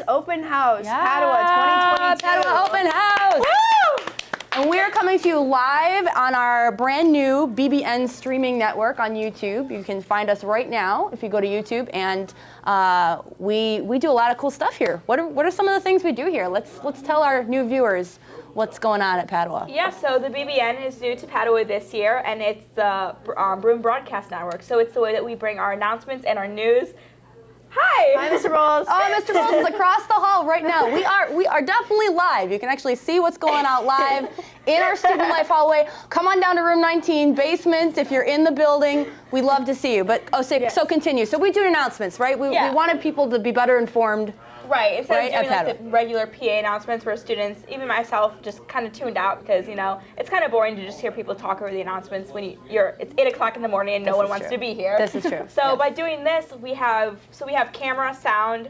Open House, Yeah. Padua 2022. Padua Open House. Woo! And we're coming to you live on our brand new BBN streaming network on YouTube. You can find us right now if you go to YouTube, and we do a lot of cool stuff here. What are some of the things we do here? Let's tell our new viewers what's going on at Padua. Yeah, so the BBN is new to Padua this year, and it's the Bruno Broadcast Network. So it's the way that we bring our announcements and our news. Hi, Mr. Bowles. Oh, Mr. Bowles is across the hall right now. We are definitely live. You can actually see what's going on live in our student life hallway. Come on down to room 19, basement. If you're in the building, we'd love to see you. But so continue. So we do announcements, right? We wanted people to be better informed. Right, instead of doing like the regular PA announcements where students, even myself, just kind of tuned out because, you know, it's kind of boring to just hear people talk over the announcements when it's 8 o'clock in the morning and no one wants to be here. This is true. So by doing this, we have camera, sound,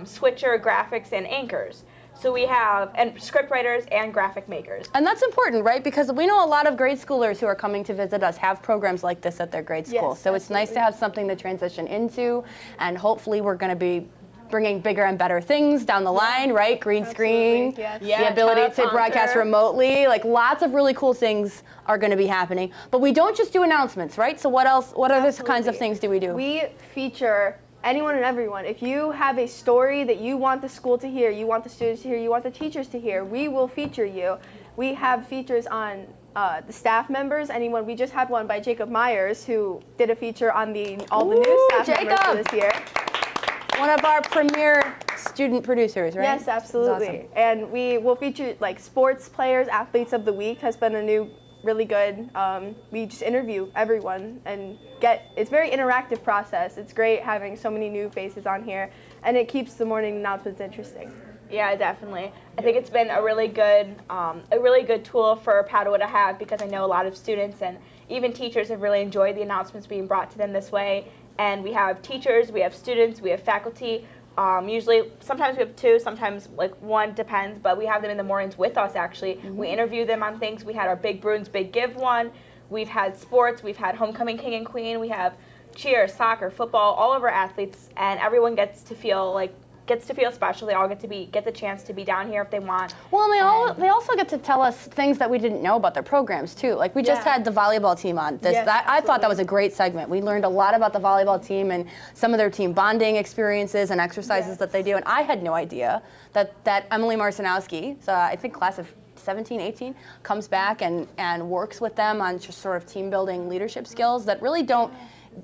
switcher, graphics, and anchors. So we have, and script writers and graphic makers. And that's important, right? Because we know a lot of grade schoolers who are coming to visit us have programs like this at their grade school. So it's nice to have something to transition into, and hopefully we're going to be bringing bigger and better things down the line, right? Green screen, the ability to broadcast remotely, like lots of really cool things are going to be happening. But we don't just do announcements, right? So what else? What other kinds of things do we do? We feature anyone and everyone. If you have a story that you want the school to hear, you want the students to hear, you want the teachers to hear, we will feature you. We have features on the staff members. Anyone? We just had one by Jacob Myers, who did a feature on all the new staff members for this year. One of our premier student producers, right? Yes, absolutely. Awesome. And we will feature like sports players, athletes of the week has been a new, really good. We just interview everyone and it's very interactive process. It's great having so many new faces on here, and it keeps the morning announcements interesting. Yeah, definitely. I think it's been a really good tool for Padua to have, because I know a lot of students and even teachers have really enjoyed the announcements being brought to them this way. And we have teachers, we have students, we have faculty. Usually, sometimes we have two, sometimes like one, depends, but we have them in the mornings with us actually. Mm-hmm. We interview them on things. We had our Big Bruins Big Give one. We've had sports, we've had Homecoming King and Queen, we have cheer, soccer, football, all of our athletes, and everyone gets to feel special. They all get the chance to be down here if they want. Well, and they also get to tell us things that we didn't know about their programs too. Like we just had the volleyball team on. I thought that was a great segment. We learned a lot about the volleyball team and some of their team bonding experiences and exercises that they do. And I had no idea that Emily Marcinowski, so I think class of 17, 18, comes back and works with them on just sort of team building leadership skills that really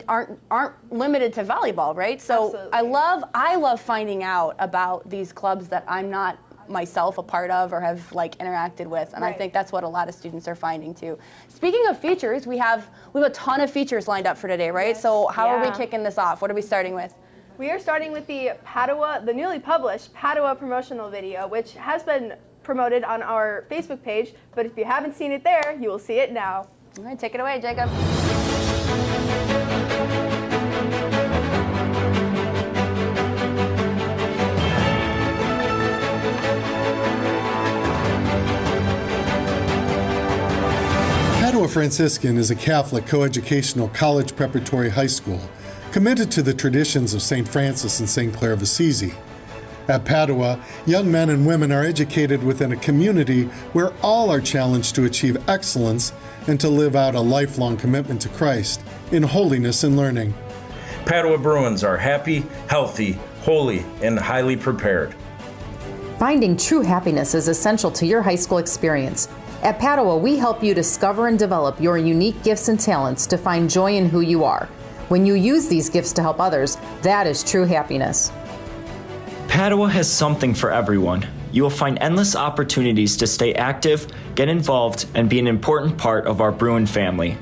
aren't limited to volleyball, right? So I love finding out about these clubs that I'm not myself a part of or have like interacted with, and I think that's what a lot of students are finding too. Speaking of features, we have a ton of features lined up for today, right? Yes. So how are we kicking this off? What are we starting with? We are starting with the newly published Padua promotional video, which has been promoted on our Facebook page, but if you haven't seen it there, you will see it now. All right, take it away, Jacob. Padua Franciscan is a Catholic coeducational college preparatory high school committed to the traditions of St. Francis and St. Clare of Assisi. At Padua, young men and women are educated within a community where all are challenged to achieve excellence and to live out a lifelong commitment to Christ in holiness and learning. Padua Bruins are happy, healthy, holy, and highly prepared. Finding true happiness is essential to your high school experience. At Padua, we help you discover and develop your unique gifts and talents to find joy in who you are. When you use these gifts to help others, that is true happiness. Padua has something for everyone. You will find endless opportunities to stay active, get involved, and be an important part of our Bruin family.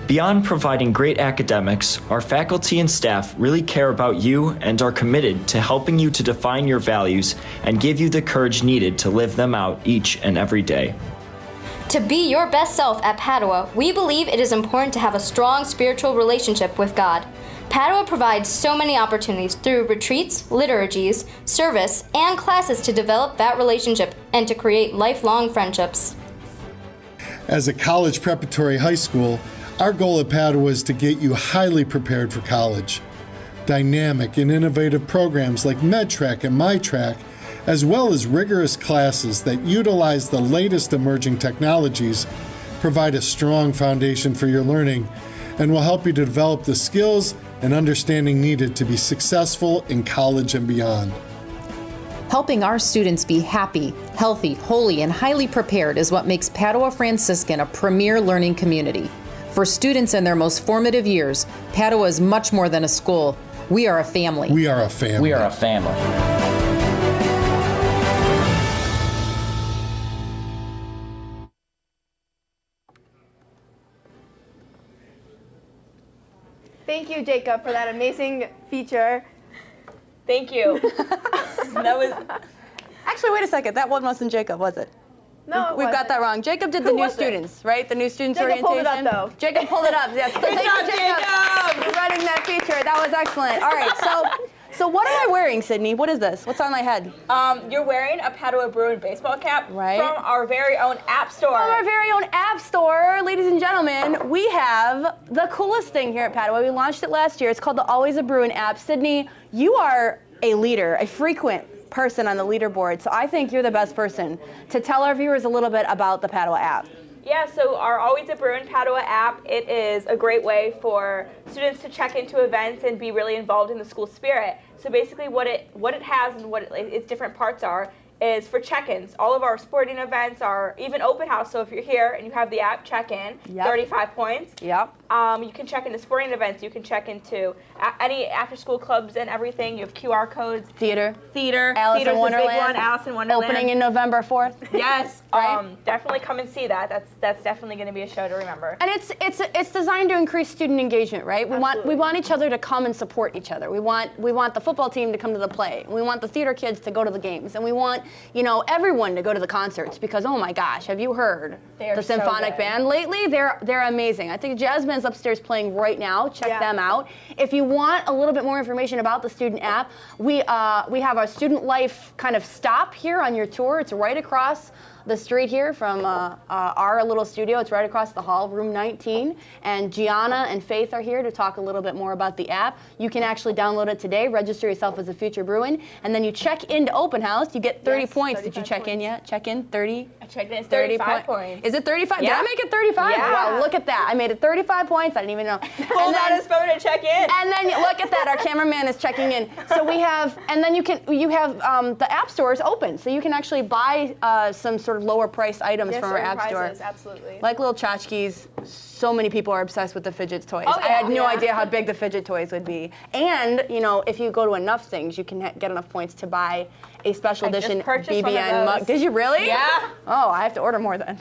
Beyond providing great academics, our faculty and staff really care about you and are committed to helping you to define your values and give you the courage needed to live them out each and every day. To be your best self at Padua, we believe it is important to have a strong spiritual relationship with God. Padua provides so many opportunities through retreats, liturgies, service, and classes to develop that relationship and to create lifelong friendships. As a college preparatory high school, our goal at Padua is to get you highly prepared for college. Dynamic and innovative programs like MedTrack and MyTrack, as well as rigorous classes that utilize the latest emerging technologies, provide a strong foundation for your learning and will help you to develop the skills and understanding needed to be successful in college and beyond. Helping our students be happy, healthy, holy, and highly prepared is what makes Padua Franciscan a premier learning community. For students in their most formative years, Padua is much more than a school. We are a family. We are a family. We are a family. Thank you, Jacob, for that amazing feature. Thank you. That was. Actually, wait a second. That one wasn't Jacob, was it? No, We've got that wrong. Jacob did the Who new was it? students, right? The new students Jacob orientation. pulled it up, though. Jacob pulled it up. Yes. So thank you, Jacob, for running that feature. That was excellent. All right. So what am I wearing, Sydney? What is this? What's on my head? You're wearing a Padua Bruin baseball cap Right. from our very own app store. From our very own app store, ladies and gentlemen, we have the coolest thing here at Padua. We launched it last year. It's called the Always a Bruin app. Sydney, you are a leader, a frequent person on the leaderboard, so I think you're the best person to tell our viewers a little bit about the Padua app. Yeah, so our Always a Bruin Padua app, it is a great way for students to check into events and be really involved in the school spirit. So basically what it has and what its different parts are is for check-ins. All of our sporting events are even open house, so if you're here and you have the app, check in, Yep. 35 points. Yep. You can check into sporting events, you can check into any after-school clubs and everything. You have QR codes. Theater. Theater's Alice in the big Wonderland. one, Alice in Wonderland. Opening in November 4th. Yes, Right? definitely come and see that. That's definitely going to be a show to remember. And it's designed to increase student engagement, right? We want each other to come and support each other. We want the football team to come to the play. We want the theater kids to go to the games, and we want everyone to go to the concerts because oh my gosh, have you heard the so symphonic good. band lately? They're amazing. I think Jazz Band's upstairs playing right now. Check them out. If you want a little bit more information about the student app, we have our student life kind of stop here on your tour. It's right across the street here from our little studio. It's right across the hall, room 19. And Gianna and Faith are here to talk a little bit more about the app. You can actually download it today, register yourself as a future Bruin, and then you check into open house. You get 30 points. Did you check in yet? Check in 30? I checked in. It's 35 points. Is it 35? Yeah. Did I make it 35? Yeah. Wow, look at that. I made it 35 points. I didn't even know. Pulls out his phone to check in. And then look at that, our cameraman is checking in. So we have, and then you have the app store is open, so you can actually buy some sort of lower priced items from our app store. Absolutely. Like little tchotchkes. So many people are obsessed with the fidget toys. Oh, I had no yeah. idea how big the fidget toys would be. And if you go to enough things, you can get enough points to buy a special edition purchased one of BBN those. mug. Did you really? Yeah. Oh, I have to order more then.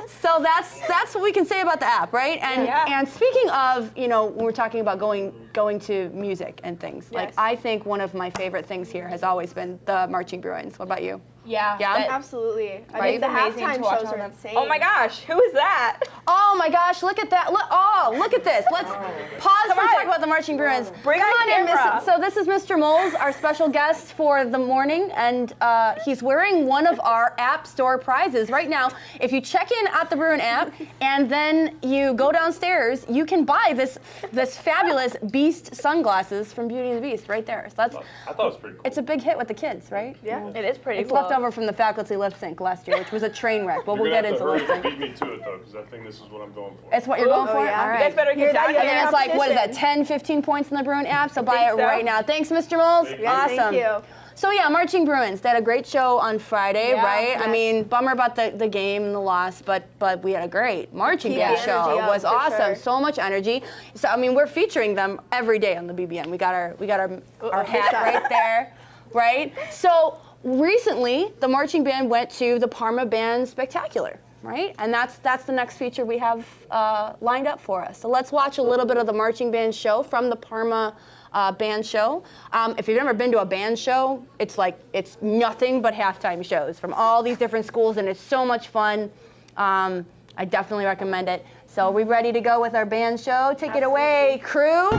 So that's what we can say about the app, right? And speaking of, when we're talking about going to music and things, like I think one of my favorite things here has always been the Marching Bruins. What about you? Yeah. Yeah? Absolutely. I Right? mean, the amazing halftime to watch shows all are them. insane. Oh my gosh, who is that? Oh my gosh, look at that. Look at this. Let's pause and talk about the Marching Bruins. Bring Come our on in, camera. So this is Mr. Moles, our special guest for the morning, and he's wearing one of our app store prizes right now. If you check in at the Bruin app and then you go downstairs, you can buy this fabulous Beast sunglasses from Beauty and the Beast right there. So that's, I thought it was pretty cool. it's a big hit with the kids, right? Yeah. It is pretty It's cool. left over from the faculty lip sync last year, which was a train wreck, but we'll You're get gonna into have to lip hurry sync. and beat me to it though, because I think this is what I'm going for. It's what you're going for? yeah. All You right. guys better Hear get that? down Yeah, I think here. it's like, what is that, competition. 10, 15 points in the Bruin app? So buy it think so. right now. Thanks, Mr. Moles. Yes, Awesome. thank you. So yeah, Marching Bruins. They had a great show on Friday, Yeah, right? I yes. mean, bummer about the game and the loss, but we had a great marching Keep band the show. energy It up, was for awesome. sure. So much energy. So I mean, we're featuring them every day on the BBN. We got our hat right there, right? So recently, the marching band went to the Parma Band Spectacular. Right? And that's the next feature we have lined up for us. So let's watch a little bit of the marching band show from the Parma band show. If you've never been to a band show, it's nothing but halftime shows from all these different schools, and it's so much fun. I definitely recommend it. So are we ready to go with our band show? Take it away, crew.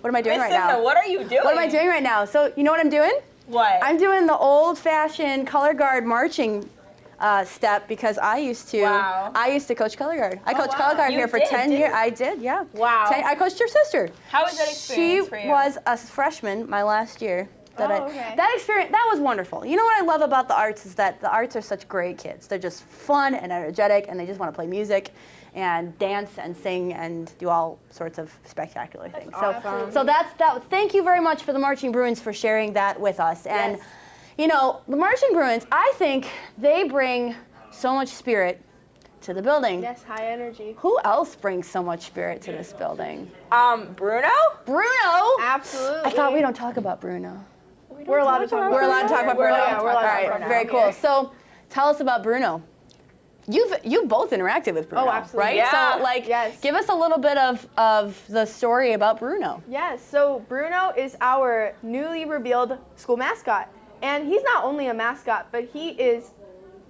What am I doing Miss right now? Cinna, what are you doing? What am I doing right now? So you know what I'm doing? What? I'm doing the old-fashioned color guard marching step because I used to. Wow. I used to coach color guard. I coached color guard You here for did, 10 didn't years. you? I did, yeah. Wow. I coached your sister. How was that experience for you? She was a freshman my last year. Okay. That experience, that was wonderful. You know what I love about the arts is that the arts are such great kids. They're just fun and energetic, and they just want to play music and dance and sing and do all sorts of spectacular things. So that. Thank you very much for the Marching Bruins for sharing that with us. And you know, the Marching Bruins, I think they bring so much spirit to the building. Yes, high energy. Who else brings so much spirit to this building? Bruno? Bruno? Absolutely. I thought we don't talk about Bruno. We're allowed to talk about We're allowed to talk about Bruno. Yeah, we're allowed to All talk right, about Bruno. very cool. So, tell us about Bruno. You've both interacted with Bruno, absolutely. right? Yeah. So, like, Yes. give us a little bit of the story about Bruno. Yes, so Bruno is our newly revealed school mascot. And he's not only a mascot, but he is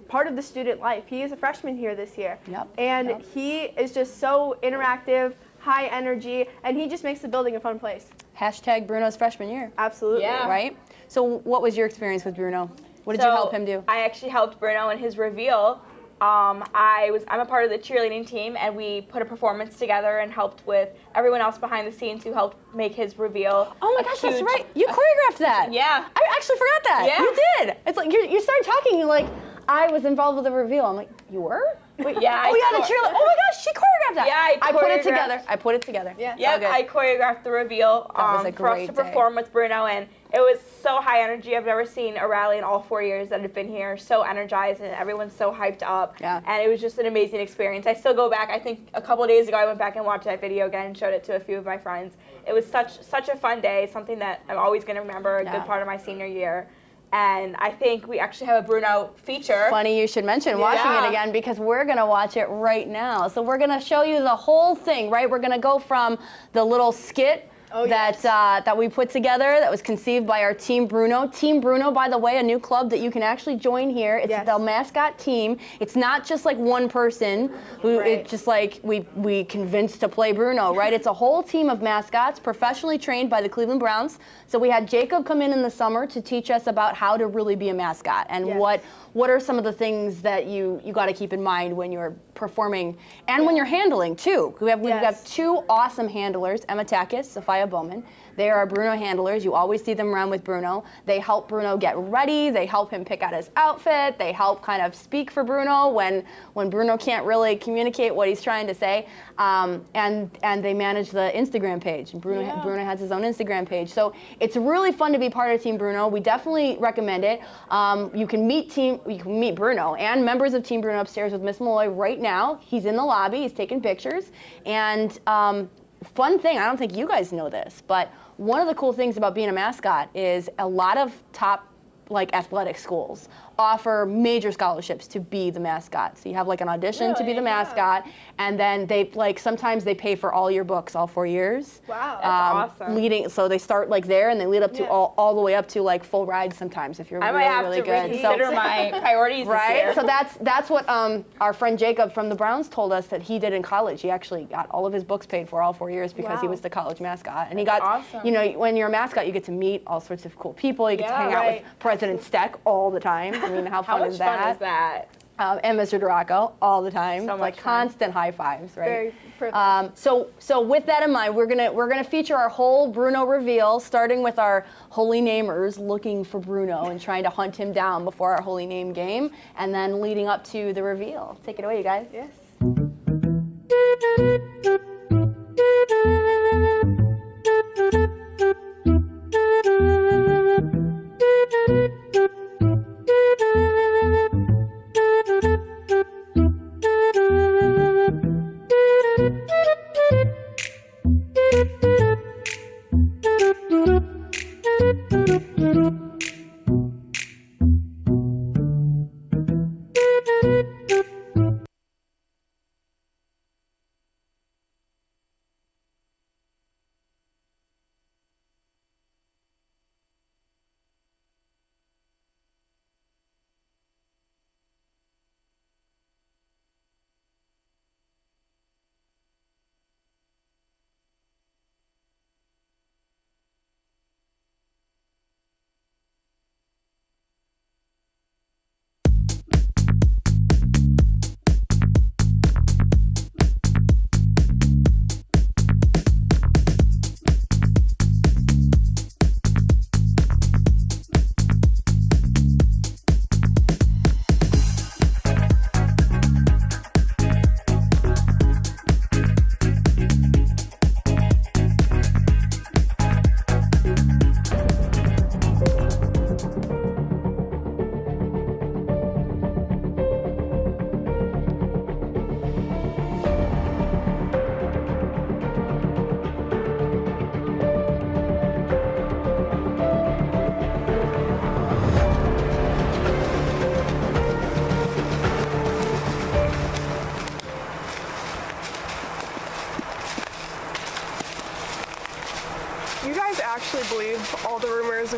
part of the student life. He is a freshman here this year. Yep. And he is just so interactive, high energy, and he just makes the building a fun place. Hashtag Bruno's freshman year. Absolutely. Yeah. Right? So, what was your experience with Bruno? What did you help him do? I actually helped Bruno in his reveal. I'm a part of the cheerleading team, and we put a performance together and helped with everyone else behind the scenes who helped make his reveal. Oh my gosh, that's right. You choreographed that. Yeah. I actually forgot that. Yeah. You did. It's like you started talking. You're like, I was involved with the reveal. I'm like, you were? Wait, Yeah, Oh yeah, the cheerleader. Oh my gosh, she choreographed that. Yeah, I put it choreographed- together. I put it together. Yeah. Yep, So good. I choreographed the reveal That was a for us great to day. perform with Bruno, and it was so high energy. I've never seen a rally in all 4 years that have been here. So energized, and everyone's so hyped up. Yeah. And it was just an amazing experience. I still go back. I think a couple of days ago I went back and watched that video again and showed it to a few of my friends. It was such a fun day, something that I'm always going to remember, a Yeah. good part of my senior year. And I think we actually have a Bruno feature. Funny you should mention watching it again because we're going to watch it right now. So we're going to show you the whole thing, right? We're going to go from the little skit that we put together that was conceived by our Team Bruno. Team Bruno, by the way, a new club that you can actually join here. It's the Mascot team. It's not just like one person who it's just like we convinced to play Bruno, right? It's a whole team of mascots professionally trained by the Cleveland Browns. So we had Jacob come in the summer to teach us about how to really be a mascot and what are some of the things that you got to keep in mind when you're performing and when you're handling too. We have two awesome handlers, Emma Takis, Sophia Bowman. They are our Bruno handlers. You always see them around with Bruno. They help Bruno get ready. They help him pick out his outfit. They help kind of speak for Bruno when Bruno can't really communicate what he's trying to say. And they manage the Instagram page. Bruno has his own Instagram page. So it's really fun to be part of Team Bruno. We definitely recommend it. You can meet Bruno and members of Team Bruno upstairs with Miss Malloy right now. He's in the lobby. He's taking pictures. And fun thing, I don't think you guys know this, but one of the cool things about being a mascot is a lot of top athletic schools offer major scholarships to be the mascot. So you have an audition to be the mascot, and then they sometimes they pay for all your books all 4 years. Wow, that's awesome. So they start there and they lead up to all the way up to full rides sometimes if you're I really, might have really to good. reconsider my priorities this Right? year. So that's what our friend Jacob from the Browns told us that he did in college. He actually got all of his books paid for all 4 years because he was the college mascot. And he got, awesome. when you're a mascot, you get to meet all sorts of cool people. You get to hang out with President Steck all the time. I mean, how fun is that? How much fun is that? And Mr. Duraco all the time. So much fun. Constant high fives, right? Very privileged. So with that in mind, we're gonna feature our whole Bruno reveal, starting with our holy namers looking for Bruno and trying to hunt him down before our holy name game, and then leading up to the reveal. Take it away, you guys. Yes.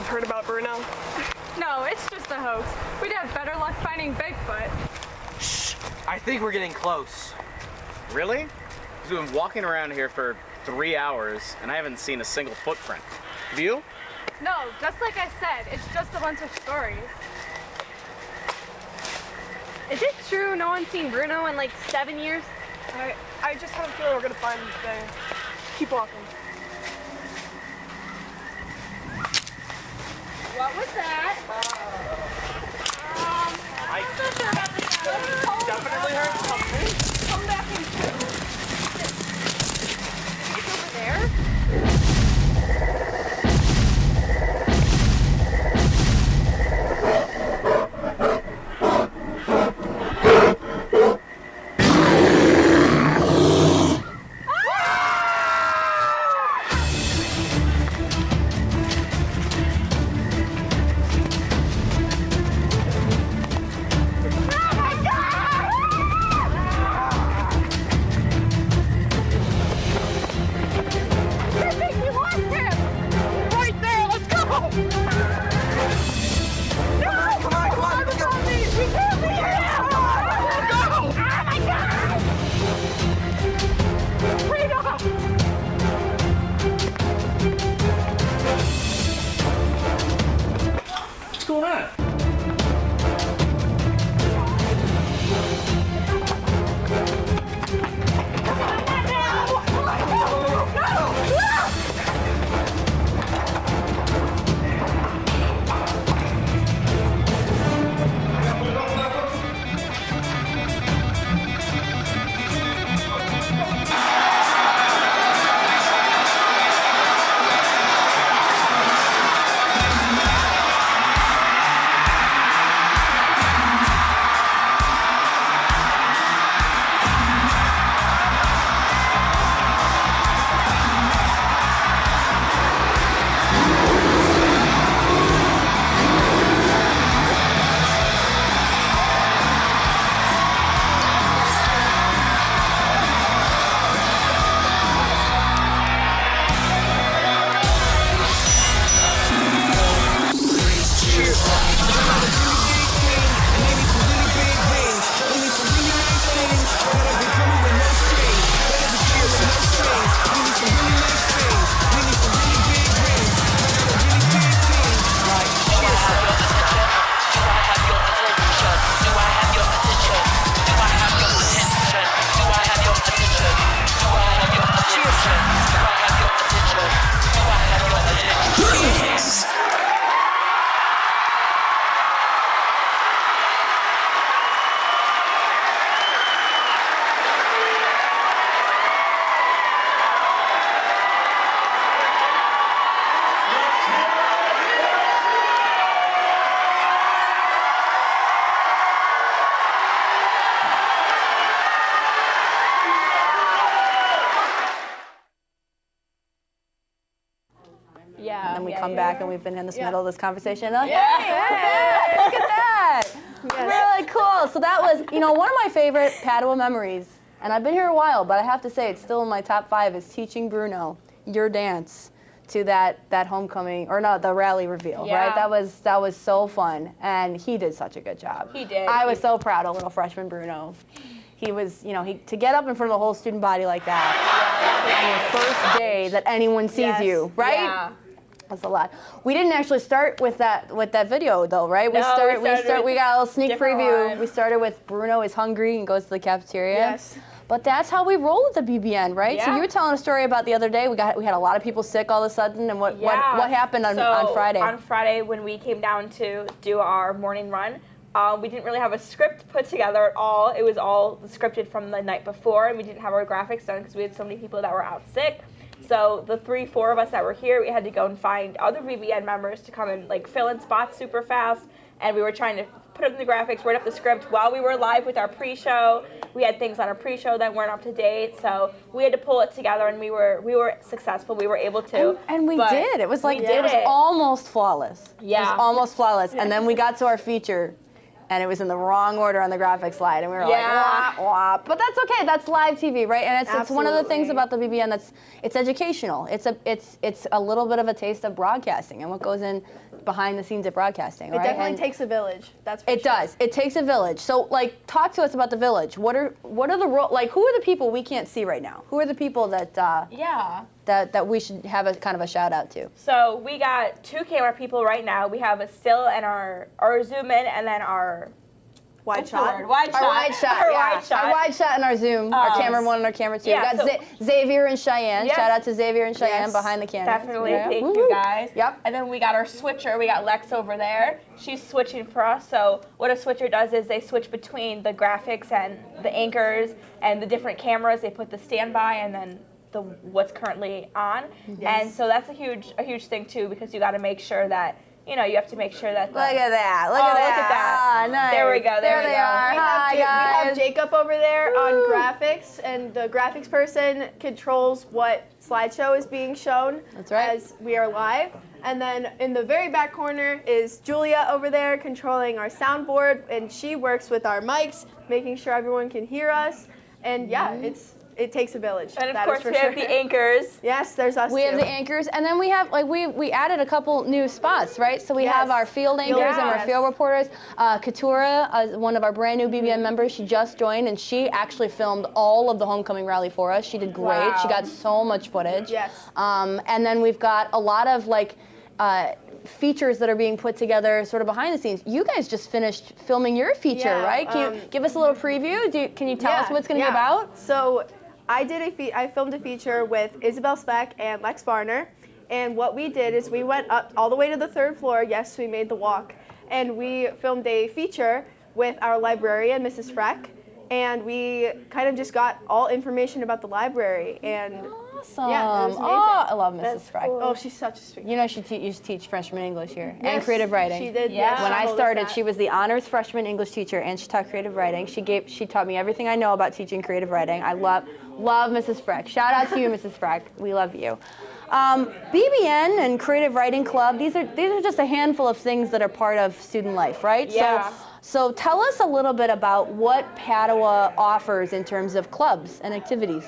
have heard about Bruno? No, it's just a hoax. We'd have better luck finding Bigfoot. Shh! I think we're getting close. Really? Because we've been walking around here for 3 hours and I haven't seen a single footprint. Have you? No, just like I said, it's just a bunch of stories. Is it true no one's seen Bruno in like 7 years? I just have a feeling we're gonna find him today. Keep walking. What was that? I'm not sure about this. Definitely heard something. Come back and shoot. It's over there? What's going on? And then we come back and we've been in this middle of this conversation. Like, Yeah. hey, look at that. Really cool. So that was, one of my favorite Padua memories. And I've been here a while, but I have to say it's still in my top 5 is teaching Bruno your dance to that homecoming, or no, the rally reveal, right? That was so fun. And he did such a good job. He did. I was so proud of little freshman Bruno. He was, to get up in front of the whole student body like that on your first day that anyone sees you, right? Yeah. That's a lot. We didn't actually start with that video though, right? No, we got a little sneak preview. one. We started with Bruno is hungry and goes to the cafeteria. Yes. But that's how we roll with the BBN, right? So Yeah. you were telling a story about the other day. We had a lot of people sick all of a sudden, and what happened on Friday? On Friday, when we came down to do our morning run, we didn't really have a script put together at all. It was all scripted from the night before, and we didn't have our graphics done because we had so many people that were out sick. So the 3-4 of us that were here, we had to go and find other BBN members to come and fill in spots super fast. And we were trying to put up the graphics, write up the script while we were live with our pre-show. We had things on our pre-show that weren't up to date, so we had to pull it together, and we were successful. We were able to. And we did. It was almost flawless. Yeah. It was almost flawless. And then we got to our feature. and it was in the wrong order on the graphic slide, and we were like, wah, wah. But that's okay. That's live TV, right? And it's one of the things about the BBN it's educational. It's a little bit of a taste of broadcasting and what goes in behind the scenes of broadcasting, right? It definitely takes a village. That's for It does. It takes a village. So, like, talk to us about the village. What are the who are the people we can't see right now? Who are the people that that we should have a kind of a shout out to? So we got 2 camera people right now. We have a still and our zoom in, and then our wide shot. Our wide shot and our zoom, our camera 1 and our camera 2. Yeah, we got Xavier and Cheyenne. Yes. Shout out to Xavier and Cheyenne Yes. behind the camera. Definitely, thank you guys. Yep. And then we got our switcher. We got Lex over there. She's switching for us. So what a switcher does is they switch between the graphics and the anchors and the different cameras. They put the standby and then what's currently on. Yes. And so that's a huge thing too, because you got to make sure that you have to make sure that. Look at that! Look at that! Ah, nice. There we go. There they are. Hi, We have guys. Jacob over there on graphics, and the graphics person controls what slideshow is being shown. That's right. As we are live. And then in the very back corner is Julia over there controlling our soundboard, and she works with our mics, making sure everyone can hear us. And yeah, it takes a village. And of that course is for we have sure. the anchors. Yes, there's us We too. have the anchors, and then we have we added a couple new spots, right? So we have our field anchors and our Yes. field reporters. Katura, one of our brand new BBN members, she just joined, and she actually filmed all of the homecoming rally for us. She did great. Wow. She got so much footage. Yes. And then we've got a lot of features that are being put together sort of behind the scenes. You guys just finished filming your feature, Yeah, right? Can you give us a little preview? Can you tell us what it's going to be about? So I filmed a feature with Isabel Speck and Lex Varner, and what we did is we went up all the way to the 3rd floor. Yes, we made the walk, and we filmed a feature with our librarian, Mrs. Freck, and we kind of just got all information about the library. And awesome! Yeah, it was amazing. Oh, I love Mrs. Freck. Oh, she's such a sweet. You know, she used to teach freshman English here and Yes, creative writing. she did, yes, When she I told us started, that. she was the honors freshman English teacher, and she taught creative writing. She taught me everything I know about teaching creative writing. I love Mrs. Freck. Shout out to you, Mrs. Freck. We love you. BBN and Creative Writing Club. These are just a handful of things that are part of student life, right? Yeah. So tell us a little bit about what Padua offers in terms of clubs and activities.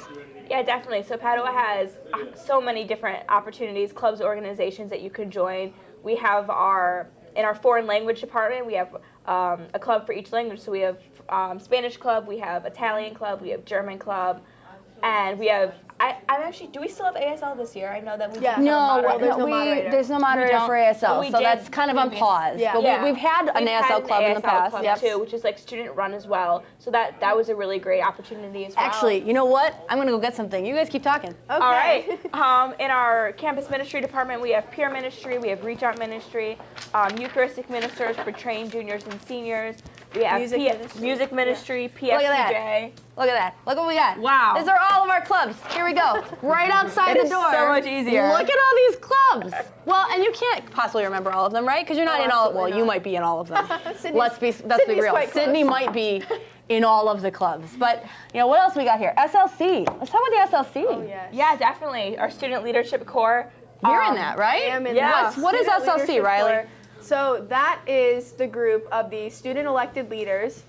Yeah, definitely. So Padua has so many different opportunities, clubs, organizations that you can join. We have in our foreign language department, we have a club for each language. So we have Spanish club, we have Italian club, we have German club, and we have. Do we still have ASL this year? I know that we don't have a moderator. There's no moderator for ASL, so that's kind of on pause. Yeah. But we've had an ASL club in the past. Club too, which is like student run as well. So that was a really great opportunity as well. Actually, you know what? I'm gonna go get something. You guys keep talking. Okay. All right. In our campus ministry department, we have peer ministry, we have reach out ministry, Eucharistic ministers for trained juniors and seniors. We have music ministry, PFPJ. Look at that. Look what we got. Wow. These are all of our clubs. Here we go. Right outside the door. So much easier. Look at all these clubs. Well, and you can't possibly remember all of them, right? Because you're not in all. Well, you might be in all of them. Let's be real. Sydney might be in all of the clubs. But what else we got here? SLC. Let's talk about the SLC. Oh, yes. Yeah, definitely. Our student leadership corps. You're in that, right? I am in that. What is Student SLC, Leadership Riley? Corps. So that is the group of the student elected leaders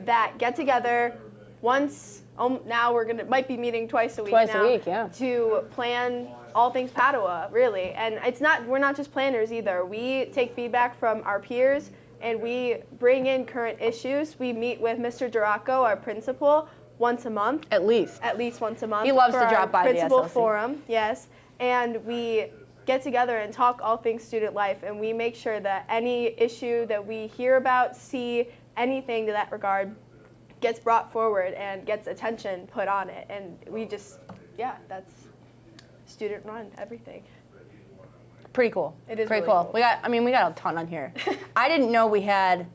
that get together once. Now might be meeting twice a week. Twice a week, yeah. To plan all things Padua, really. And we're not just planners either. We take feedback from our peers and we bring in current issues. We meet with Mr. Duraco, our principal, once a month. At least once a month. He loves for to drop by the principal SLC. forum, yes. And we get together and talk all things student life, and we make sure that any issue that we hear about, see, anything to that regard gets brought forward and gets attention put on it. And we just, that's student run, everything. Pretty cool. It is pretty really cool. We got a ton on here. I didn't know we had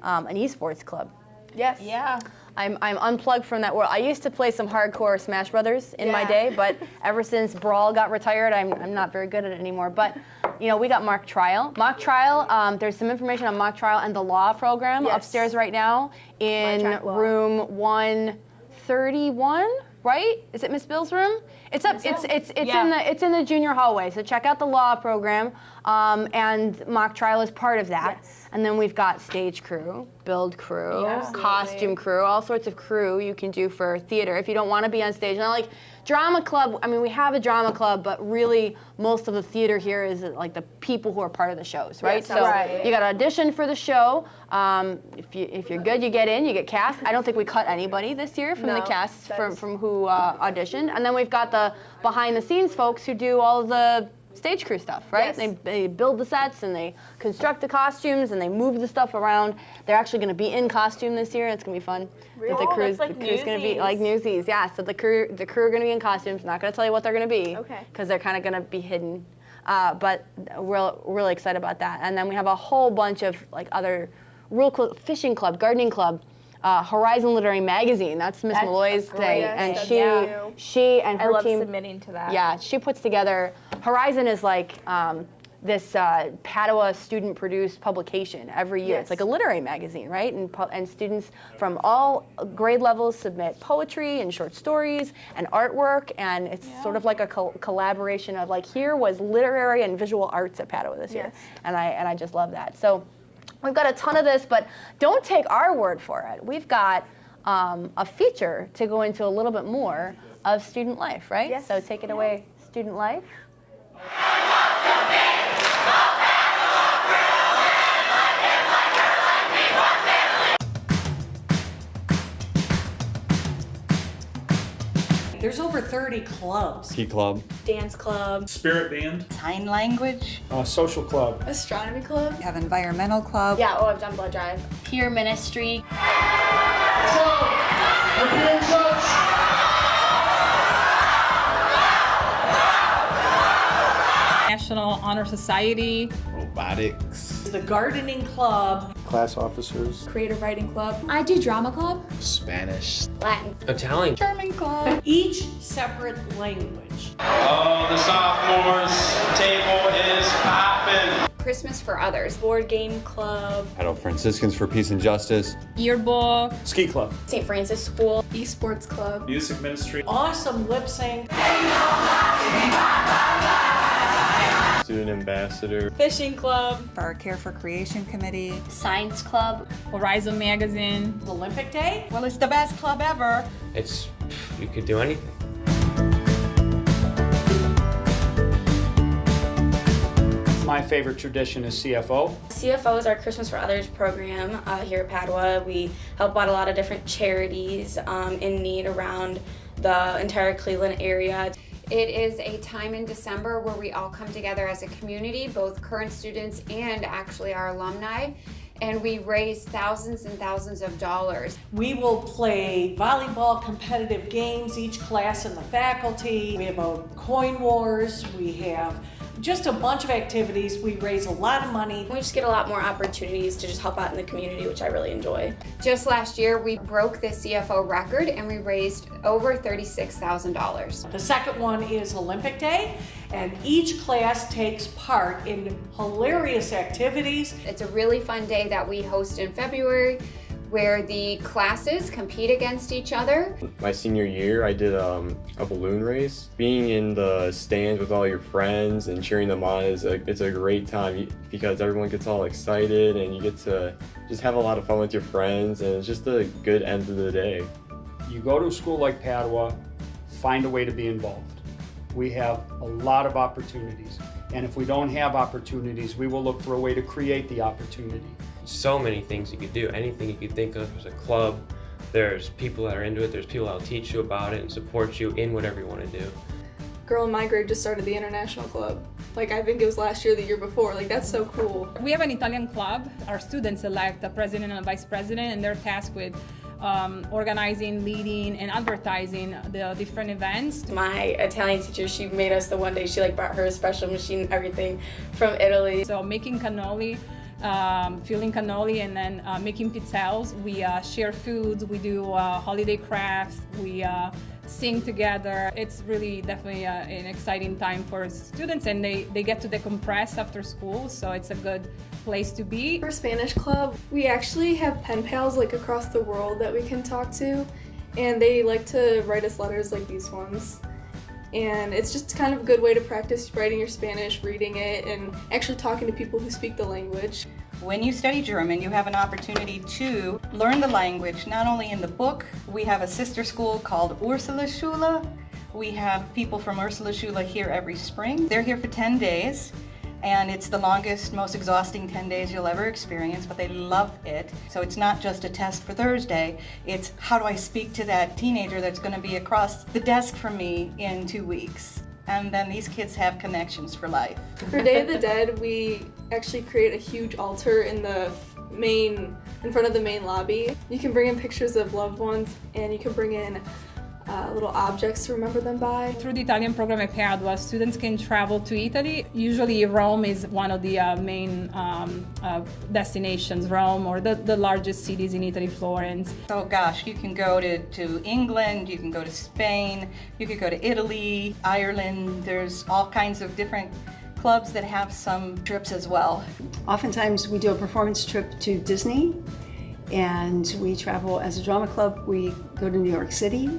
an esports club. Yes. Yeah. I'm unplugged from that world. I used to play some hardcore Smash Brothers in my day, but ever since Brawl got retired, I'm not very good at it anymore. But we got mock trial. Mock trial. There's some information on mock trial and the law program upstairs right now in room 131. Right? Is it Miss Bill's room? It's up. It's in the junior hallway. So check out the law program, and mock trial is part of that. Yes. And then we've got stage crew, build crew, costume crew, all sorts of crew you can do for theater if you don't want to be on stage. Now, like drama club, I mean, we have a drama club, but really most of the theater here is like the people who are part of the shows, right? Yes, so right. you got to audition for the show. If you're good, you get in, you get cast. I don't think we cut anybody this year from the cast from who auditioned. And then we've got the behind the scenes folks who do all the stage crew stuff, right? Yes. They build the sets and they construct the costumes and they move the stuff around. They're actually going to be in costume this year. It's going to be fun. Really? The crew's That's like going to be like Newsies, yeah. So the crew are going to be in costumes. Not going to tell you what they're going to be, because they're kind of going to be hidden. But we're really excited about that. And then we have a whole bunch of like other real cool fishing club, gardening club. Horizon Literary Magazine. That's Miss Malloy's thing, and she and her I love team submitting to that. Yeah, she puts together. Horizon is like this Padua student-produced publication every year. It's like a literary magazine, right? And students from all grade levels submit poetry and short stories and artwork, and it's sort of like a collaboration of like, here was literary and visual arts at Padua this year, and I just love that. So. We've got a ton of this, but don't take our word for it. We've got a feature to go into a little bit more of student life, right? Yes. So take it away, student life. There's over 30 clubs. Ski club. Dance club. Spirit band. Sign language. Social club. Astronomy club. We have environmental club. Yeah, I've done blood drive. Peer ministry. National Honor Society. Robotics. The gardening club. Class officers. Creative writing club. I do drama club. Spanish. Latin. Italian. German club. Each separate language. Oh, the sophomores table is popping. Christmas for others. Board game club. Padua Franciscans for Peace and Justice. Yearbook. Ski club. St. Francis School. Esports club. Music ministry. Awesome lip sync. Student ambassador. Fishing club. Our Care for Creation Committee. Science club. Horizon Magazine. Olympic Day. Well, it's the best club ever. You could do anything. My favorite tradition is CFO. CFO is our Christmas for Others program here at Padua. We help out a lot of different charities in need around the entire Cleveland area. It is a time in December where we all come together as a community, both current students and actually our alumni, and we raise thousands and thousands of dollars. We will play volleyball competitive games, each class and the faculty. We have a coin wars. We have just a bunch of activities. We raise a lot of money. We just get a lot more opportunities to just help out in the community, which I really enjoy. Just last year, we broke the CFO record and we raised over $36,000. The second one is Olympic Day, and each class takes part in hilarious activities. It's a really fun day that we host in February, where the classes compete against each other. My senior year, I did a balloon race. Being in the stands with all your friends and cheering them on it's a great time because everyone gets all excited and you get to just have a lot of fun with your friends, and it's just a good end of the day. You go to a school like Padua, find a way to be involved. We have a lot of opportunities, and if we don't have opportunities, we will look for a way to create the opportunity. So many things you could do, anything you could think of. There's a club, there's people that are into it, there's people that will teach you about it and support you in whatever you want to do. Girl in my grade just started the international club. Like, I think it was last year, the year before. Like, that's so cool. We have an Italian club. Our students elect a president and a vice president, and they're tasked with organizing, leading, and advertising the different events. My Italian teacher, she made us the one day, she brought her special machine and everything from Italy. So making cannoli, filling cannoli, and then making pizzelles. We share foods, we do holiday crafts, we sing together. It's really definitely an exciting time for students, and they get to decompress after school, so it's a good place to be. For Spanish club, we actually have pen pals across the world that we can talk to, and they like to write us letters like these ones. And it's just kind of a good way to practice writing your Spanish, reading it, and actually talking to people who speak the language. When you study German, you have an opportunity to learn the language, not only in the book. We have a sister school called Ursula Schule. We have people from Ursula Schule here every spring. They're here for 10 days. And it's the longest, most exhausting 10 days you'll ever experience, but they love it. So it's not just a test for Thursday, it's how do I speak to that teenager that's gonna be across the desk from me in 2 weeks? And then these kids have connections for life. For Day of the Dead, we actually create a huge altar in front of the main lobby. You can bring in pictures of loved ones, and you can bring in little objects to remember them by. Through the Italian program at Padua, students can travel to Italy. Usually Rome is one of the main destinations, Rome, or the largest cities in Italy, Florence. Oh gosh, you can go to England, you can go to Spain, you could go to Italy, Ireland. There's all kinds of different clubs that have some trips as well. Oftentimes we do a performance trip to Disney, and we travel as a drama club. We go to New York City.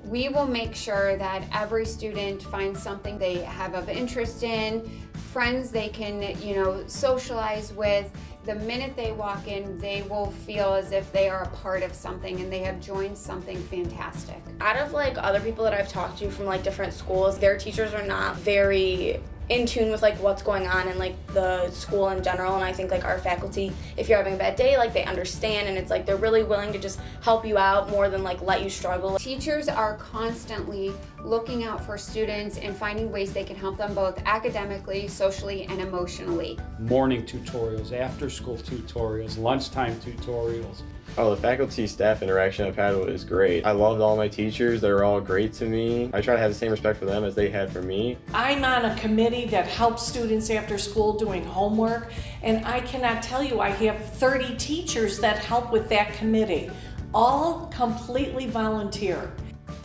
We will make sure that every student finds something they have of interest in, friends they can, socialize with. The minute they walk in, they will feel as if they are a part of something and they have joined something fantastic. Out of other people that I've talked to from different schools, their teachers are not very in tune with what's going on in the school in general, and I think our faculty, if you're having a bad day, they understand, and it's they're really willing to just help you out more than let you struggle. Teachers are constantly looking out for students and finding ways they can help them both academically, socially, and emotionally. Morning tutorials, after school tutorials, lunchtime tutorials. Oh, the faculty-staff interaction at Padua is great. I loved all my teachers. They were all great to me. I try to have the same respect for them as they had for me. I'm on a committee that helps students after school doing homework, and I cannot tell you, I have 30 teachers that help with that committee, all completely volunteer.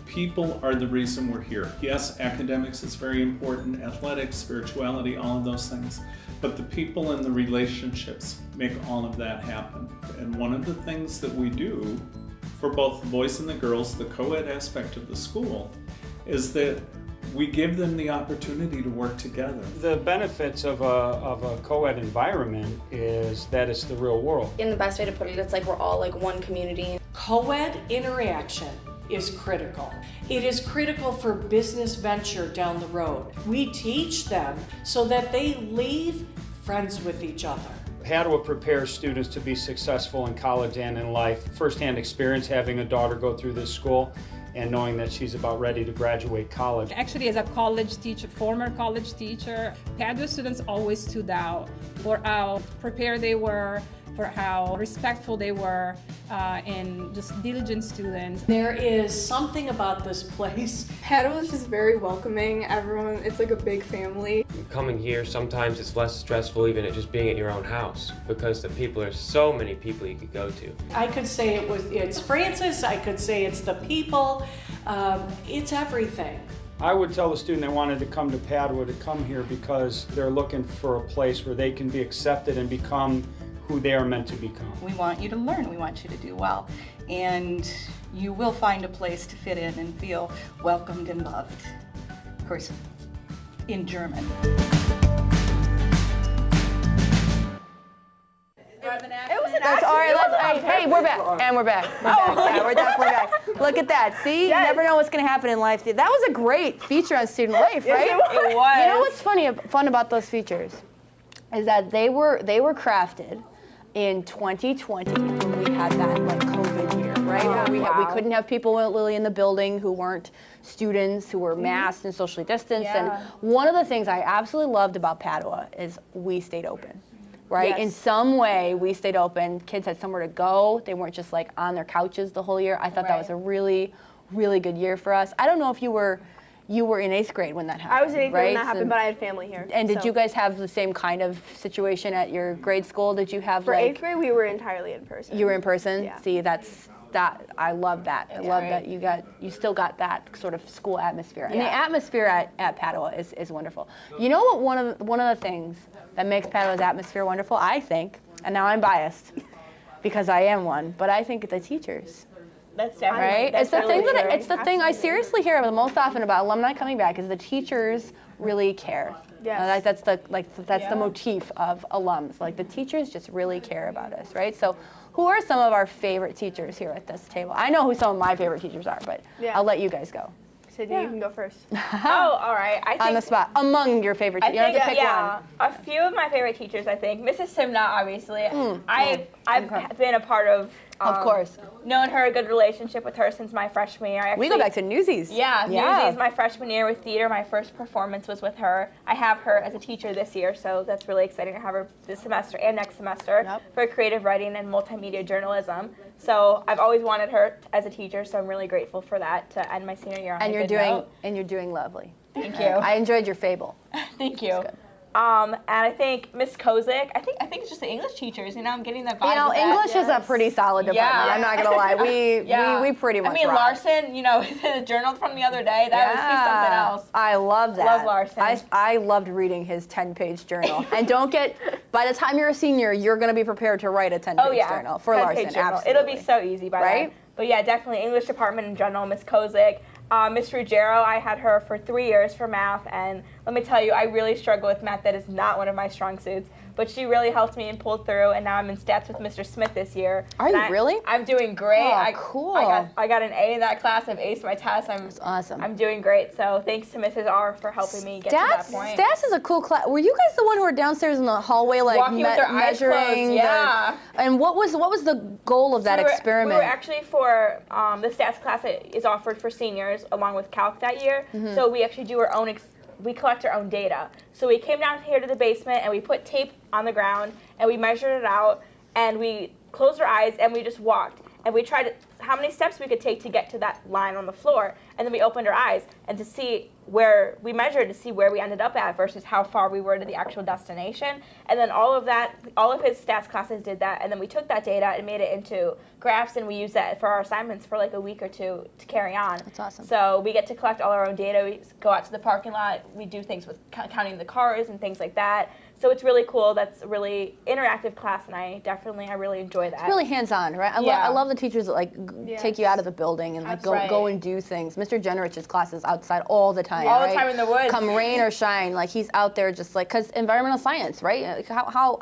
People are the reason we're here. Yes, academics is very important, athletics, spirituality, all of those things. But the people and the relationships make all of that happen. And one of the things that we do for both the boys and the girls, the co-ed aspect of the school, is that we give them the opportunity to work together. The benefits of a co-ed environment is that it's the real world. In the best way to put it, it's we're all one community. Co-ed interaction is critical. It is critical for business venture down the road. We teach them so that they leave friends with each other. Padua prepares students to be successful in college and in life. First-hand experience having a daughter go through this school and knowing that she's about ready to graduate college. Actually, as a college teacher, former college teacher, Padua students always stood out for how prepared they were, for how respectful they were, and just diligent students. There is something about this place. Padua is just very welcoming. Everyone, it's a big family. Coming here, sometimes it's less stressful even at just being at your own house, because there's so many people you could go to. I could say it's Francis, I could say it's the people, it's everything. I would tell a student that wanted to come to Padua to come here because they're looking for a place where they can be accepted and become who they are meant to become. We want you to learn, we want you to do well, and you will find a place to fit in and feel welcomed and loved. Of course, in German. It was an That's all right. Hey, we're back, and we're back. Yeah, we're definitely back. Look at that. See, you never know what's going to happen in life. That was a great feature on Student Life, right? Yes, it was. You know what's fun about those features is that they were crafted in 2020 when we had that COVID year, right? We couldn't have people really in the building who weren't students, who were masked and socially distanced. And one of the things I absolutely loved about Padua is we stayed open. Right? Yes. In some way, we stayed open. Kids had somewhere to go. They weren't just on their couches the whole year. I thought that was a really, really good year for us. I don't know if you were in 8th grade when that happened. I was in 8th grade right? when that happened, but I had family here. And did you guys have the same kind of situation at your grade school? Did you have For 8th grade, we were entirely in person. You were in person? Yeah. See, I love that. I love that you still got that sort of school atmosphere. And the atmosphere at Padua is wonderful. You know what one of the things that makes Padua's atmosphere wonderful, I think, and now I'm biased because I am one, but I think the teachers. That's definitely right. That's It's the thing I seriously hear the most often about alumni coming back is the teachers really care. Yes. That's the motif of alums. Like the teachers just really care about us, right? So who are some of our favorite teachers here at this table? I know who some of my favorite teachers are, but I'll let you guys go. Sydney, you can go first. Oh, all right. I think, on the spot. Among your favorite teachers. You don't have to pick one. A few of my favorite teachers, I think. Mrs. Simna, obviously. I've been a part of course. Known her, a good relationship with her since my freshman year. We go back to Newsies. Yeah, Newsies, my freshman year with theater. My first performance was with her. I have her as a teacher this year, so that's really exciting to have her this semester and next semester for creative writing and multimedia journalism. So I've always wanted her as a teacher, so I'm really grateful for that to end my senior year on a good note. And you're doing lovely. Thank you. I enjoyed your fable. Thank you. And I think Miss Kozik, I think it's just the English teachers, I'm getting that vibe. English is a pretty solid department, I'm not gonna lie. We pretty much rock. Larson, the journal from the other day, that was something else. I love that. Love Larson. I loved reading his 10-page journal. And by the time you're a senior, you're gonna be prepared to write a 10-page journal for Larson, absolutely. It'll be so easy by then. But yeah, definitely English department in general, Miss Kozik. Miss Ruggiero, I had her for 3 years for math, and let me tell you, I really struggle with math. That is not one of my strong suits, but she really helped me and pulled through, and now I'm in stats with Mr. Smith this year. Are you really? I'm doing great. Oh, cool. I got an A in that class. I've aced my test. That's awesome. I'm doing great, so thanks to Mrs. R for helping me get to that point. Stats is a cool class. Were you guys the one who were downstairs in the hallway, like walking with their eyes closed? Yeah. And what was the goal of that experiment? We were actually for the stats class that is offered for seniors along with calc that year. So we actually do our own. We collect our own data. So we came down here to the basement and we put tape on the ground and we measured it out and we closed our eyes and we just walked and we tried how many steps we could take to get to that line on the floor, and then we opened our eyes and to see where we measured to see where we ended up at versus how far we were to the actual destination. And then all of his stats classes did that, and then we took that data and made it into graphs, and we used that for our assignments for like a week or two to carry on. That's awesome. So we get to collect all our own data. We go out to the parking lot. We do things with counting the cars and things like that. So it's really cool. That's a really interactive class, and I really enjoy that. It's really hands-on, right? I love the teachers that take you out of the building and go and do things. Mr. Jenrich's class is outside all the time. All the time in the woods. Come rain or shine, he's out there just because environmental science, right? How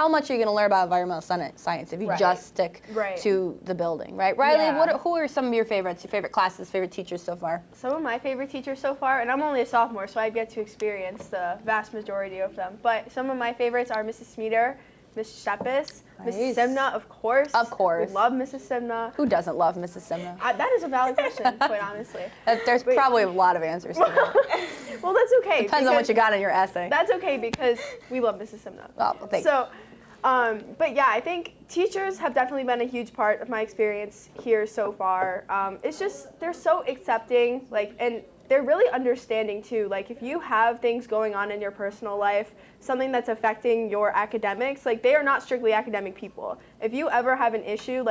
much are you going to learn about environmental science if you just stick to the building, right? Riley, who are some of your favorites? Your favorite classes, favorite teachers so far? Some of my favorite teachers so far, and I'm only a sophomore, so I get to experience the vast majority of them. But some of my favorites are Mrs. Smeeder, Mrs. Sheppis, Mrs. Simna, of course. Of course. We love Mrs. Simna. Who doesn't love Mrs. Simna? That is a valid question, quite honestly. There's probably a lot of answers to that. Well, that's okay. Depends on what you got in your essay. That's okay because we love Mrs. Simna. Well, thank you. But yeah, I think teachers have definitely been a huge part of my experience here so far. It's just, they're so accepting, and they're really understanding too. If you have things going on in your personal life, something that's affecting your academics, they are not strictly academic people. If you ever have an issue,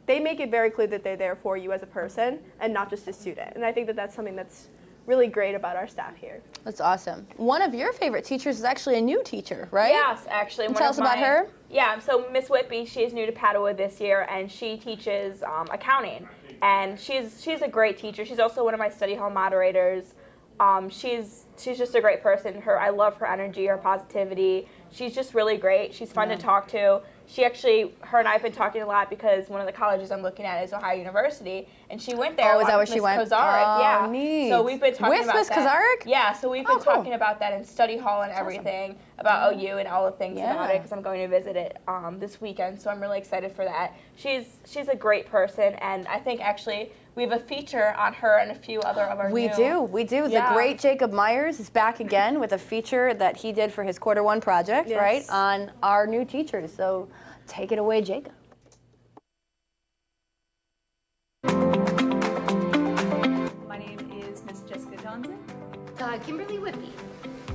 they make it very clear that they're there for you as a person and not just a student. And I think that that's something that's really great about our staff here. That's awesome. One of your favorite teachers is actually a new teacher, right? Yes, actually. Tell us about her. Yeah, so Miss Whitby, she is new to Padua this year, and she teaches accounting. And she's a great teacher. She's also one of my study hall moderators. She's just a great person. I love her energy, her positivity. She's just really great. She's fun to talk to. Her and I have been talking a lot because one of the colleges I'm looking at is Ohio University, and she went there. Oh, is that where she went? Kozarek, yeah. Neat. So we've been talking about Miss that. Kozarek? Yeah, so we've been talking about that in study hall and everything, about OU and all the things about it, because I'm going to visit it this weekend, so I'm really excited for that. She's a great person, and I think actually we have a feature on her and a few other of our We do. The great Jacob Myers is back again with a feature that he did for his Q1 project, right, on our new teachers. So take it away, Jacob. My name is Miss Jessica Johnson. Kimberly Whitby.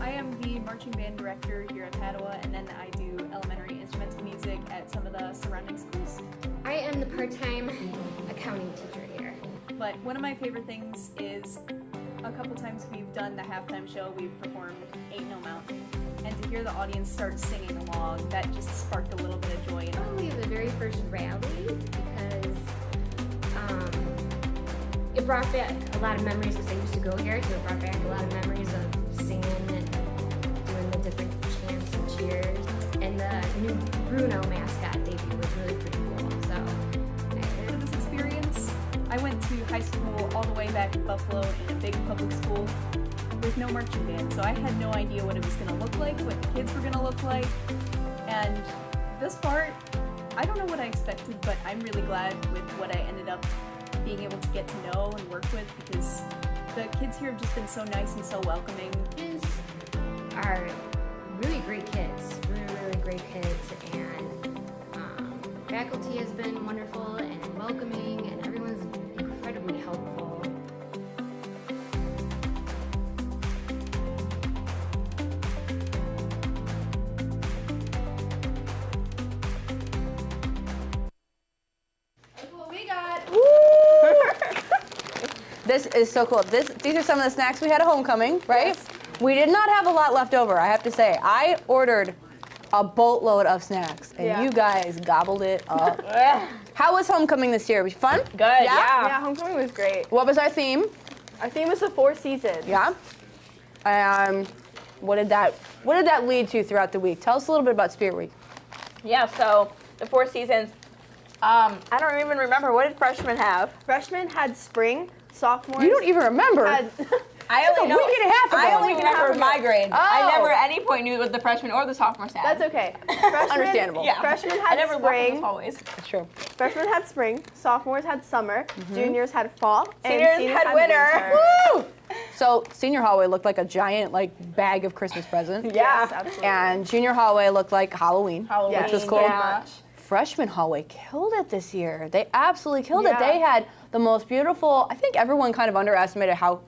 I am the marching band director here at Padua, and then I do elementary instrumental music at some of the surrounding schools. I am the part-time accounting teacher here. But one of my favorite things is a couple times we've done the halftime show, we've performed Ain't No Mountain, and to hear the audience start singing along, that just sparked a little bit of joy. Probably the very first rally, because it brought back a lot of memories, because I used to go here, so it brought back a lot of memories of singing and the new Bruno mascot debut was really pretty cool. So, For this experience, I went to high school all the way back in Buffalo in a big public school with no marching band, so I had no idea what it was going to look like, what the kids were going to look like, and this part, I don't know what I expected, but I'm really glad with what I ended up being able to get to know and work with, because the kids here have just been so nice and so welcoming. Students are really great kids, really great kids, and faculty has been wonderful and welcoming, and everyone's incredibly helpful. This is so cool. These are some of the snacks we had at homecoming, right? Yes. We did not have a lot left over, I have to say. I ordered a boatload of snacks, and you guys gobbled it up. How was homecoming this year? Was it fun? Good, yeah. Yeah, homecoming was great. What was our theme? Our theme was the 4 seasons. Yeah. What did that lead to throughout the week? Tell us a little bit about Spirit Week. Yeah, so the 4 seasons, I don't even remember. What did freshmen have? Freshmen had spring, sophomores. You don't even remember. I only know. A week and a half ago. I only remember my grade. Oh. I never at any point knew what the freshmen or the sophomores had. That's okay. Freshmen, Understandable. Yeah. Freshmen I had never walked in spring. those hallways. That's true. Freshmen had spring, sophomores had summer, juniors had fall, Seniors and seniors had winter. Woo! So senior hallway looked like a giant bag of Christmas presents. Yeah. Yes, absolutely. And junior hallway looked like Halloween, which was cool. Yeah. Freshman hallway killed it this year. They absolutely killed it. Yeah. They had the most beautiful, I think everyone kind of underestimated how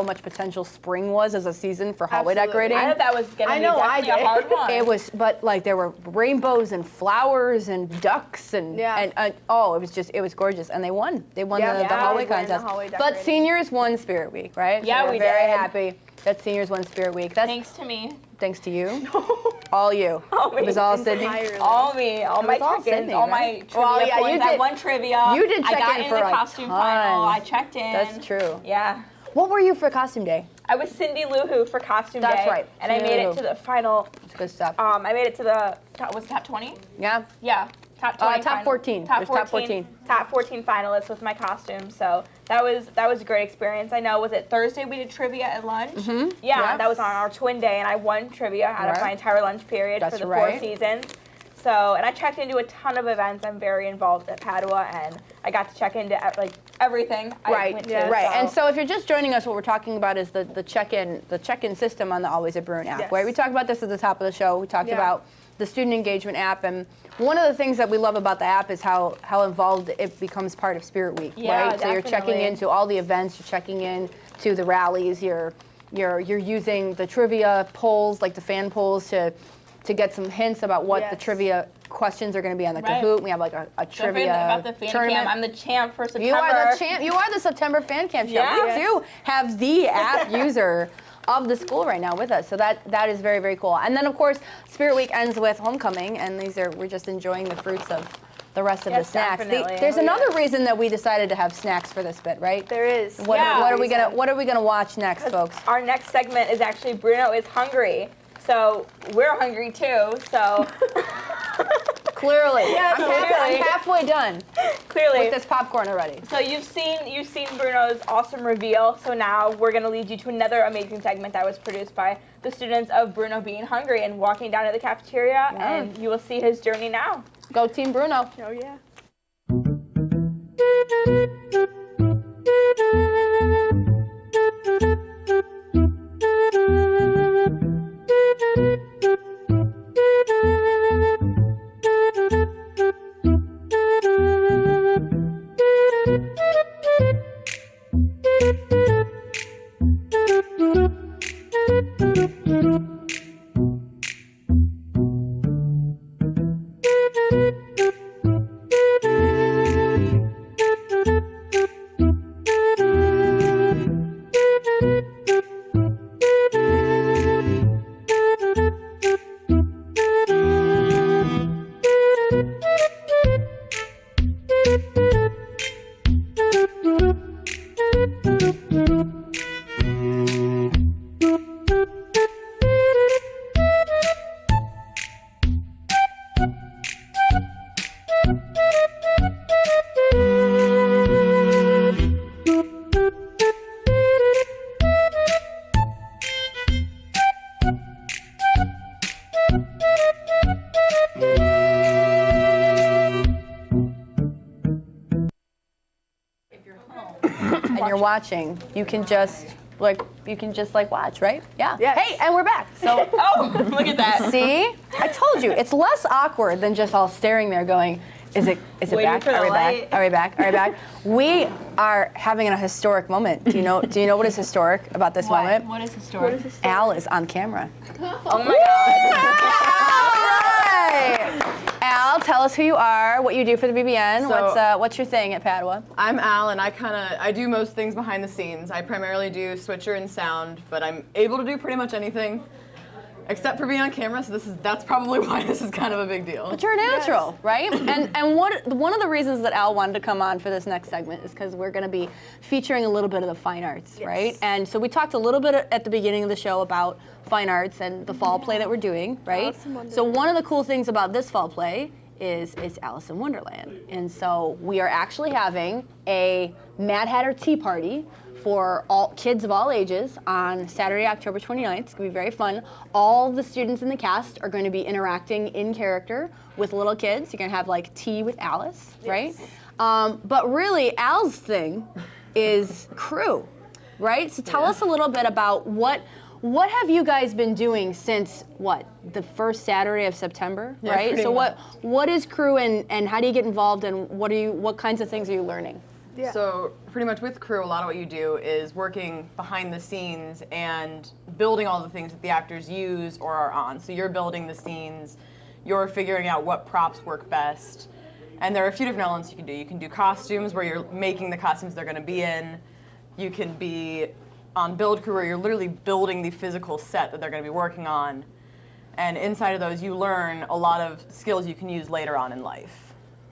much potential spring was as a season for hallway decorating. I thought that was going to be definitely a hard one. It was, but there were rainbows and flowers and ducks and it was gorgeous, and they won. They won the hallway contest. But seniors won Spirit Week, right? Yeah, so we very did. happy that seniors won Spirit Week. Thanks to me. Thanks to you. All you. All me. It was all Sydney. All me. All my all check-ins. Sydney, All right? my trivia points. you I did. won trivia. You did check I got in in for the a costume ton. final. I checked in. That's true. Yeah. What were you for costume day? I was Cindy Lou Who for costume day. That's right. And I Cindy made Lou it to the final. It's good stuff. I made it to the top 20? Yeah. Yeah. Top 20. Top 14. Top There's 14. top 14. Top 14 finalists with my costume. So that was a great experience. I know, was it Thursday we did trivia at lunch? Mm-hmm. Yeah, that was on our twin day, and I won trivia out of my entire lunch period for the 4 seasons. So, and I checked into a ton of events. I'm very involved at Padua, and I got to check into everything. I went to, Right. So. And so if you're just joining us, what we're talking about is the check-in system on the Always at Bruin app. Yes. Right. We talked about this at the top of the show. We talked about the student engagement app, and one of the things that we love about the app is how involved it becomes part of Spirit Week. Yeah, right. So you're checking into all the events. You're checking in to the rallies. You're using the trivia polls, like the fan polls, to get some hints about what the trivia questions are going to be on the Kahoot. We have a trivia about the fan tournament. Cam. I'm the champ for September. You are the champ. You are the September fan cam champ. We do have the app user of the school right now with us, so that is very, very cool. And then of course, Spirit Week ends with homecoming, and we're just enjoying the fruits of the rest of the snacks. There's another reason that we decided to have snacks for this bit, right? There is. What are we gonna watch next, folks? Our next segment is actually Bruno is hungry. So we're hungry too. So clearly, yes, I'm halfway done. Clearly, with this popcorn already. So you've seen Bruno's awesome reveal. So now we're gonna lead you to another amazing segment that was produced by the students of Bruno being hungry and walking down to the cafeteria, and you will see his journey now. Go Team Bruno. Oh yeah. and you're watching, you can just like watch, right? Yeah. Yes. Hey, and we're back. So Oh, look at that. see, I told you it's less awkward than just all staring there going, is it Waiting back? for the Are we light. back? Are we back? Are we back? We are having a historic moment. Do you know what is historic about this moment? What is historic? Al is on camera. Oh my God. All right. Al, tell us who you are, what you do for the BBN. What's your thing at Padua? I'm Al, and I do most things behind the scenes. I primarily do switcher and sound, but I'm able to do pretty much anything except for being on camera. So that's probably why this is kind of a big deal. But you're a natural, right? And one of the reasons that Al wanted to come on for this next segment is because we're going to be featuring a little bit of the fine arts, right? And so we talked a little bit at the beginning of the show about fine arts and the fall play that we're doing, right? So one of the cool things about this fall play is it's Alice in Wonderland. And so we are actually having a Mad Hatter Tea Party for all kids of all ages on Saturday, October 29th. It's gonna be very fun. All the students in the cast are going to be interacting in character with little kids. You're gonna have like tea with Alice, right? But really, Al's thing is crew, right? So tell us a little bit about what have you guys been doing since the first Saturday of September, right? So what is crew and how do you get involved and what kinds of things are you learning? Yeah. So pretty much with crew, a lot of what you do is working behind the scenes and building all the things that the actors use or are on. So you're building the scenes, you're figuring out what props work best. And there are a few different elements you can do. You can do costumes where you're making the costumes they're gonna be in. You can be on build crew where you're literally building the physical set that they're gonna be working on. And inside of those, you learn a lot of skills you can use later on in life.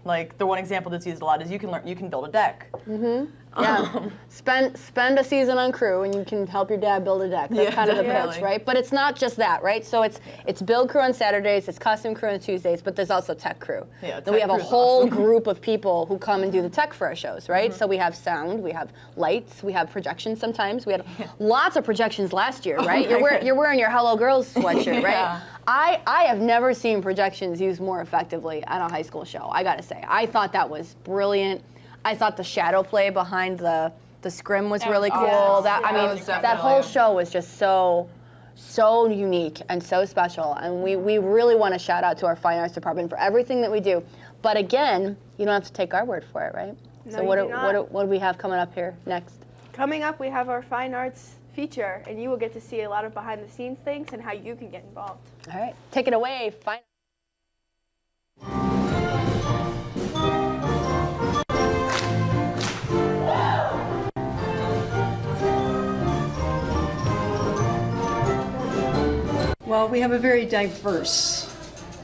Like the one example that's used a lot is you can build a deck. Mm-hmm. Yeah. Spend a season on crew and you can help your dad build a deck. That's kind of the pitch, right? But it's not just that, right? So it's build crew on Saturdays, it's costume crew on Tuesdays, but there's also tech crew. Yeah, then we have a whole group of people who come and do the tech for our shows, right? So we have sound, we have lights, we have projections sometimes. We had lots of projections last year, right? You're wearing your Hello Girls sweatshirt, right? I have never seen projections used more effectively at a high school show, I gotta say. I thought that was brilliant. I thought the shadow play behind the scrim was really cool. That whole show was just so unique and so special. And we really want to shout out to our fine arts department for everything that we do. But again, you don't have to take our word for it, right? No, So what do we have coming up here next? Coming up, we have our fine arts feature, and you will get to see a lot of behind the scenes things and how you can get involved. All right, take it away, fine. Well, we have a very diverse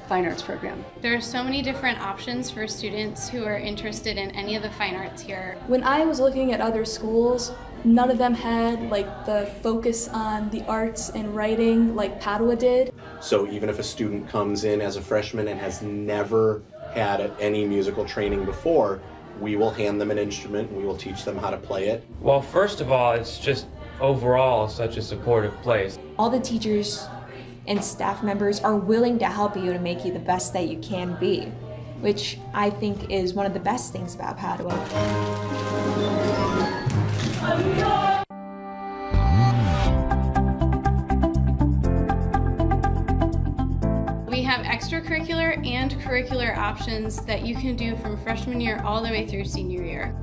fine arts program. There are so many different options for students who are interested in any of the fine arts here. When I was looking at other schools, none of them had like the focus on the arts and writing like Padua did. So even if a student comes in as a freshman and has never had any musical training before, we will hand them an instrument and we will teach them how to play it. Well, first of all, it's just overall such a supportive place. All the teachers and staff members are willing to help you to make you the best that you can be, which I think is one of the best things about Padua. We have extracurricular and curricular options that you can do from freshman year all the way through senior year.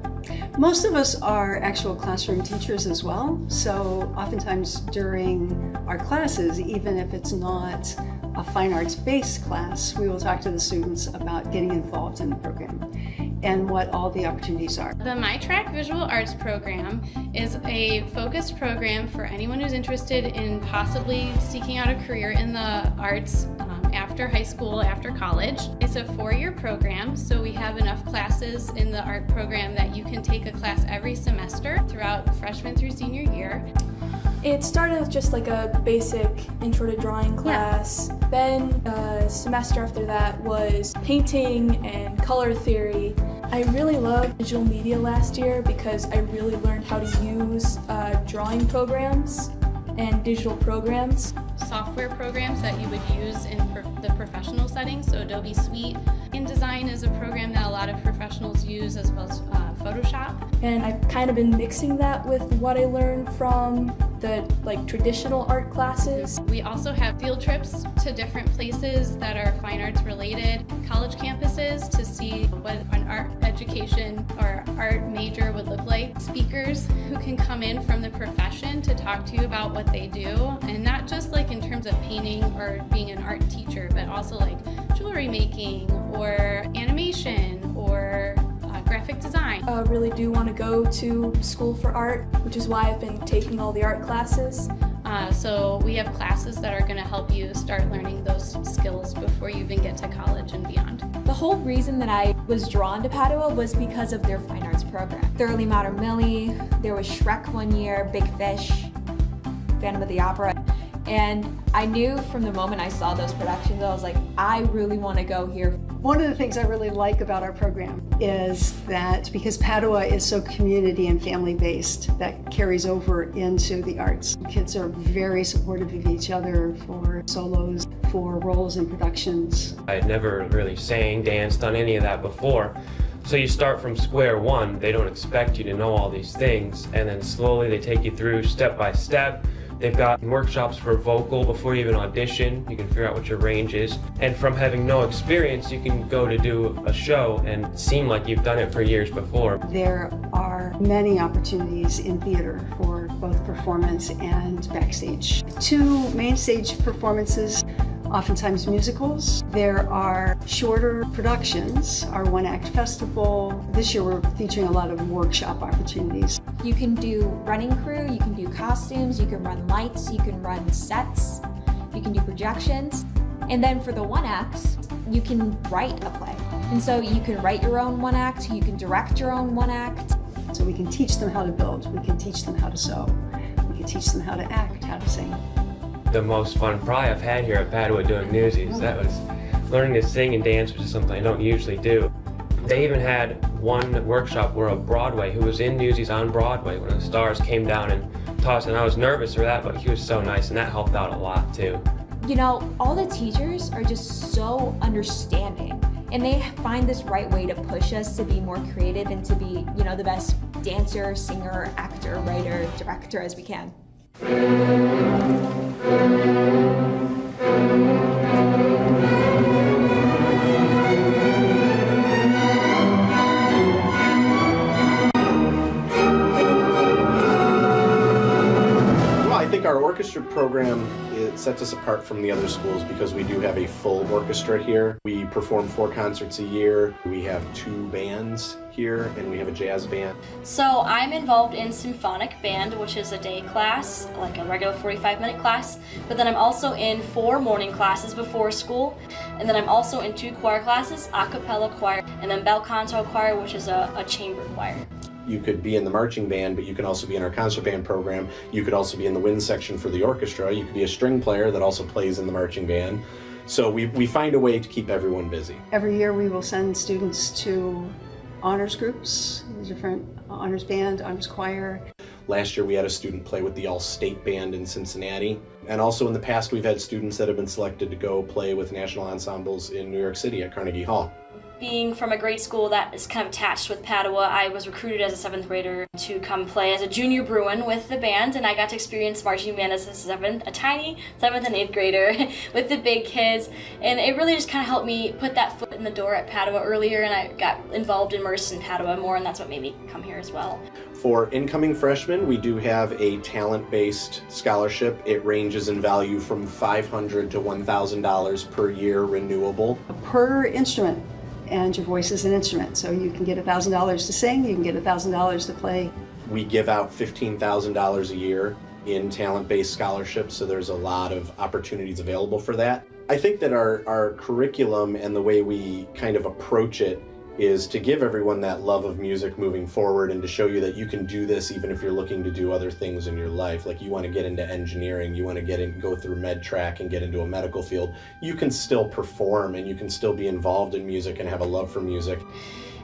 Most of us are actual classroom teachers as well, so oftentimes during our classes, even if it's not a fine arts based class, we will talk to the students about getting involved in the program and what all the opportunities are. The MyTrack Visual Arts program is a focused program for anyone who's interested in possibly seeking out a career in the arts after high school, after college. It's a 4-year program, so we have enough classes in the art program that you can take a class every semester throughout freshman through senior year. It started with just like a basic intro to drawing class. Yeah. Then a semester after that was painting and color theory. I really loved digital media last year because I really learned how to use drawing programs and digital programs. Software programs that you would use in the professional setting, so Adobe Suite InDesign is a program that a lot of professionals use, as well as Photoshop. And I've kind of been mixing that with what I learned from the traditional art classes. We also have field trips to different places that are fine arts related, college campuses, to see what an art education or art major would look like. Speakers who can come in from the profession to talk to you about what they do, and not just like in terms of painting or being an art teacher, but also like jewelry making or animation or graphic design. I really do want to go to school for art, which is why I've been taking all the art classes. So we have classes that are going to help you start learning those skills before you even get to college and beyond. The whole reason that I was drawn to Padua was because of their fine arts program. Thoroughly Modern Millie, there was Shrek one year, Big Fish, Phantom of the Opera. And I knew from the moment I saw those productions, I was like, I really want to go here. One of the things I really like about our program is that because Padua is so community and family based, that carries over into the arts. Kids are very supportive of each other for solos, for roles in productions. I had never really sang, danced, done any of that before. So you start from square one. They don't expect you to know all these things, and then slowly they take you through step by step. They've got workshops for vocal before you even audition. You can figure out what your range is. And from having no experience, you can go to do a show and seem like you've done it for years before. There are many opportunities in theater for both performance and backstage. 2 main stage performances, oftentimes musicals. There are shorter productions, our one-act festival. This year we're featuring a lot of workshop opportunities. You can do running crew, you can do costumes, you can run lights, you can run sets, you can do projections. And then for the one acts, you can write a play. And so you can write your own one act, you can direct your own one act. So we can teach them how to build, we can teach them how to sew, we can teach them how to act, how to sing. The most fun probably I've had here at Padua doing Newsies. That was learning to sing and dance, which is something I don't usually do. They even had one workshop where a Broadway, who was in Newsies on Broadway, one of the stars came down and taught us, and I was nervous for that, but he was so nice, and that helped out a lot too. You know, all the teachers are just so understanding, and they find this right way to push us to be more creative and to be, you know, the best dancer, singer, actor, writer, director as we can. I think our orchestra program sets us apart from the other schools because we do have a full orchestra here. We perform 4 concerts a year. We have 2 bands here, and we have a jazz band. So I'm involved in symphonic band, which is a day class, like a regular 45-minute class, but then I'm also in 4 morning classes before school, and then I'm also in 2 choir classes, a cappella choir, and then bel canto choir, which is a chamber choir. You could be in the marching band, but you can also be in our concert band program. You could also be in the wind section for the orchestra. You could be a string player that also plays in the marching band. So we find a way to keep everyone busy. Every year we will send students to honors groups, different honors band, honors choir. Last year we had a student play with the all-state band in Cincinnati. And also in the past we've had students that have been selected to go play with national ensembles in New York City at Carnegie Hall. Being from a grade school that is kind of attached with Padua, I was recruited as a 7th grader to come play as a junior Bruin with the band, and I got to experience marching band as a tiny 7th and 8th grader with the big kids, and it really just kind of helped me put that foot in the door at Padua earlier, and I got immersed in Padua more, and that's what made me come here as well. For incoming freshmen, we do have a talent-based scholarship. It ranges in value from $500 to $1,000 per year, renewable. Per instrument. And your voice is an instrument, so you can get $1,000 to sing, you can get $1,000 to play. We give out $15,000 a year in talent-based scholarships, so there's a lot of opportunities available for that. I think that our curriculum and the way we kind of approach it is to give everyone that love of music moving forward and to show you that you can do this even if you're looking to do other things in your life. Like you want to get into engineering, you want to go through med track and get into a medical field. You can still perform and you can still be involved in music and have a love for music.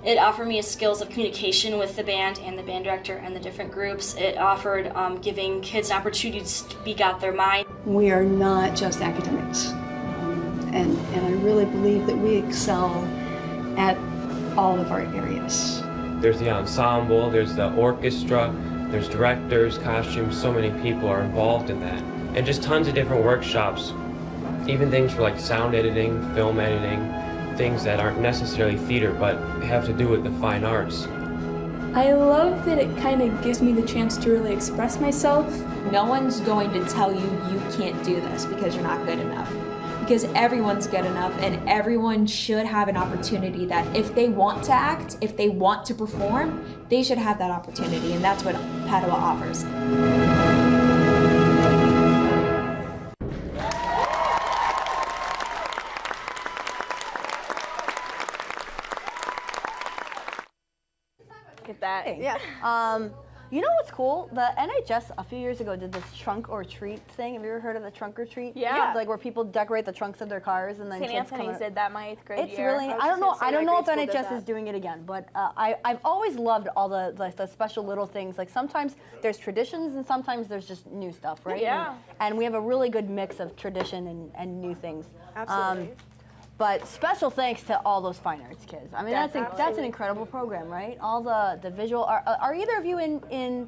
It offered me skills of communication with the band and the band director and the different groups. It offered giving kids an opportunity to speak out their mind. We are not just academics. And I really believe that we excel at all of our areas. There's the ensemble, there's the orchestra, there's directors, costumes, so many people are involved in that. And just tons of different workshops, even things for like sound editing, film editing, things that aren't necessarily theater but have to do with the fine arts. I love that it kind of gives me the chance to really express myself. No one's going to tell you you can't do this because you're not good enough. Because everyone's good enough, and everyone should have an opportunity that if they want to act, if they want to perform, they should have that opportunity, and that's what Padua offers. Look at that. Yeah. You know what's cool? The NHS a few years ago did this trunk or treat thing. Have you ever heard of the trunk or treat? Yeah. Like where people decorate the trunks of their cars and then St. kids Anthony's did that my 8th grade It's year. really, I don't know if NHS is doing it again, but I've always loved all the special little things. Like sometimes there's traditions and sometimes there's just new stuff, right? Yeah. And we have a really good mix of tradition and new things. Absolutely. But special thanks to all those fine arts kids. I mean, that's an Absolutely. incredible program, right? All the visual. Are either of you in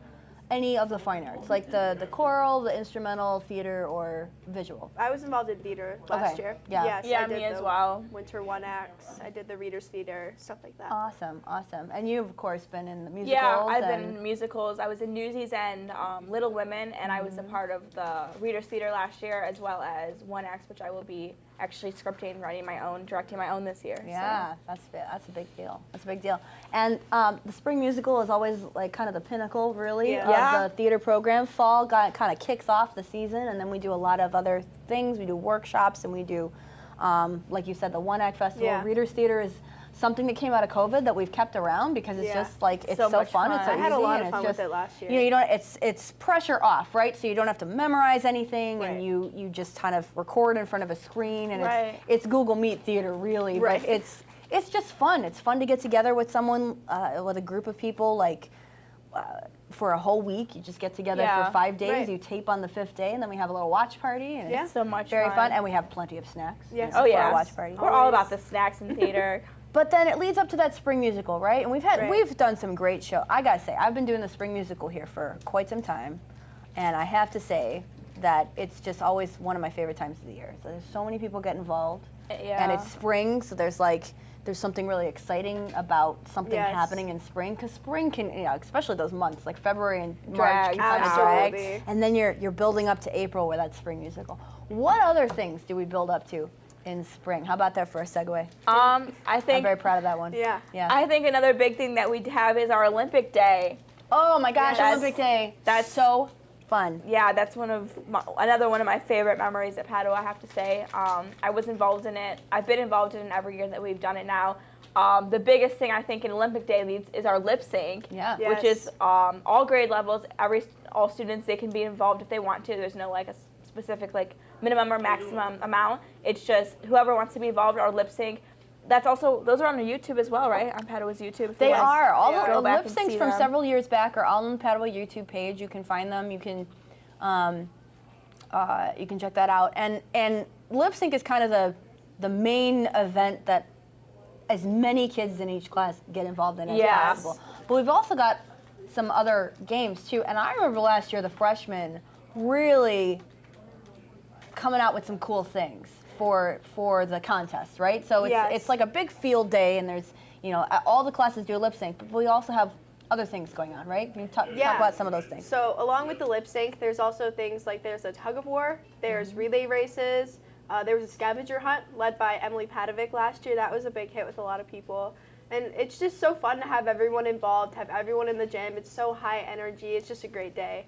any of the fine arts, like the choral, the instrumental, theater, or visual? I was involved in theater last Okay. year. Yeah. Yes, Yeah, I did me as the well. Winter One Acts. I did the Readers Theater, stuff like that. Awesome, awesome. And you've of course been in the musicals. Yeah, I've been and- in musicals. I was in Newsies and Little Women, and I was a part of the Readers Theater last year, as well as One Acts, which I will be actually scripting, writing my own, directing my own this year. Yeah, that's a big deal. That's a big deal. And the spring musical is always like kind of the pinnacle, really, of the theater program. Fall kind of kicks off the season, and then we do a lot of other things. We do workshops, and we do, like you said, the One Act Festival. Yeah. Readers Theater is something that came out of COVID that we've kept around because it's just like it's So so much fun. fun. It's so I had a easy, lot and of fun it's with just, it last year. You don't. It's pressure off, right? So you don't have to memorize anything, and you just kind of record in front of a screen, and it's Google Meet theater, really. Right. But it's just fun. It's fun to get together with someone, with a group of people, like for a whole week. You just get together for 5 days. Right. You tape on the 5th day, and then we have a little watch party. And it's so much very fun. fun, and we have plenty of snacks. Yes. Oh for yeah, our watch party. We're all about the snacks in theater. But then it leads up to that spring musical, right? And we've done some great shows. I gotta say, I've been doing the spring musical here for quite some time, and I have to say that it's just always one of my favorite times of the year. So there's so many people get involved, and it's spring, so there's something really exciting about something happening in spring, because spring can, especially those months like February and March, can kind of drag, and then you're building up to April with that spring musical. What other things do we build up to in spring? How about that for a segue? I think I'm very proud of that one. Yeah. I think another big thing that we have is our Olympic Day. Oh my gosh, Olympic Day. That's so fun. Yeah, that's another one of my favorite memories at Padua, I have to say. I was involved in it. I've been involved in it every year that we've done it now. The biggest thing I think in Olympic Day leads is our lip sync, which is all grade levels. All students, they can be involved if they want to. There's no like a specific like minimum or maximum amount. It's just whoever wants to be involved or lip sync. Those are on YouTube as well, right? On Padua's YouTube. They are. All the back lip and syncs see from them. several years back are all on the Padua YouTube page. You can find them. You can check that out. And lip sync is kind of the main event that as many kids in each class get involved in as possible. But we've also got some other games too. And I remember last year the freshmen really coming out with some cool things for the contest, right? So it's like a big field day, and there's all the classes do a lip sync, but we also have other things going on, right? Can you talk about some of those things? So along with the lip sync, there's also things like there's a tug of war, there's relay races, there was a scavenger hunt led by Emily Padovic last year. That was a big hit with a lot of people. And it's just so fun to have everyone involved, have everyone in the gym. It's so high energy. It's just a great day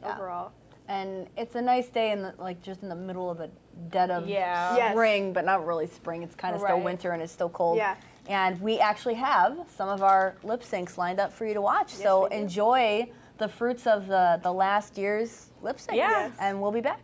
overall. And it's a nice day just in the middle of the dead of Yes. spring, but not really spring. It's kind of still Right. winter and it's still cold. Yeah. And we actually have some of our lip syncs lined up for you to watch. So enjoy the fruits of the last year's lip sync. Yes. And we'll be back.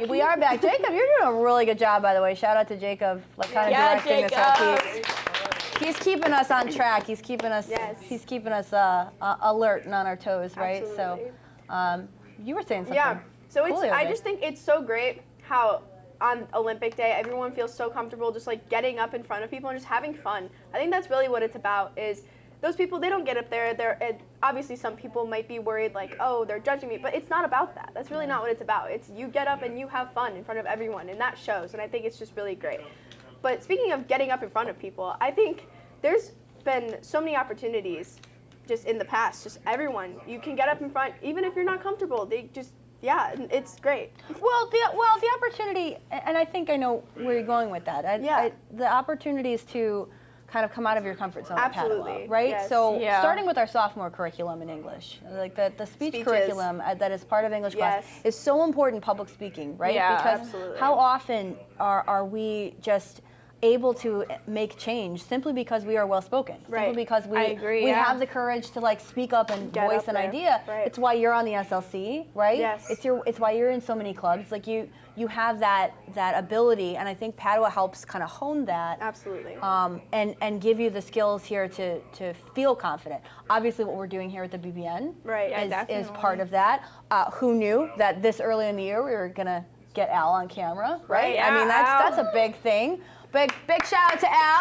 We are back. Jacob, you're doing a really good job, by the way. Shout out to Jacob, like kind of directing this whole piece. He's keeping us on track. He's keeping us. He's keeping us alert and on our toes, right? Absolutely. So, you were saying something. Yeah. So cool I just think it's so great how on Olympic Day everyone feels so comfortable just like getting up in front of people and just having fun. I think that's really what it's about. Is those people, they don't get up there. Obviously some people might be worried like, oh, they're judging me, but it's not about that. That's really not what it's about. It's you get up and you have fun in front of everyone, and that shows. And I think it's just really great. But speaking of getting up in front of people, I think there's been so many opportunities just in the past. Just everyone, you can get up in front, even if you're not comfortable. Yeah, it's great. Well, the opportunity, and I think I know where you're going with that. The opportunity is to kind of come out of your comfort zone at Padua, right? Yes. So starting with our sophomore curriculum in English, like the speech curriculum that is part of English class is so important. Public speaking, right? Yeah, because absolutely. how often are we just able to make change simply because we are well spoken, simply because we have the courage to like speak up and voice an idea. Right. It's why you're on the SLC, right? Yes. It's why you're in so many clubs. Like you have that ability, and I think Padua helps kind of hone that. Absolutely. And give you the skills here to feel confident. Obviously, what we're doing here at the BBN is part of that. Who knew that this early in the year we were gonna get Al on camera, right? Yeah, I mean that's a big thing. Big shout out to Al.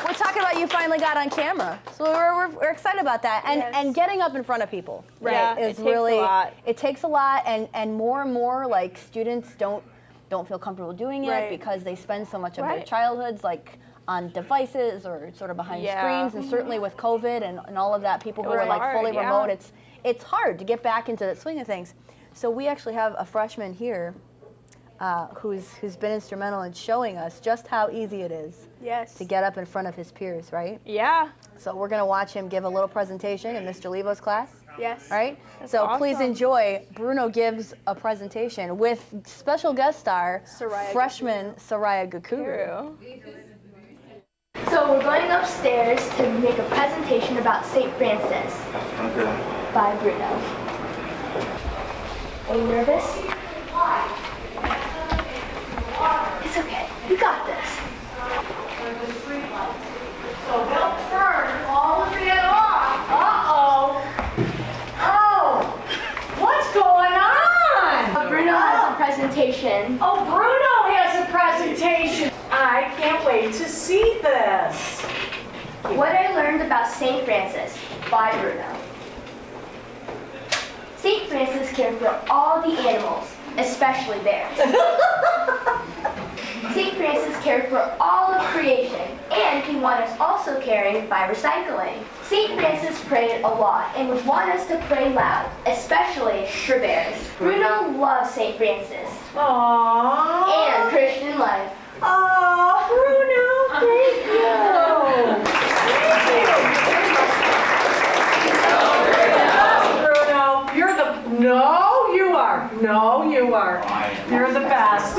We're talking about you finally got on camera, so we're excited about that. And getting up in front of people, right? Is really it takes a lot, and more like students don't feel comfortable doing it because they spend so much of their childhoods like on devices or sort of behind screens, and certainly with COVID and all of that, people who are like fully remote, it's hard to get back into the swing of things. So we actually have a freshman here who's been instrumental in showing us just how easy it is to get up in front of his peers, right? Yeah. So we're going to watch him give a little presentation in Mr. Levo's class. Yes. Right? That's so awesome. please enjoy. Bruno gives a presentation with special guest star, freshman Soraya Gakuru. So we're going upstairs to make a presentation about St. Francis by Bruno. Are you nervous? It's okay. You got this. So don't turn all the way off. Uh-oh. Oh. What's going on? Bruno has a presentation. Oh, Bruno has a presentation. I can't wait to see this. What I learned about St. Francis by Bruno. St. Francis cared for all the animals, especially bears. St. Francis cared for all of creation, and he wanted us also caring by recycling. St. Francis prayed a lot and would want us to pray loud, especially for bears. Bruno loves St. Francis. Aww. And Christian life. Oh, Bruno, thank you. Thank you. Bruno, you're the, no, you are. No, you are. You're the best.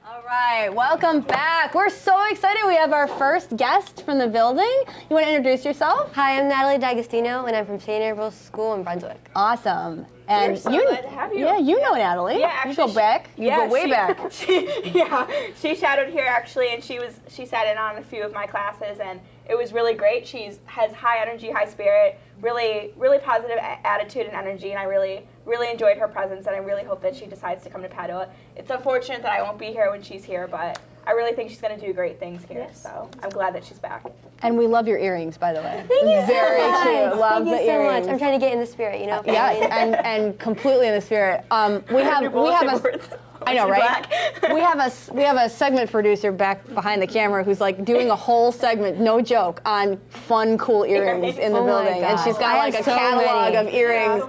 All right, welcome back. We're so excited. We have our first guest from the building. You want to introduce yourself? Hi, I'm Natalie D'Agostino, and I'm from St. April's School in Brunswick. Awesome. And We're so glad to have you. Yeah, you know Natalie. Yeah, actually, you go back. You go way back. She shadowed here actually, and she sat in on a few of my classes, and it was really great. She has high energy, high spirit, really positive attitude and energy, and I really enjoyed her presence, and I really hope that she decides to come to Padua. It's unfortunate that I won't be here when she's here, but I really think she's going to do great things here, so I'm glad that she's back. And we love your earrings, by the way. Thank you Very so much. cute. Love Thank you the so earrings. much. I'm trying to get in the spirit, you know? Yes, and completely in the spirit. We have a. I know, right? we have a segment producer back behind the camera who's like doing a whole segment, no joke, on fun, cool earrings in the building, and she's got like a catalog of earrings.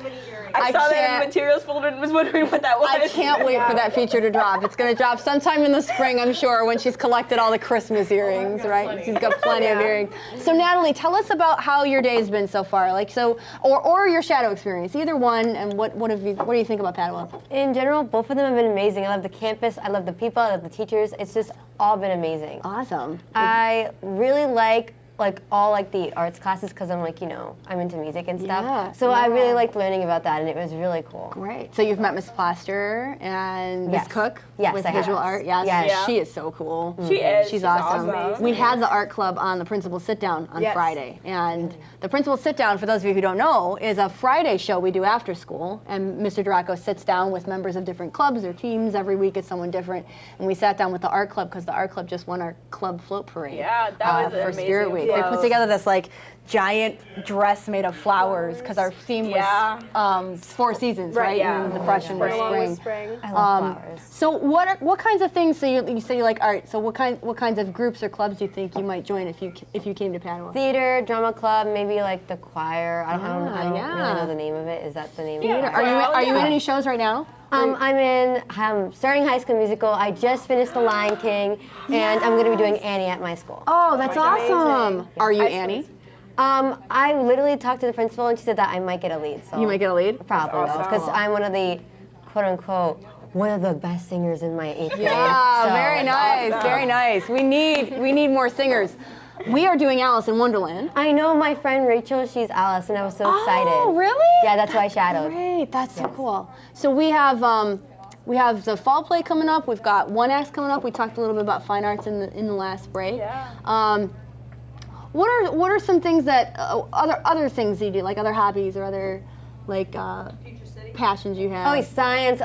I saw that in the materials folder and was wondering what that was. I can't wait for that feature to drop. It's going to drop sometime in the spring, I'm sure, when she's collected all the Christmas earrings, right? She's got plenty of earrings. So Natalie, tell us about how your day's been so far, or your shadow experience, either one, and what do you think about Padua? In general, both of them have been amazing. I love the campus, I love the people, I love the teachers. It's just all been amazing. Awesome. I really like like all like the arts classes because I'm like, you know, I'm into music and stuff. Yeah, So I really liked learning about that, and it was really cool. Great. So you've met Miss Plaster and Miss Cook with I have. visual art. Yes. Yes. She is so cool. She is. She's awesome. awesome. We had the art club on the principal sit down on Friday, and the principal sit down, for those of you who don't know, is a Friday show we do after school, and Mr. Duraco sits down with members of different clubs or teams. Every week it's someone different, and we sat down with the art club because the art club just won our club float parade. Yeah, that was for amazing. Spirit Week. They put together this like giant dress made of flowers because our theme was 4 seasons, right? Yeah. And the fresh and the spring. I love flowers. So what kinds of things? So you say you like art. So what kinds of groups or clubs do you think you might join if you came to Padua? Theater, drama club, maybe like the choir. I don't really know the name of it. Is that the name of it? Theater. Are you in any shows right now? I'm starting High School Musical. I just finished The Lion King, and I'm going to be doing Annie at my school. Oh, that's awesome. Are you Annie? I literally talked to the principal, and she said that I might get a lead. So you might get a lead? Probably, because I'm one of the, quote unquote, one of the best singers in my 8th grade. Yeah, so very nice, very nice. We need more singers. We are doing Alice in Wonderland. I know my friend Rachel, she's Alice, and I was so excited. Oh, really? Yeah, that's why I shadowed. Great, that's so cool. So we have the fall play coming up. We've got one act coming up. We talked a little bit about fine arts in the last break. Yeah. What are some things that other things you do, like other hobbies or other like passions you have? Oh, science.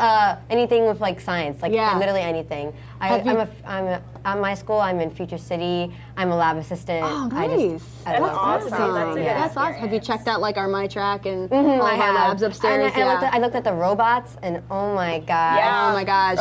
Anything with like science, like literally anything. I'm at my school. I'm in Future City. I'm a lab assistant. Oh, nice. That's awesome. That's awesome. Have you checked out like our MyTrack and all of our labs upstairs? I looked at the robots, and oh my god. Yeah. Oh my gosh.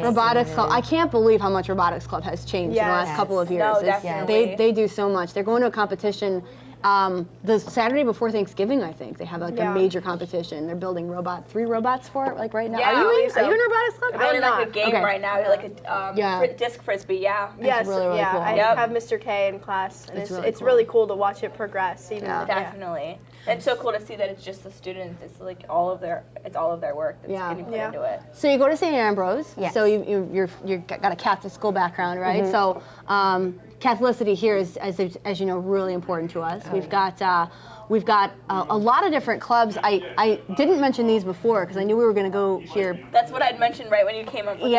Robotics Club. I can't believe how much Robotics Club has changed in the last couple of years. No, definitely. They do so much. They're going to a competition. The Saturday before Thanksgiving, I think they have like a major competition. They're building 3 robots for it, like right now. Yeah, Are you in Robotics Club? I'm in like a game right now, like a disc frisbee. Yeah. Yes. really, really cool. I have Mr. K in class, and it's really cool to watch it progress. Even Definitely. And it's so cool to see that it's just the students. It's like all of their work that's getting put into it. So you go to St. Ambrose. Yes. So you got a Catholic school background, right? So Catholicity here is, as you know, really important to us. We've got a lot of different clubs. I didn't mention these before because I knew we were going to go here. That's what I'd mentioned right when you came up with the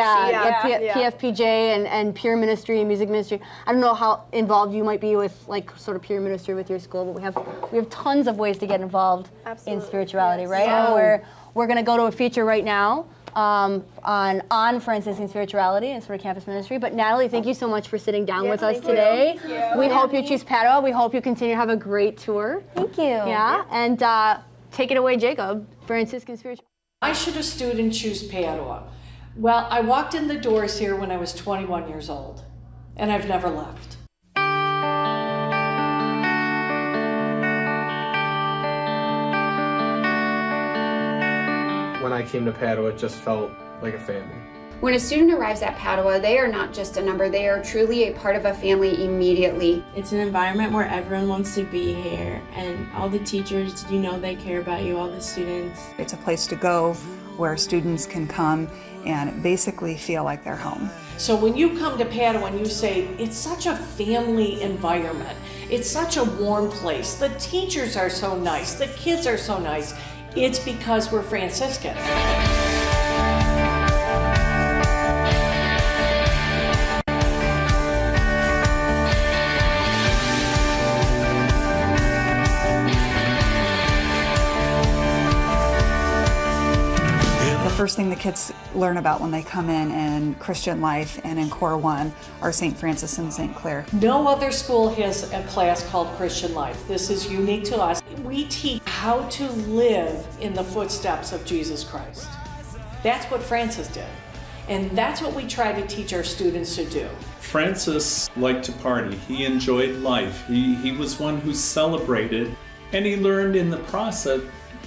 sheet. PFPJ and peer ministry and music ministry. I don't know how involved you might be with like sort of peer ministry with your school, but we have tons of ways to get involved in spirituality, right? And we're going to go to a feature right now. On for instance, in spirituality and sort of campus ministry. But Natalie, thank you so much for sitting down with us today. We hope you choose Padua. We hope you continue to have a great tour. Thank you. Yeah, and take it away, Jacob. Franciscan spirituality. Why should a student choose Padua? Well, I walked in the doors here when I was 21 years old, and I've never left. When I came to Padua, it just felt like a family. When a student arrives at Padua, they are not just a number, they are truly a part of a family immediately. It's an environment where everyone wants to be here, and all the teachers, you know, they care about you, all the students. It's a place to go where students can come and basically feel like they're home. So when you come to Padua and you say, it's such a family environment, it's such a warm place, the teachers are so nice, the kids are so nice, it's because we're Franciscan. The first thing the kids learn about when they come in Christian life and in Core 1 are St. Francis and St. Clare. No other school has a class called Christian Life. This is unique to us. We teach how to live in the footsteps of Jesus Christ. That's what Francis did. And that's what we try to teach our students to do. Francis liked to party. He enjoyed life. He was one who celebrated, and he learned in the process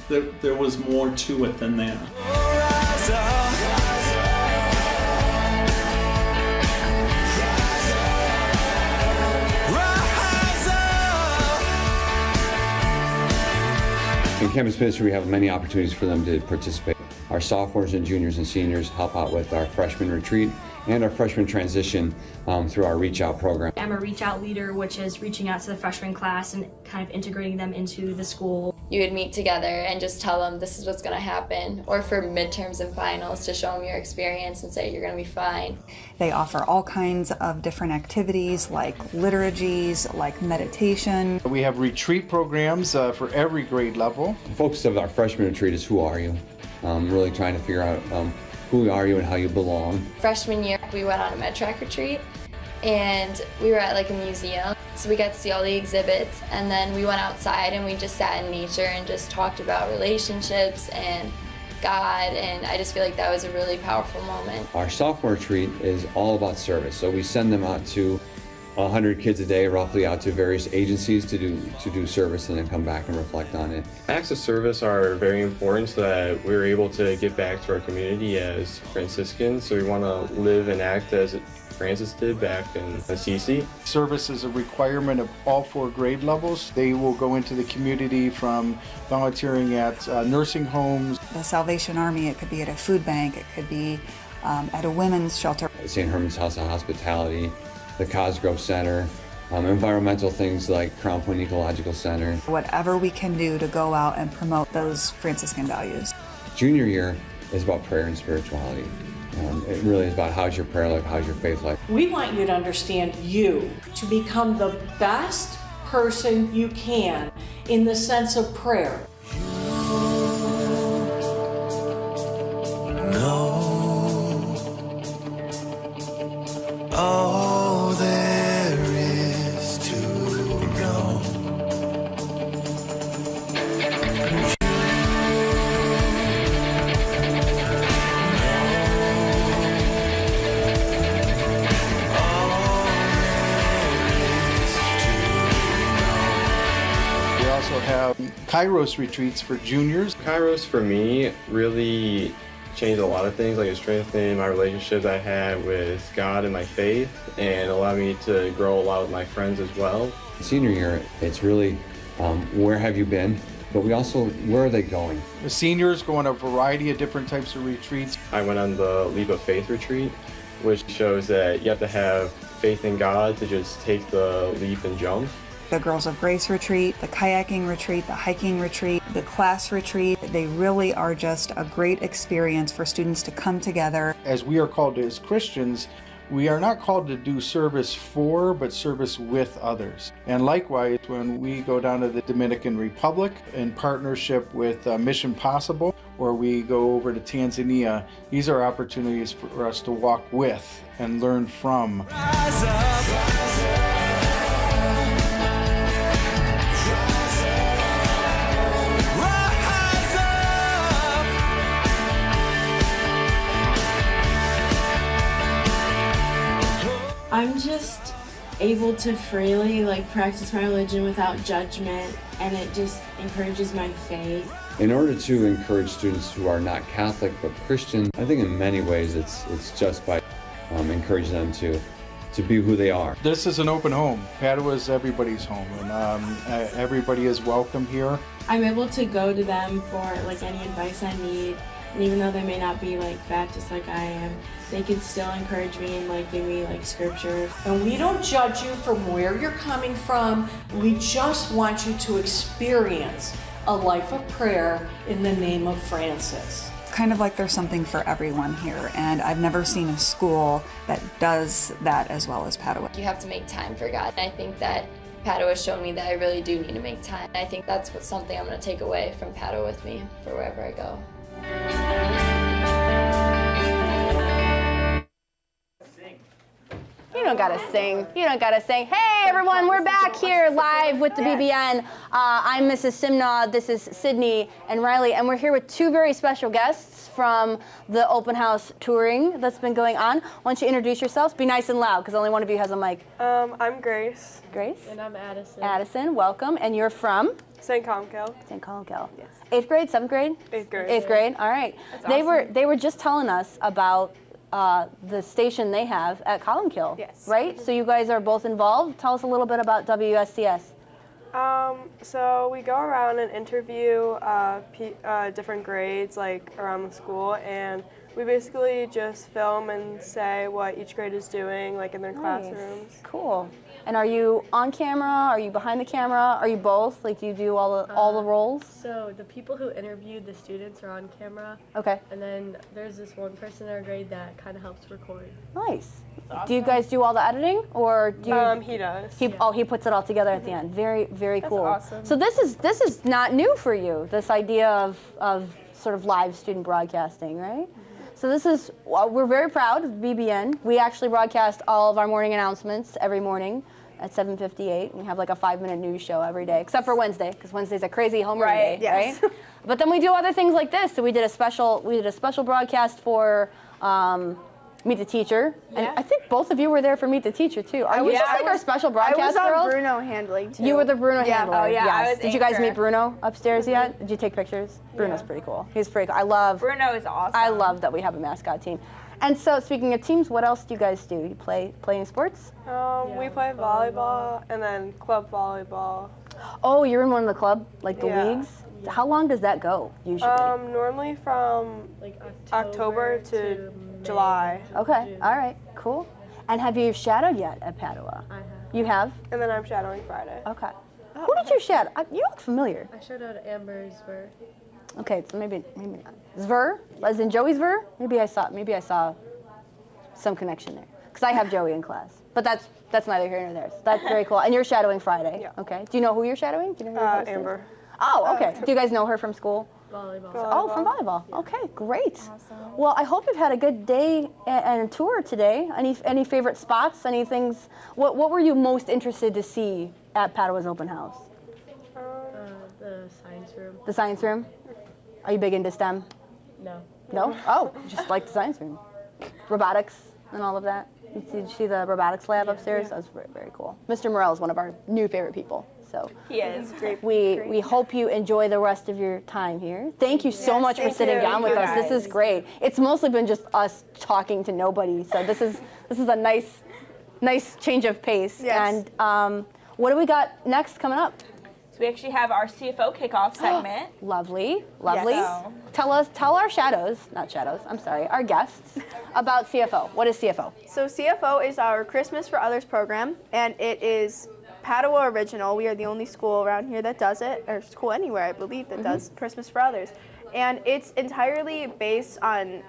that there was more to it than that. In campus ministry, we have many opportunities for them to participate. Our sophomores and juniors and seniors help out with our freshman retreat and our freshman transition through our Reach Out program. I'm a Reach Out leader, which is reaching out to the freshman class and kind of integrating them into the school. You would meet together and just tell them this is what's going to happen, or for midterms and finals to show them your experience and say you're going to be fine. They offer all kinds of different activities like liturgies, like meditation. We have retreat programs for every grade level. The focus of our freshman retreat is who are you? Really trying to figure out who are you and how you belong. Freshman year, we went on a MedTrack retreat and we were at like a museum. So we got to see all the exhibits, and then we went outside and we just sat in nature and just talked about relationships and God, and I just feel like that was a really powerful moment. Our sophomore retreat is all about service. So we send them out to 100 kids a day, roughly, out to various agencies to do service and then come back and reflect on it. Acts of service are very important so that we're able to give back to our community as Franciscans. So we want to live and act as Francis did back in Assisi. Service is a requirement of all 4 grade levels. They will go into the community from volunteering at nursing homes. The Salvation Army, it could be at a food bank, it could be at a women's shelter. St. Herman's House of Hospitality, the Cosgrove Center, environmental things like Crown Point Ecological Center. Whatever we can do to go out and promote those Franciscan values. Junior year is about prayer and spirituality. It really is about how's your prayer life, how's your faith life. We want you to understand you, to become the best person you can in the sense of prayer. All there is to know. We also have Kairos retreats for juniors. Kairos for me really changed a lot of things, like it strengthened my relationship that I had with God and my faith, and allowed me to grow a lot with my friends as well. Senior year, it's really where have you been, but we also, where are they going? The seniors go on a variety of different types of retreats. I went on the Leap of Faith retreat, which shows that you have to have faith in God to just take the leap and jump. The Girls of Grace retreat, the kayaking retreat, the hiking retreat, the class retreat, they really are just a great experience for students to come together. As we are called as Christians, we are not called to do service for, but service with others. And likewise, when we go down to the Dominican Republic in partnership with Mission Possible, or we go over to Tanzania, these are opportunities for us to walk with and learn from. Rise up, rise up. I'm just able to freely practice my religion without judgment, and it just encourages my faith. In order to encourage students who are not Catholic but Christian, I think in many ways it's just by encouraging them to be who they are. This is an open home. Padua is everybody's home, and everybody is welcome here. I'm able to go to them for any advice I need, and even though they may not be Baptist like I am, they can still encourage me and give me scripture. And we don't judge you from where you're coming from. We just want you to experience a life of prayer in the name of Francis. Kind of like there's something for everyone here, and I've never seen a school that does that as well as Padua. You have to make time for God. And I think that Padua showed me that I really do need to make time. I think that's something I'm going to take away from Padua with me for wherever I go. You don't gotta sing. You don't gotta sing. Hey everyone, we're back here live with the BBN. I'm Mrs. Simnaw, this is Sydney and Riley, and we're here with 2 very special guests from the open house touring that's been going on. Why don't you introduce yourselves? Be nice and loud, because only one of you has a mic. I'm Grace. Grace? And I'm Addison. Addison, welcome. And you're from? St. Columkill. St. Columkill. Yes. 8th grade, 7th grade? 8th grade. 8th grade, all right. That's They awesome. were just telling us about the station they have at Columkill. Yes. Right? So you guys are both involved. Tell us a little bit about WSCS. So we go around and interview different grades around the school, and We basically just film and say what each grade is doing, like in their classrooms. Cool. And are you on camera? Are you behind the camera? Are you both? Like, do you do all the roles? So the people who interviewed the students are on camera. Okay. And then there's this one person in our grade that kind of helps record. Nice. Do you guys do all the editing, or do you? He does. He puts it all together at the end. Very, very cool. That's awesome. So this is not new for you. This idea of sort of live student broadcasting, right? So this is, we're very proud of BBN. We actually broadcast all of our morning announcements every morning at 7:58. We have like a 5-minute news show every day, except for Wednesday, because Wednesday's a crazy homeroom day, yes. right? But then we do other things like this. So we did a special broadcast for Meet the Teacher, and I think both of you were there for Meet the Teacher too. Are you just like our special broadcast I was girls? on Bruno handling too. You were the Bruno handler. Oh yeah, yes. I was Did you guys anchor. meet Bruno upstairs yet? Did you take pictures? Bruno's pretty cool. He's pretty cool. I love. Bruno is awesome. I love that we have a mascot team. And so, speaking of teams, what else do you guys do? You play any sports? We play volleyball and then club volleyball. Oh, you're in one of the club, like the Yeah. leagues. How long does that go usually? Normally from like October to July. Okay. All right. Cool. And have you shadowed yet at Padua? I have. You have? And then I'm shadowing Friday. Okay. Who did you shadow? You look familiar. I showed out Amber's for. Okay, so maybe not. Zver, as in Joey Zver. Maybe I saw some connection there, because I have Joey in class. But that's neither here nor there. So that's very cool. And you're shadowing Friday. Yeah. Okay. Do you know who you're shadowing? Do you know who your host is? Amber. Oh, okay. Do you guys know her from school? Volleyball. Oh, from volleyball. Okay, great. Awesome. Well, I hope you've had a good day and a tour today. Any favorite spots? Any things? What were you most interested to see at Padua's open house? The science room. The science room. Are you big into STEM? No. No? Oh, just like the science room. Robotics and all of that. Did you see the robotics lab upstairs? That was very, very cool. Mr. Morrell is one of our new favorite people. So He is. we hope you enjoy the rest of your time here. Thank you so much for sitting down with us. This is great. It's mostly been just us talking to nobody. So this is a nice change of pace. Yes. And what do we got next coming up? So we actually have our CFO kickoff segment. Lovely. Yes. Tell our our guests about CFO. What is CFO? So CFO is our Christmas for Others program, and it is Padua original. We are the only school around here that does it, or school anywhere, I believe, that does Christmas for Others. And it's entirely based on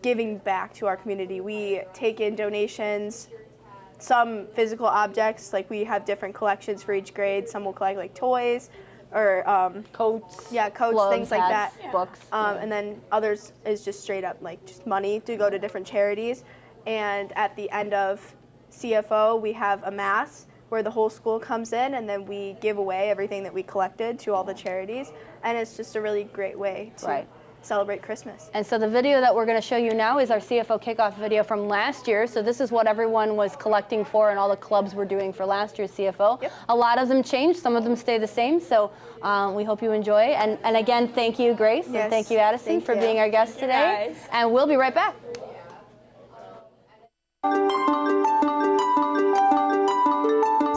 giving back to our community. We take in donations, some physical objects, like we have different collections for each grade. Some will collect like toys or coats. Yeah, coats, gloves, things like hats, that. Books. And then others is just straight up like just money to go to different charities. And at the end of CFO, we have a mass where the whole school comes in, and then we give away everything that we collected to all the charities. And it's just a really great way to celebrate Christmas. And so the video that we're going to show you now is our CFO kickoff video from last year. So this is what everyone was collecting for and all the clubs were doing for last year's CFO. Yep. A lot of them changed, some of them stay the same. So we hope you enjoy. And again, thank you, Grace, and thank you, Addison, for being our guest today. And we'll be right back.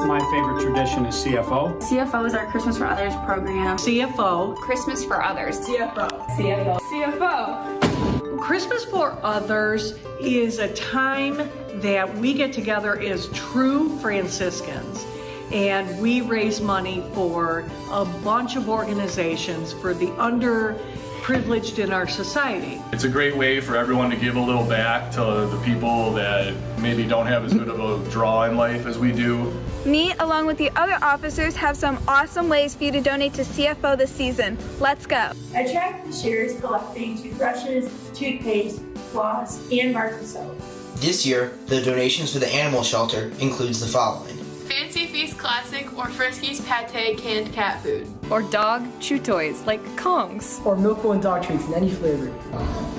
My favorite tradition is CFO. CFO is our Christmas for Others program. CFO. Christmas for Others. CFO. CFO. CFO. Christmas for Others is a time that we get together as true Franciscans, and we raise money for a bunch of organizations for the underprivileged in our society. It's a great way for everyone to give a little back to the people that maybe don't have as good of a draw in life as we do. Me, along with the other officers, have some awesome ways for you to donate to CFO this season. Let's go. I track this year is collecting toothbrushes, toothpaste, floss, and bars of soap. This year, the donations for the animal shelter includes the following. Fancy Feast Classic or Friskies Pate canned cat food. Or dog chew toys like Kongs. Or Milk and dog treats in any flavor.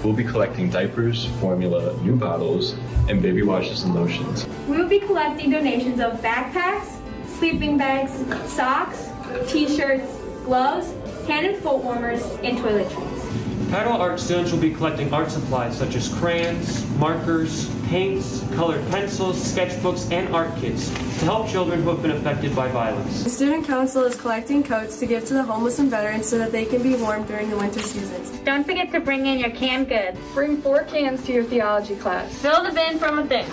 We'll be collecting diapers, formula, new bottles, and baby washes and lotions. We will be collecting donations of backpacks, sleeping bags, socks, t-shirts, gloves, hand and foot warmers, and toiletries. Padua art students will be collecting art supplies such as crayons, markers, paints, colored pencils, sketchbooks, and art kits to help children who have been affected by violence. The Student Council is collecting coats to give to the homeless and veterans so that they can be warm during the winter seasons. Don't forget to bring in your canned goods. Bring 4 cans to your theology class. Fill the bin from within.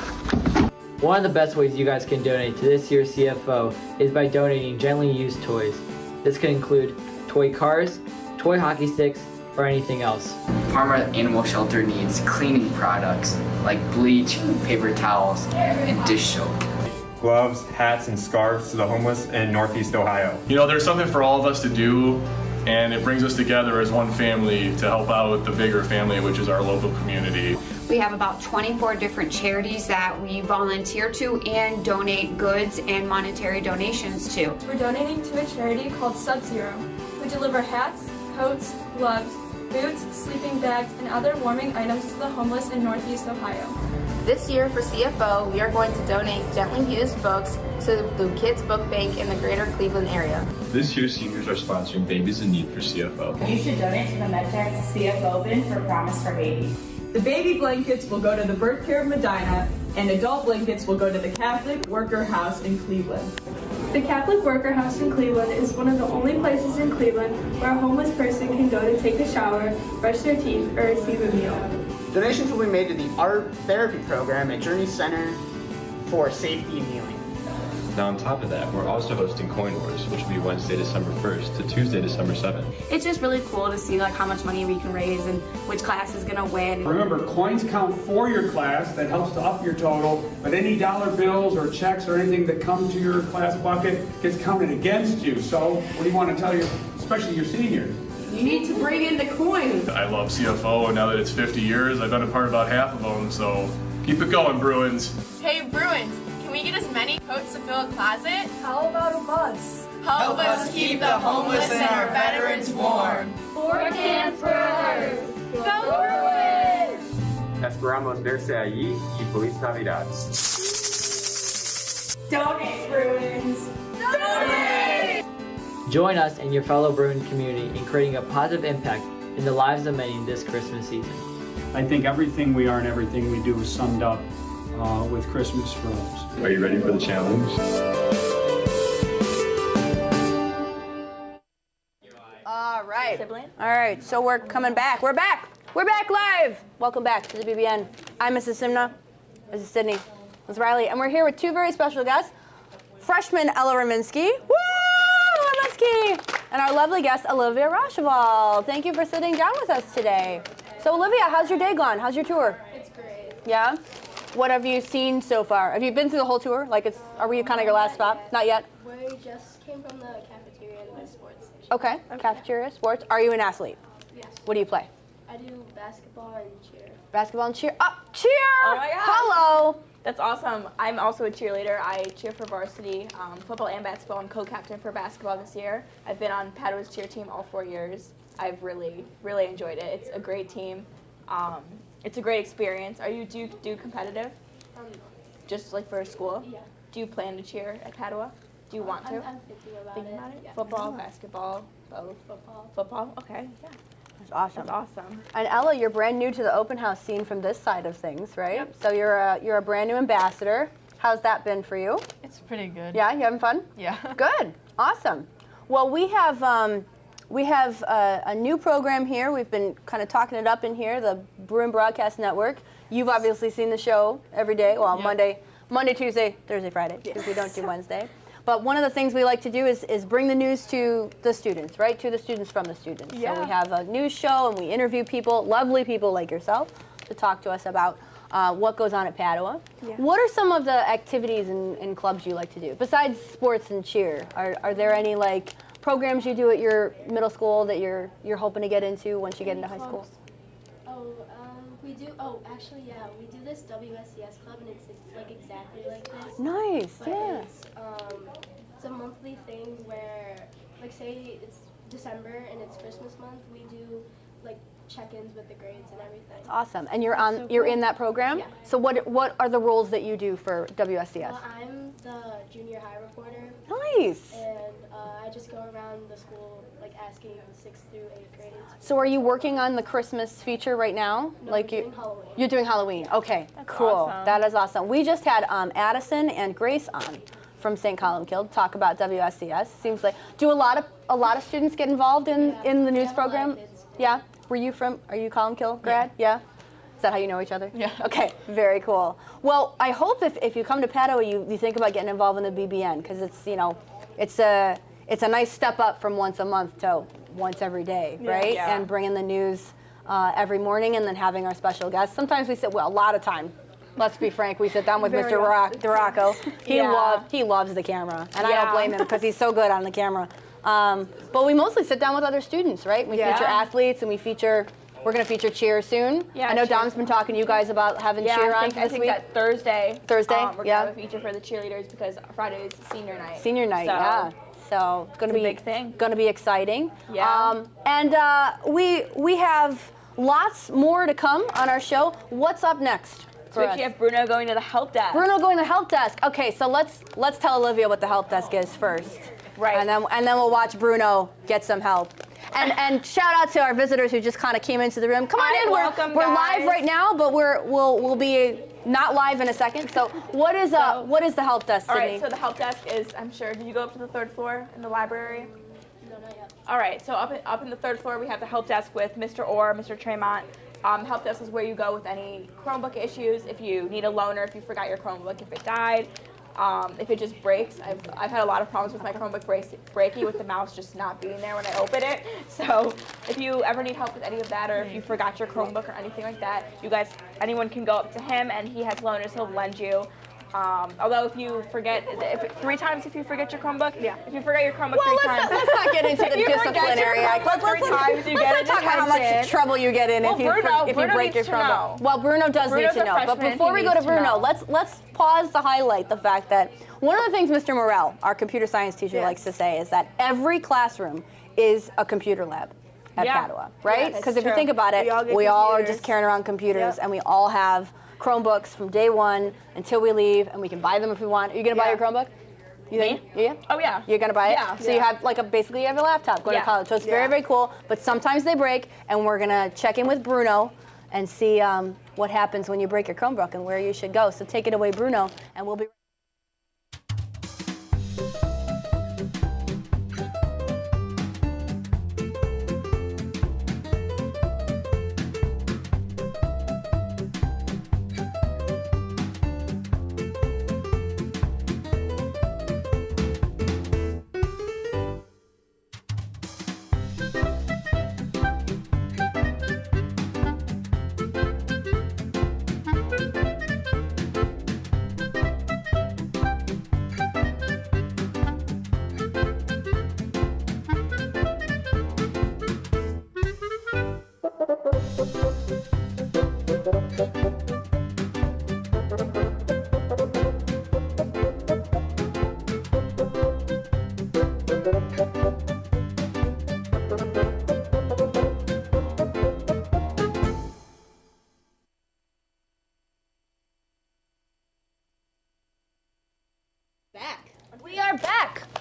One of the best ways you guys can donate to this year's CFO is by donating gently used toys. This could include toy cars, toy hockey sticks, or anything else. Farmer Animal Shelter needs cleaning products like bleach, paper towels, and dish soap. Gloves, hats, and scarves to the homeless in Northeast Ohio. You know, there's something for all of us to do, and it brings us together as one family to help out the bigger family, which is our local community. We have about 24 different charities that we volunteer to and donate goods and monetary donations to. We're donating to a charity called Sub-Zero. We deliver hats, coats, gloves, boots, sleeping bags, and other warming items to the homeless in Northeast Ohio. This year for CFO, we are going to donate gently used books to the Kids Book Bank in the greater Cleveland area. This year, seniors are sponsoring Babies in Need for CFO. You should donate to the MedTech CFO bin for Promise for Baby. The baby blankets will go to the Birth Care of Medina, and adult blankets will go to the Catholic Worker House in Cleveland. The Catholic Worker House in Cleveland is one of the only places in Cleveland where a homeless person can go to take a shower, brush their teeth, or receive a meal. Donations will be made to the Art Therapy Program at Journey Center for Safety and Healing. Now on top of that, we're also hosting Coin Wars, which will be Wednesday, December 1st to Tuesday, December 7th. It's just really cool to see how much money we can raise and which class is going to win. Remember, coins count for your class. That helps to up your total, but any dollar bills or checks or anything that come to your class bucket gets counted against you. So what do you want to tell you, especially your seniors? You need to bring in the coins. I love CFO, and now that it's 50 years, I've been a part of about half of them, so keep it going, Bruins. Hey, Bruins, can we get as many coats to fill a closet? How about a bus? Help us keep the homeless and our veterans warm. 4 cans for others. Go Bruins! Esperamos verse allí y feliz Navidad. Donate, Bruins! Donate! Join us and your fellow Bruin community in creating a positive impact in the lives of many this Christmas season. I think everything we are and everything we do is summed up with Christmas for us. Are you ready for the challenge? All right. All right, so we're coming back. We're back. We're back live. Welcome back to the BBN. I'm Mrs. Simna, Mrs. Sydney, Ms. Riley, and we're here with 2 very special guests. Freshman Ella Raminsky. Woo! And our lovely guest, Olivia Rocheval. Thank you for sitting down with us today. So, Olivia, how's your day gone? How's your tour? It's great. Yeah? What have you seen so far? Have you been through the whole tour? Are we kind of your last stop? Not yet? We just came from the cafeteria and the sports section. Okay, cafeteria, sports. Are you an athlete? Yes. What do you play? I do basketball and cheer. Basketball and cheer. Cheer! Oh my gosh. Hello! That's awesome. I'm also a cheerleader. I cheer for varsity, football and basketball. I'm co-captain for basketball this year. I've been on Padua's cheer team all 4 years. I've really, really enjoyed it. It's a great team. It's a great experience. Do you do competitive? Just like for school? Yeah. Do you plan to cheer at Padua? Do you want to? I'm thinking about it. Yeah. Football, basketball, both? Football? Okay, yeah. That's awesome. That's awesome. And Ella, you're brand new to the open house scene from this side of things, right? Yep. So you're a brand new ambassador. How's that been for you? It's pretty good. Yeah, you having fun? Yeah. Good. Awesome. Well, we have a new program here. We've been kind of talking it up in here, the Bruin Broadcast Network. You've obviously seen the show every day. Well, Yep. Monday, Tuesday, Thursday, Friday, because we don't do Wednesday. But one of the things we like to do is bring the news to the students, right? To the students from the students. Yeah. So we have a news show and we interview people, lovely people like yourself, to talk to us about what goes on at Padua. Yeah. What are some of the activities and clubs you like to do? Besides sports and cheer, are there any programs you do at your middle school that you're hoping to get into once you get into high school? We do. Oh, actually, yeah, we do this WSCS club, and it's exactly like this. Nice. But Yeah. It's a monthly thing where, say it's December and it's Christmas month. We do check-ins with the grades and everything. Awesome. And you're in that program? Yeah. So what are the roles that you do for WSCS? Well, I'm the junior high reporter. Nice. And I just go around the school like asking 6th through 8th grades. So are you working on the Christmas feature right now? No, like we're doing Halloween. You're doing Halloween. Okay, That's cool. awesome. That is awesome. We just had Addison and Grace on from St. Columbkill talk about WSCS. Seems like do a lot of students get involved in the news program? Yeah. Are you Columbkill grad? Yeah. Is that how you know each other? Yeah. Okay, very cool. Well, I hope if you come to Padua, you think about getting involved in the BBN because it's a nice step up from once a month to once every day, right? Yeah. And bringing the news every morning and then having our special guests. Sometimes we sit, well, a lot of time. Let's be frank, we sit down with Mr. Duraco. He loves the camera, and I don't blame him because he's so good on the camera. But we mostly sit down with other students, right? We feature athletes, and we're going to feature cheer soon. Yeah, I know Dom's been talking to you guys about having cheer on this week. I think that Thursday. We're going to have a feature for the cheerleaders because Friday is senior night. Senior night, yeah. So it's going to be a big thing. Going to be exciting. Yeah. And we have lots more to come on our show. What's up next? So we actually have Bruno going to the help desk. Bruno going to the help desk. Okay, so let's tell Olivia what the help desk is first. Right. And then we'll watch Bruno get some help. And shout out to our visitors who just kind of came into the room. Come on in. We're live right now, but we'll be not live in a second. So what is the help desk, Sydney? All right. So the help desk is, I'm sure, did you go up to the 3rd floor in the library? No, not yet. All right. So up in the 3rd floor, we have the help desk with Mr. Orr, Mr. Tremont. Help desk is where you go with any Chromebook issues. If you need a loaner, if you forgot your Chromebook, if it died. If it just breaks, I've had a lot of problems with my Chromebook breaking with the mouse just not being there when I open it. So if you ever need help with any of that, or if you forgot your Chromebook or anything like that, anyone can go up to him, and he has loaners he'll lend you. Although if you forget, 3 times if you forget your Chromebook, if you forget your Chromebook 3 times. Let's not get into the disciplinary. Let's not talk about how much trouble you get in if you break your Chromebook. Well, Bruno does need to know. But before we go to Bruno, let's pause to highlight the fact that one of the things Mr. Morrell, our computer science teacher, likes to say is that every classroom is a computer lab at Padua, right? Because if you think about it, we all are just carrying around computers, and we all have Chromebooks from day one until we leave, and we can buy them if we want. Are you going to buy your Chromebook? You think? Yeah? Oh, yeah. You're going to buy it? Yeah. So you have basically you have a laptop going to college. So it's very, very cool. But sometimes they break, and we're going to check in with Bruno and see what happens when you break your Chromebook and where you should go. So take it away, Bruno, and we'll be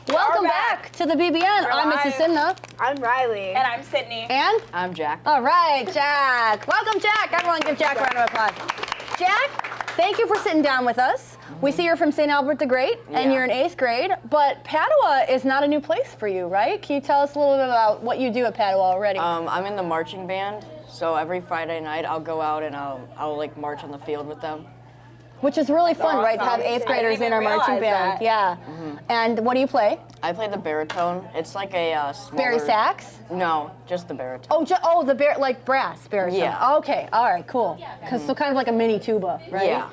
Welcome back to the BBN. I'm Mrs. Simna. I'm Riley. And I'm Sydney. And? I'm Jack. All right, Jack. Welcome, Jack. Everyone give Jack a round of applause. Jack, thank you for sitting down with us. We see you're from St. Albert the Great, and you're in 8th grade, but Padua is not a new place for you, right? Can you tell us a little bit about what you do at Padua already? I'm in the marching band, so every Friday night I'll go out and I'll like march on the field with them. Which is really fun, right, to have 8th graders in our marching band. Yeah. Mm-hmm. And what do you play? I play the baritone. It's like a smaller... Barry sax? No, just the baritone. Oh, the like brass baritone. Yeah. Okay, all right, cool. So kind of like a mini tuba, right? Yeah.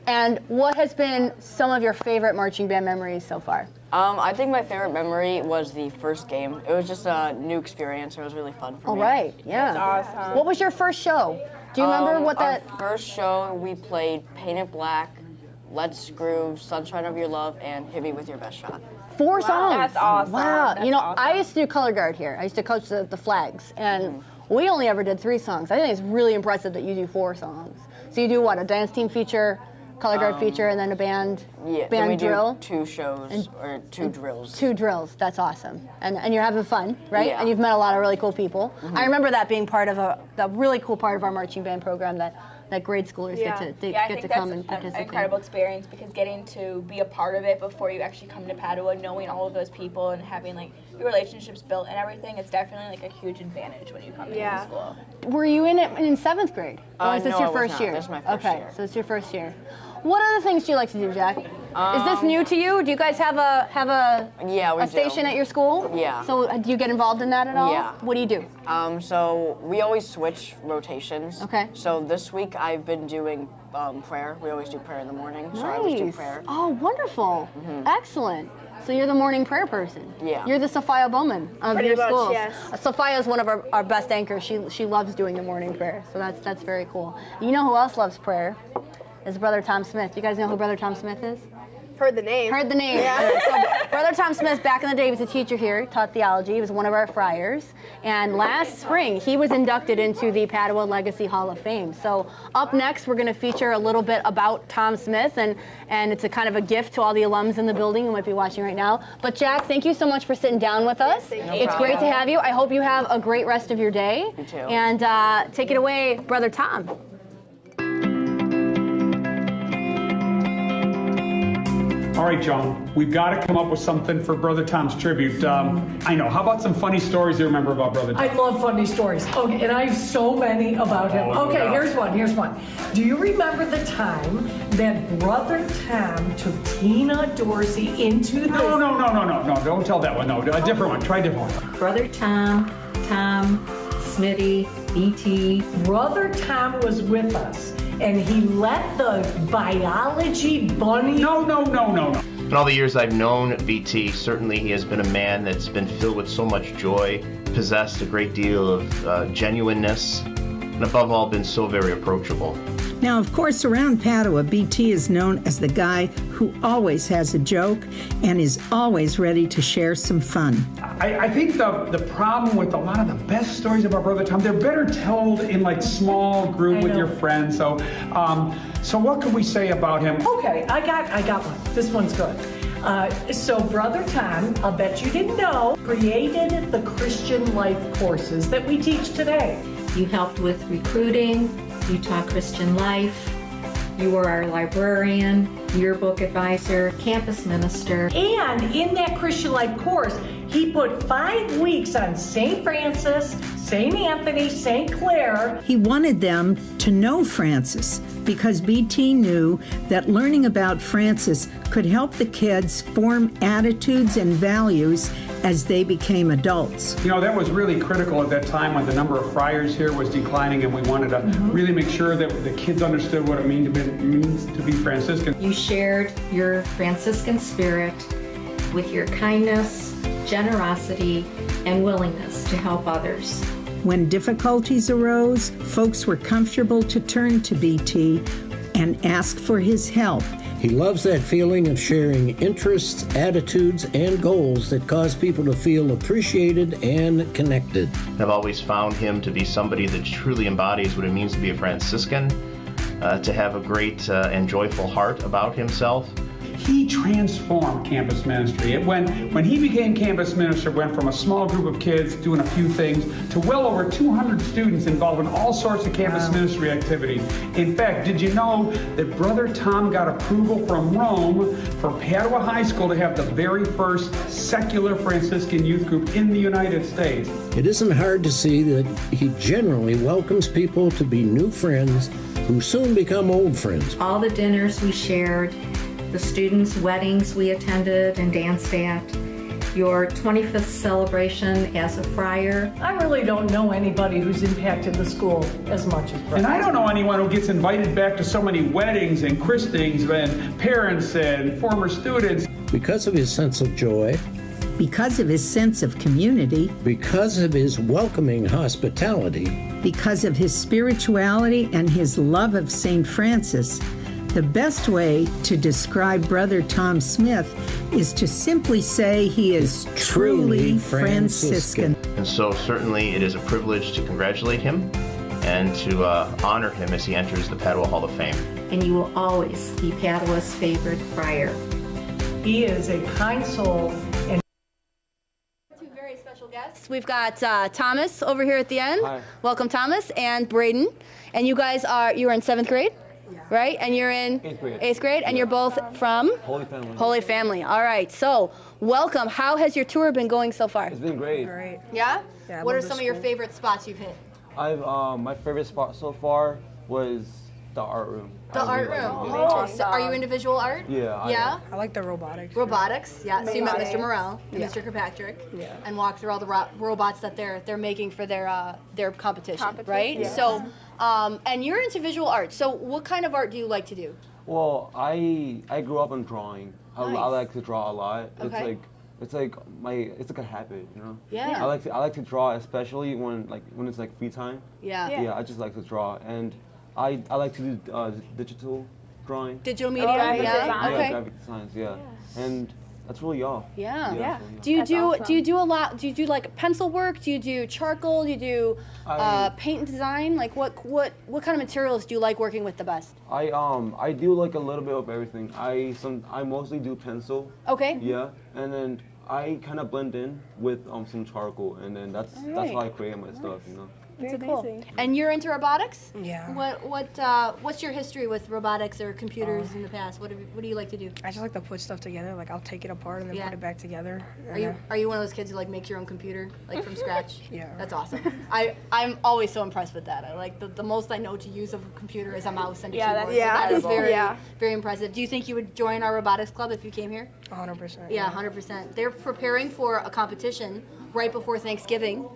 And what has been some of your favorite marching band memories so far? I think my favorite memory was the first game. It was just a new experience. It was really fun for me. All right, yeah. That's awesome. What was your first show? Do you remember what that... Our first show, we played Paint It Black, Let's Groove, Sunshine of Your Love, and Hit Me With Your Best Shot. 4 songs. That's awesome. Wow. That's you know, awesome. I used to do color guard here. I used to coach the flags. And We only ever did 3 songs. I think it's really impressive that you do 4 songs. So you do what, a dance team feature, color guard feature, and then a band then we drill? do 2 shows, or 2 drills. 2 drills, that's awesome. And you're having fun, right? Yeah. And you've met a lot of really cool people. I remember that being part of a really cool part of our marching band program that grade schoolers get to come and participate. An incredible experience, because getting to be a part of it before you actually come to Padua, knowing all of those people and having like your relationships built and everything, it's definitely like a huge advantage when you come into school. Were you in it in 7th grade? Or is this No, your I was first not. year? This is my first year. Okay, so it's your first year. What other things do you like to do, Jack? Is this new to you? Do you guys have a station at your school? Yeah. So do you get involved in that at all? Yeah. What do you do? So we always switch rotations. Okay. So this week I've been doing prayer. We always do prayer in the morning. So I always do prayer. Oh, wonderful. Excellent. So you're the morning prayer person. Yeah. You're the Sophia Bowman of Pretty your much, school. yes. Sophia is one of our best anchors. She loves doing the morning prayer. So that's very cool. You know who else loves prayer? Is Brother Tom Smith. You guys know who Brother Tom Smith is? Heard the name. Heard the name. Yeah. So Brother Tom Smith, back in the day, he was a teacher here. He taught theology. He was one of our friars. And last spring, he was inducted into the Padua Legacy Hall of Fame. So up next, we're going to feature a little bit about Tom Smith, and it's a kind of a gift to all the alums in the building who might be watching right now. But Jack, thank you so much for sitting down with us. It's great to have you. I hope you have a great rest of your day. You too. And take it away, Brother Tom. All right, Joan, we've got to come up with something for Brother Tom's tribute. I know. How about some funny stories you remember about Brother Tom? I love funny stories. Okay, and I have so many about him. Oh, Okay, yeah. here's one. Do you remember the time that Brother Tom took Tina Dorsey into the... No, don't tell that one. No, a different one. Try a different one. Brother Tom, Smitty, BT. Brother Tom was with us, and he let the biology bunny... No. In all the years I've known BT, certainly he has been a man that's been filled with so much joy, possessed a great deal of genuineness, and above all, been so very approachable. Now, of course, around Padua, BT is known as the guy who always has a joke and is always ready to share some fun. I think the problem with a lot of the best stories about Brother Tom, they're better told in like small group with your friends. So what can we say about him? Okay, I got one. This one's good. So Brother Tom, I'll bet you didn't know, created the Christian life courses that we teach today. You helped with recruiting, you taught Christian life, you were our librarian, yearbook advisor, campus minister. And in that Christian life course, he put 5 weeks on St. Francis, St. Anthony, St. Clair. He wanted them to know Francis because BT knew that learning about Francis could help the kids form attitudes and values as they became adults. You know, that was really critical at that time when the number of friars here was declining, and we wanted to really make sure that the kids understood what it means to be Franciscan. You shared your Franciscan spirit with your kindness, generosity, and willingness to help others. When difficulties arose, folks were comfortable to turn to BT and ask for his help. He loves that feeling of sharing interests, attitudes, and goals that cause people to feel appreciated and connected. I've always found him to be somebody that truly embodies what it means to be a Franciscan, to have a great and joyful heart about himself. He transformed campus ministry. When he became campus minister, went from a small group of kids doing a few things to well over 200 students involved in all sorts of campus ministry activities. In fact, did you know that Brother Tom got approval from Rome for Padua High School to have the very first secular Franciscan youth group in the United States? It isn't hard to see that he generally welcomes people to be new friends who soon become old friends. All the dinners we shared, the students' weddings we attended and danced at, your 25th celebration as a friar. I really don't know anybody who's impacted the school as much as Brother. And I don't know anyone who gets invited back to so many weddings and christenings and parents and former students. Because of his sense of joy, because of his sense of community, because of his welcoming hospitality, because of his spirituality and his love of St. Francis, the best way to describe Brother Tom Smith is to simply say he is truly Franciscan. And And so certainly it is a privilege to congratulate him and to honor him as he enters the Padua Hall of Fame. And you will always be Padua's favorite friar. He is a kind soul and Two very special guests. We've got Thomas over here at the end. Hi. Welcome, Thomas, and Braden. And you guys you're in 7th grade, right? And you're in 8th grade, and you're both from? Holy Family. Holy Family. All right. So, welcome. How has your tour been going so far? It's been great. Yeah? Yeah, I What are love some the of your school. favorite spots you've hit? My favorite spot so far was the art room. The I art really room. liked it. Awesome. Are you into visual art? Yeah. Yeah? I like the robotics. Robotics, yeah. So you met Mr. Morel and Yeah. Mr. Kirkpatrick, Yeah. and walked through all the robots that they're making for their competition, right? yeah. So, and you're into visual art. So, what kind of art do you like to do? Well, I grew up on drawing. I Nice. like to draw a lot. Okay. It's like a habit, you know. Yeah. I like to draw, especially when it's like free time. Yeah. Yeah. I just like to draw, and I like to do digital drawing. Digital media, yeah. Yeah, Okay. graphic designs, yeah. And that's really all. Yeah. that's really all. Do you do a lot? Do you do like pencil work? Do you do charcoal? Do you do paint and design? Like what kind of materials do you like working with the best? I do like a little bit of everything. I mostly do pencil. Okay. Yeah, and then I kind of blend in with some charcoal, and then that's how I create my stuff, you know. That's cool. And you're into robotics? Yeah. What's your history with robotics or computers in the past? What do you like to do? I just like to put stuff together. Like I'll take it apart and then put it back together. Are you one of those kids who like makes your own computer like from scratch? Yeah. That's awesome. I'm always so impressed with that. I like the most I know to use of a computer is a mouse and a keyboard. So that is very very impressive. Do you think you would join our robotics club if you came here? 100%. Yeah, 100%. They're preparing for a competition right before Thanksgiving.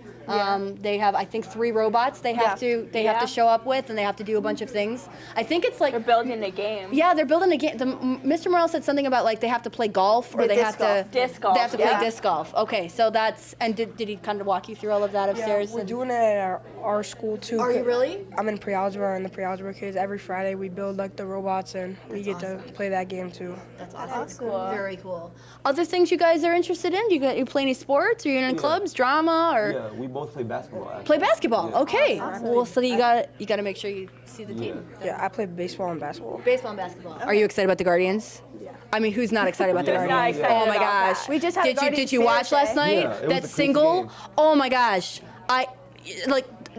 They have, I think, 3 robots they have to show up with, and they have to do a bunch of things. I think it's like they're building a game. Yeah, they're building a game. Mr. Morel said something about like they have to play golf or they have to disc golf. They have to play disc golf. Okay, so that's and did he kind of walk you through all of that upstairs? Yeah, we're doing it at our school too. Are you really? I'm in pre-algebra, and the pre-algebra kids every Friday we build like the robots, and we get to play that game too. That's awesome. That's cool. Very cool. Other things you guys are interested in? You play any sports? Or you in clubs, drama, or? Yeah, we both play basketball. Actually. Play basketball. Yeah. Okay. Awesome. Well, so you got to make sure you see the team. Yeah, I play baseball and basketball. Baseball and basketball. Are you excited about the Guardians? Yeah. I mean, who's not excited about the Who's Guardians? not excited Oh my about gosh. that? We just had Did you watch last night? Yeah, it was That a crazy single? game. Oh my gosh.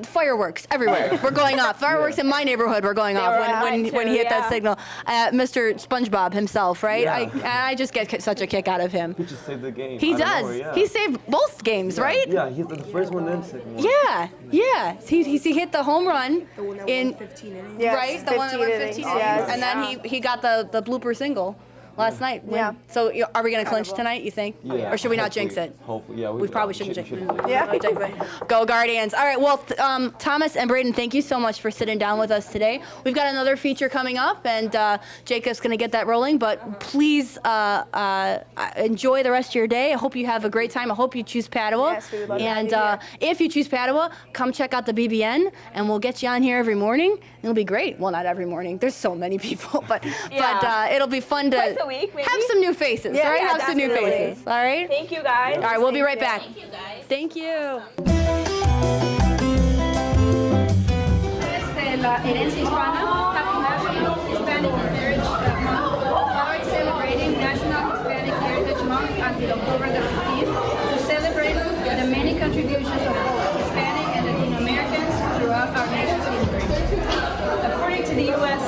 Fireworks everywhere. We're going off. Fireworks in my neighborhood were going off when he hit that signal. Mr. SpongeBob himself, right? Yeah. I just get such a kick out of him. He just saved the game. He out of does. nowhere, yeah. He saved both games, right? Yeah, he's the first one and second one. Yeah. He hit the home run in 15 innings. right, the one that went 15 innings, and then he got the blooper single last night. Yeah. So are we gonna clinch tonight? You think? Yeah, Or should we not hopefully. jinx it? Hopefully, yeah. We probably shouldn't jinx it. Yeah. Jinx it. Go Guardians. All right, well, Thomas and Braden, thank you so much for sitting down with us today. We've got another feature coming up, and Jacob's going to get that rolling, but please enjoy the rest of your day. I hope you have a great time. I hope you choose Padua. Yes, we would love to and have you if you choose Padua, come check out the BBN, and we'll get you on here every morning. It'll be great. Well, not every morning. There's so many people, but it'll be fun to Twice a week, maybe? have some new faces, right? Have some new definitely. faces, all right? Thank you, guys. All right, we'll be right back. Thank you, guys. Thank you. La herencia hispana, Happy National Hispanic Heritage Month. Padua is celebrating National Hispanic Heritage Month until October the 15th to celebrate the many contributions of both Hispanic and Latino Americans throughout our nation's history. According to the U.S.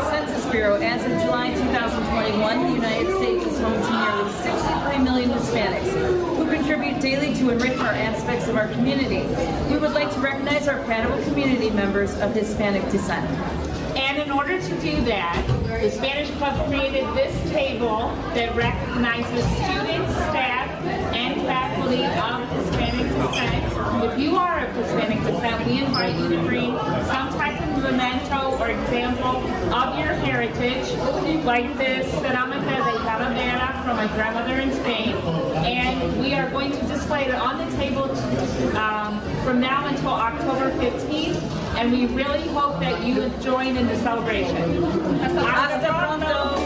Census Bureau, as of July 2021, the United States is home to nearly 63 million Hispanics who contribute daily to enrich our aspects of our community. We would like to recognize our Padua community members of Hispanic descent. And in order to do that, the Spanish Club created this table that recognizes students, staff, and faculty of Hispanic descent. If you are of Hispanic descent, we invite you to bring some type of memento or example of your heritage, like this cerámica de calavera from my grandmother in Spain. And we are going to display it on the table from now until October 15th. And we really hope that you join in the celebration. Hasta pronto!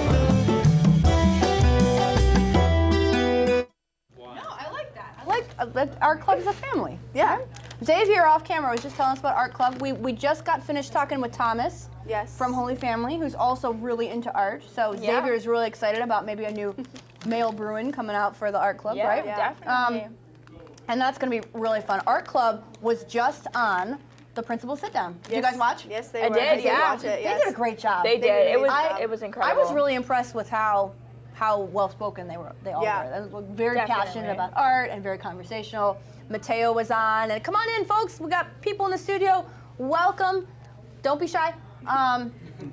art club is a family. Yeah. Xavier off camera was just telling us about art club. We just got finished talking with Thomas. Yes. From Holy Family, who's also really into art. So Xavier is really excited about maybe a new male Bruin coming out for the art club, right? Yeah, definitely. And that's going to be really fun. Art club was just on the principal sit down. Did you guys watch? Yes, they were. I did, yeah. They did a great job. They did. It was incredible. I was really impressed with how well spoken they all were. They were very passionate about art and very conversational. Mateo was on, and come on in, folks. We got people in the studio. Welcome. Don't be shy.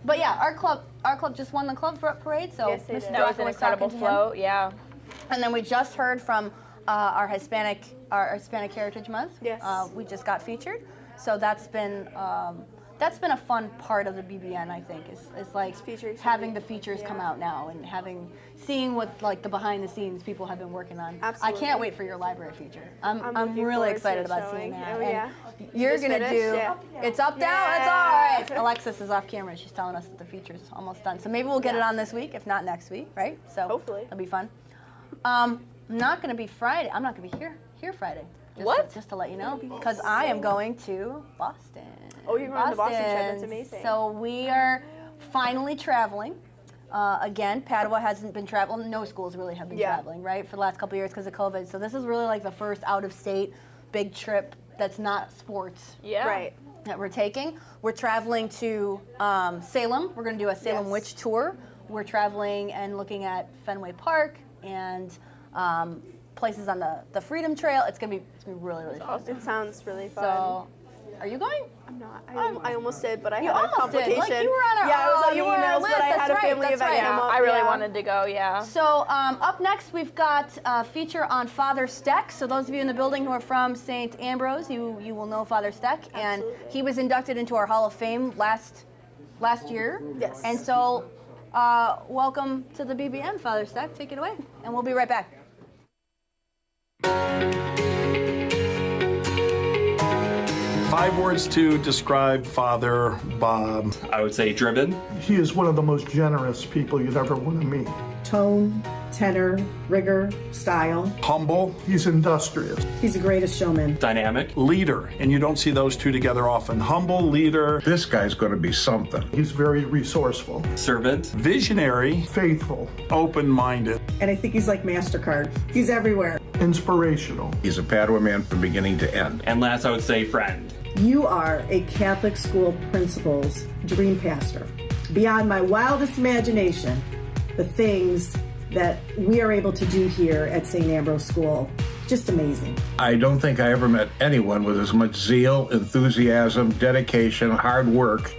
But yeah, Art Club just won the club parade, so yes, Mr. that was an incredible float. Yeah. And then we just heard from our Hispanic Heritage Month. Yes. We just got featured, so that's been a fun part of the BBN. I think is like having the features come out now and seeing what like the behind the scenes people have been working on. Absolutely. I can't wait for your library feature. I'm really excited about seeing that. Oh, yeah. You're gonna do. It's up now. It's all right. Alexis is off camera. She's telling us that the feature's almost done. So maybe we'll get it on this week, if not next week, right? So hopefully it'll be fun. Not gonna be Friday. I'm not gonna be here Friday. Just to let you know, because I am going to Boston. Oh, you're going on the Boston trip. That's amazing. So we are finally traveling. Again, Padua hasn't been traveling. No schools really have been traveling, right, for the last couple of years because of COVID. So this is really like the first out-of-state big trip that's not sports. Yeah. Right. That we're taking. We're traveling to Salem. We're going to do a Salem Witch tour. We're traveling and looking at Fenway Park and places on the Freedom Trail. It's gonna be really fun. Awesome. It sounds really fun. So, are you going? I'm not. I almost did, but I You had a almost did. complication. Like, you were on our I was on you the were on our emails, list. but I had a That's family right. event That's come right. up. I really wanted to go. Yeah. So up next we've got a feature on Father Steck. So those of you in the building who are from St. Ambrose, you will know Father Steck, and he was inducted into our Hall of Fame last year. Yes. And so welcome to the BBN, Father Steck. Take it away, and we'll be right back. 5 words to describe Father Bob. I would say driven. He is one of the most generous people you'd ever want to meet. Tone, tenor, rigor, style. Humble. He's industrious. He's the greatest showman. Dynamic. Leader, and you don't see those two together often. Humble, leader. This guy's going to be something. He's very resourceful. Servant. Visionary. Faithful. Open-minded. And I think he's like MasterCard. He's everywhere. Inspirational. He's a Padua man from beginning to end. And last, I would say friend. You are a Catholic school principal's dream pastor. Beyond my wildest imagination, the things that we are able to do here at St. Ambrose School, just amazing. I don't think I ever met anyone with as much zeal, enthusiasm, dedication, hard work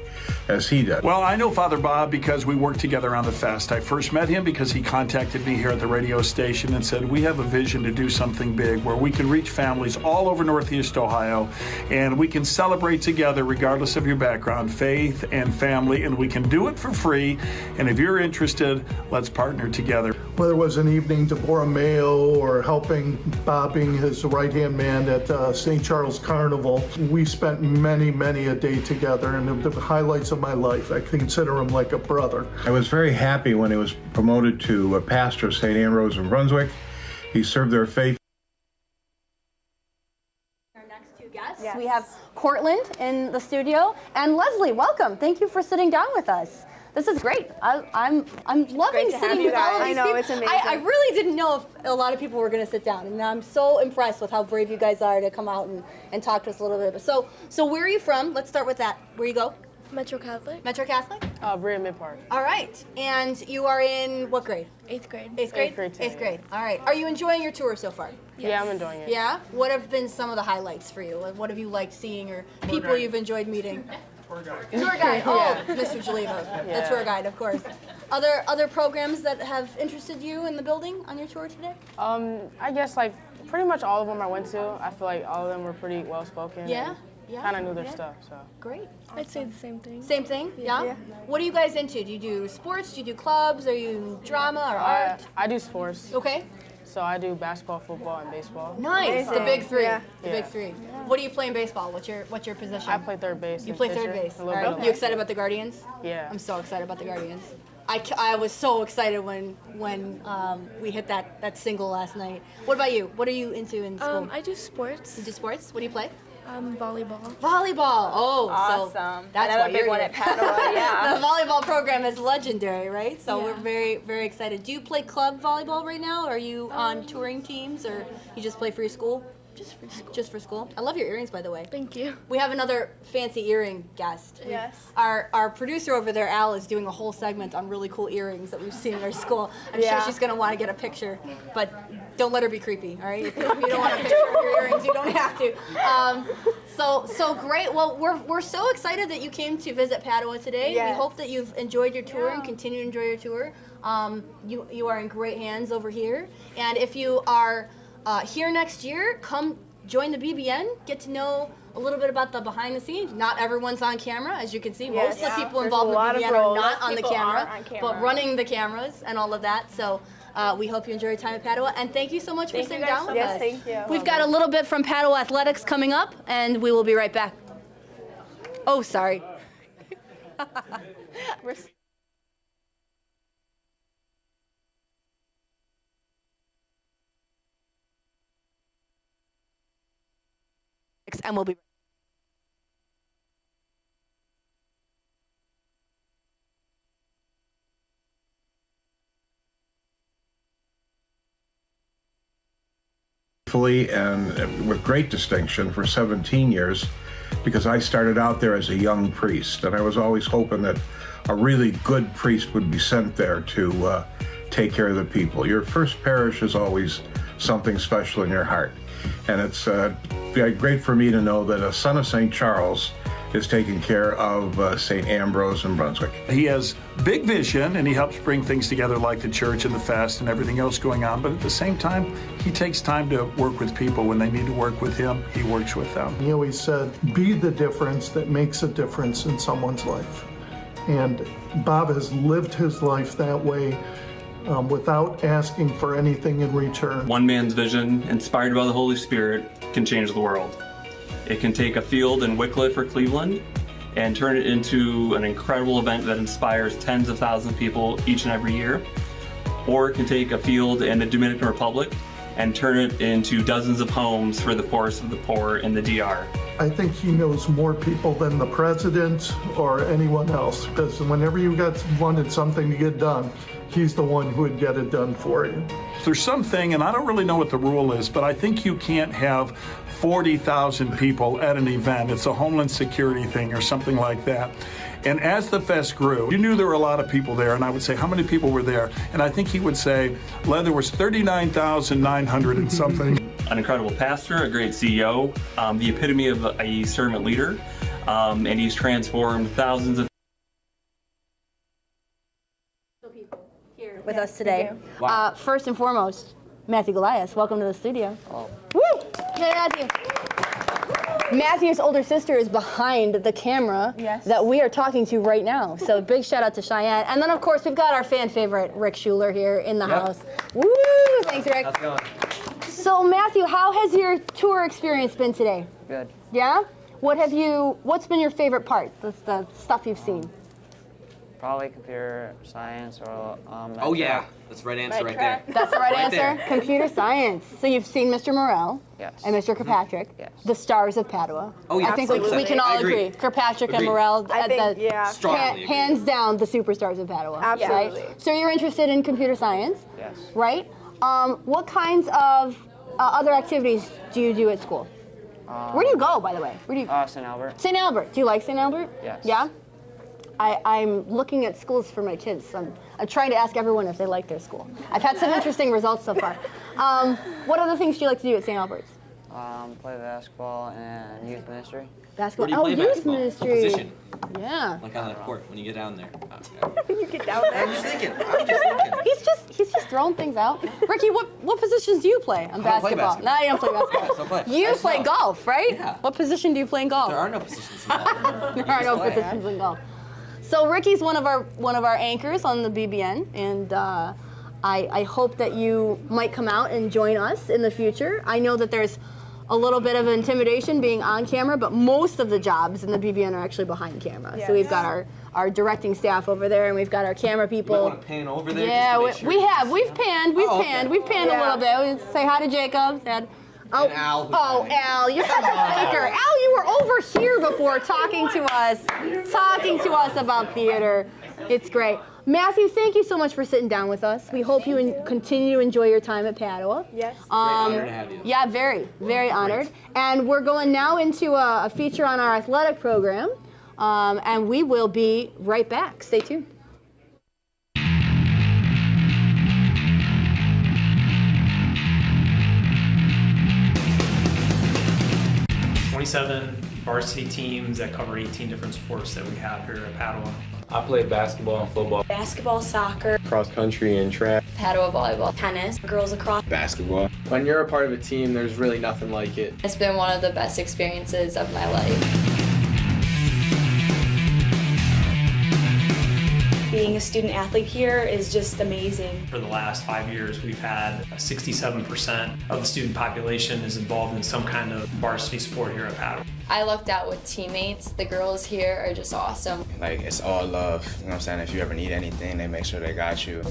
as he did. Well, I know Father Bob because we worked together on the fest. I first met him because he contacted me here at the radio station and said, we have a vision to do something big where we can reach families all over Northeast Ohio and we can celebrate together regardless of your background, faith and family, and we can do it for free. And if you're interested, let's partner together. Whether it was an evening Deborah Mayo or helping Bob being his right-hand man at St. Charles Carnival, we spent many a day together, and the highlights of my life. I consider him like a brother. I was very happy when he was promoted to a pastor of St. Ambrose in Brunswick. He served their faith. Our next two guests, we have Cortland in the studio, and Leslie, welcome. Thank you for sitting down with us. This is great. I'm loving sitting with all of these people. I know, it's amazing. I really didn't know if a lot of people were going to sit down, and I'm so impressed with how brave you guys are to come out and talk to us a little bit. So where are you from? Let's start with that. Where you go? Metro Catholic. Metro Catholic? Brigham Mid Park. All right. And you are in what grade? 8th grade. 8th grade? 8th grade. 8th grade. All right. Are you enjoying your tour so far? Yes. Yeah, I'm enjoying it. Yeah? What have been some of the highlights for you? What have you liked seeing or people you've enjoyed meeting? Tour guide. Tour guide. Oh, Yeah. Mr. Jaliva, Yeah. the tour guide, of course. Other programs that have interested you in the building on your tour today? I guess like pretty much all of them I went to. I feel like all of them were pretty well spoken. Yeah? Yeah. Kind of knew their stuff. So. Great. I'd say the same thing. Same thing? Yeah? What are you guys into? Do you do sports? Do you do clubs? Are you in drama or art? I do sports. Okay. So I do basketball, football, and baseball. Nice. The big three. Yeah. The big three. What do you play in baseball? What's your position? I play third base. You and play pitcher, third base. a All little right. bit of You excited about the Guardians? Yeah. I'm so excited about the Guardians. I was so excited when we hit that single last night. What about you? What are you into in school? I do sports. You do sports? What do you play? Volleyball. Volleyball. Oh, awesome. So that's another why big one here. at Padua. Yeah. The volleyball program is legendary, right? So we're very, very excited. Do you play club volleyball right now? Are you on touring teams, or you just play for your school? Just for school. Just for school. I love your earrings, by the way. Thank you. We have another fancy earring guest. Yes. Our producer over there, Al, is doing a whole segment on really cool earrings that we've seen in our school. I'm sure she's going to want to get a picture, but don't let her be creepy, all right? If you don't want a picture of your earrings, you don't have to. So great. Well, we're so excited that you came to visit Padua today. Yes. We hope that you've enjoyed your tour and continue to enjoy your tour. You are in great hands over here. And if you are here next year, come join the BBN, get to know a little bit about the behind the scenes. Not everyone's on camera, as you can see. Most of the people involved in the BBN are not on the camera, but running the cameras and all of that. So we hope you enjoy your time at Padua, and thank you so much for sitting down with us. Thank you. We've got a little bit from Padua Athletics coming up, and we will be right back. Oh, sorry. And we'll be and with great distinction for 17 years, because I started out there as a young priest, and I was always hoping that a really good priest would be sent there to take care of the people. Your first parish is always something special in your heart, and it's great for me to know that a son of St. Charles is taking care of St. Ambrose in Brunswick. He has big vision, and he helps bring things together like the church and the fast and everything else going on, but at the same time, he takes time to work with people. When they need to work with him, he works with them. He always said, be the difference that makes a difference in someone's life. And Bob has lived his life that way without asking for anything in return. One man's vision, inspired by the Holy Spirit, can change the world. It can take a field in Wycliffe or Cleveland and turn it into an incredible event that inspires tens of thousands of people each and every year. Or it can take a field in the Dominican Republic and turn it into dozens of homes for the poorest of the poor in the DR. I think he knows more people than the president or anyone else, because whenever you wanted something to get done, he's the one who would get it done for you. There's something, and I don't really know what the rule is, but I think you can't have 40,000 people at an event. It's a Homeland Security thing or something like that. And as the fest grew, you knew there were a lot of people there, and I would say, how many people were there? And I think he would say, well, there was 39,900 and something. An incredible pastor, a great CEO, the epitome of a servant leader, and he's transformed thousands of people here with us today. First and foremost, Matthew Goliath, welcome to the studio. Oh. Woo! Hey, Matthew. Matthew's older sister is behind the camera that we are talking to right now. So big shout out to Cheyenne. And then of course we've got our fan favorite, Rick Schuler, here in the house. Woo! Thanks, Rick. How's it going? So Matthew, how has your tour experience been today? Good. Yeah? What's been your favorite part? The stuff you've seen? Probably computer science or oh yeah, that's the right answer right there. That's the right answer? There. Computer science. So you've seen Mr. Morel yes. and Mr. Kirkpatrick, the stars of Padua. Oh yeah, I think we can all agree. Kirkpatrick and Morel, strongly hands down the superstars of Padua. Absolutely. Right? So you're interested in computer science, yes. right? What kinds of other activities do you do at school? Where do you go, by the way? Where do you? St. Albert. St. Albert. Do you like St. Albert? Yes. Yeah? I'm looking at schools for my kids. I'm trying to ask everyone if they like their school. I've had some interesting results so far. What other things do you like to do at St. Albert's? Play basketball and youth ministry. Basketball. Where do you play youth basketball? ministry. What position? Yeah. Like on the court when you get down there. You get down there. I'm just thinking. He's just throwing things out. Ricky, what positions do you play on basketball? No, you don't play basketball. You play golf, right? Yeah. What position do you play in golf? There are no positions in golf. There are no positions in golf. So Ricky's one of our anchors on the BBN, and I hope that you might come out and join us in the future. I know that there's a little bit of intimidation being on camera, but most of the jobs in the BBN are actually behind camera. Yes. So we've got our directing staff over there, and we've got our camera people. You might want to pan over there. Yeah, just to make sure we have. We've panned. We've panned a little bit. We say hi to Jacob. Dad. Oh, Al, you're such a faker. Al, you were over here before talking to us about theater. It's great. Matthew, thank you so much for sitting down with us. We hope you continue to enjoy your time at Padua. Yes. Great honor to have you. Yeah, very, very honored. And we're going now into a feature on our athletic program, and we will be right back. Stay tuned. 27 varsity teams that cover 18 different sports that we have here at Padua. I played basketball and football. Basketball, soccer. Cross country and track. Padua volleyball. Tennis. Girls lacrosse. Basketball. When you're a part of a team, there's really nothing like it. It's been one of the best experiences of my life. Being a student athlete here is just amazing. For the last 5 years, we've had 67% of the student population is involved in some kind of varsity sport here at Padua. I lucked out with teammates. The girls here are just awesome. Like, it's all love. You know what I'm saying? If you ever need anything, they make sure they got you.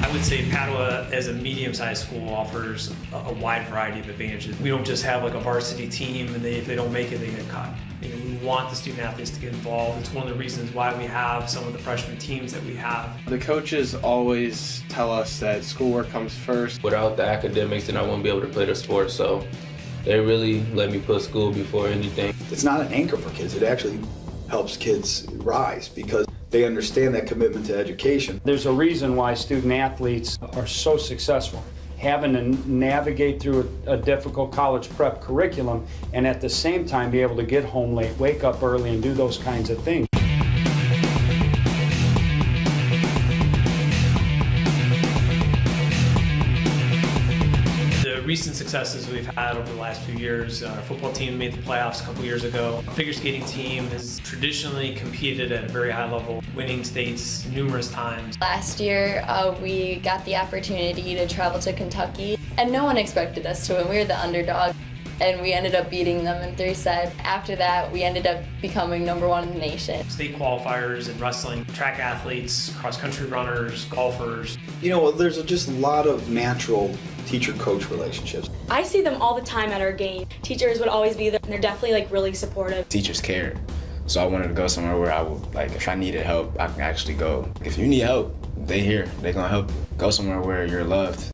I would say Padua, as a medium-sized school, offers a wide variety of advantages. We don't just have like a varsity team, and if they don't make it, they get cut. You know, we want the student athletes to get involved. It's one of the reasons why we have some of the freshman teams that we have. The coaches always tell us that schoolwork comes first. Without the academics, then I won't be able to play the sport, so they really let me put school before anything. It's not an anchor for kids. It actually helps kids rise because they understand that commitment to education. There's a reason why student athletes are so successful. Having to navigate through a difficult college prep curriculum and at the same time be able to get home late, wake up early, and do those kinds of things. Recent successes we've had over the last few years. Our football team made the playoffs a couple years ago. Our figure skating team has traditionally competed at a very high level, winning states numerous times. Last year, we got the opportunity to travel to Kentucky, and no one expected us to win. We were the underdog, and we ended up beating them in 3 sets. After that, we ended up becoming #1 in the nation. State qualifiers in wrestling, track athletes, cross-country runners, golfers. You know, there's just a lot of natural teacher-coach relationships. I see them all the time at our game. Teachers would always be there, and they're definitely like really supportive. Teachers cared. So I wanted to go somewhere where I would, like, if I needed help, I can actually go. If you need help, they here, they're gonna help you. Go somewhere where you're loved.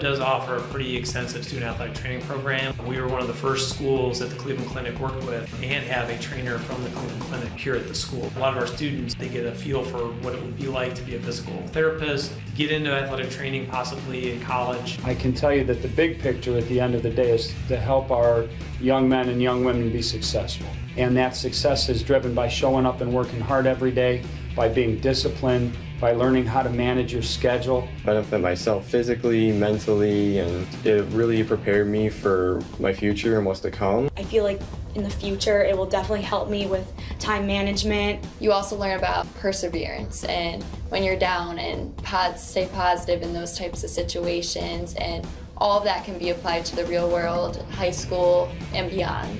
Does offer a pretty extensive student athletic training program. We were one of the first schools that the Cleveland Clinic worked with and have a trainer from the Cleveland Clinic here at the school. A lot of our students, they get a feel for what it would be like to be a physical therapist, get into athletic training possibly in college. I can tell you that the big picture at the end of the day is to help our young men and young women be successful. And that success is driven by showing up and working hard every day, by being disciplined, by learning how to manage your schedule. Benefit myself physically, mentally, and it really prepared me for my future and what's to come. I feel like in the future it will definitely help me with time management. You also learn about perseverance and when you're down and stay positive in those types of situations, and all of that can be applied to the real world, high school, and beyond.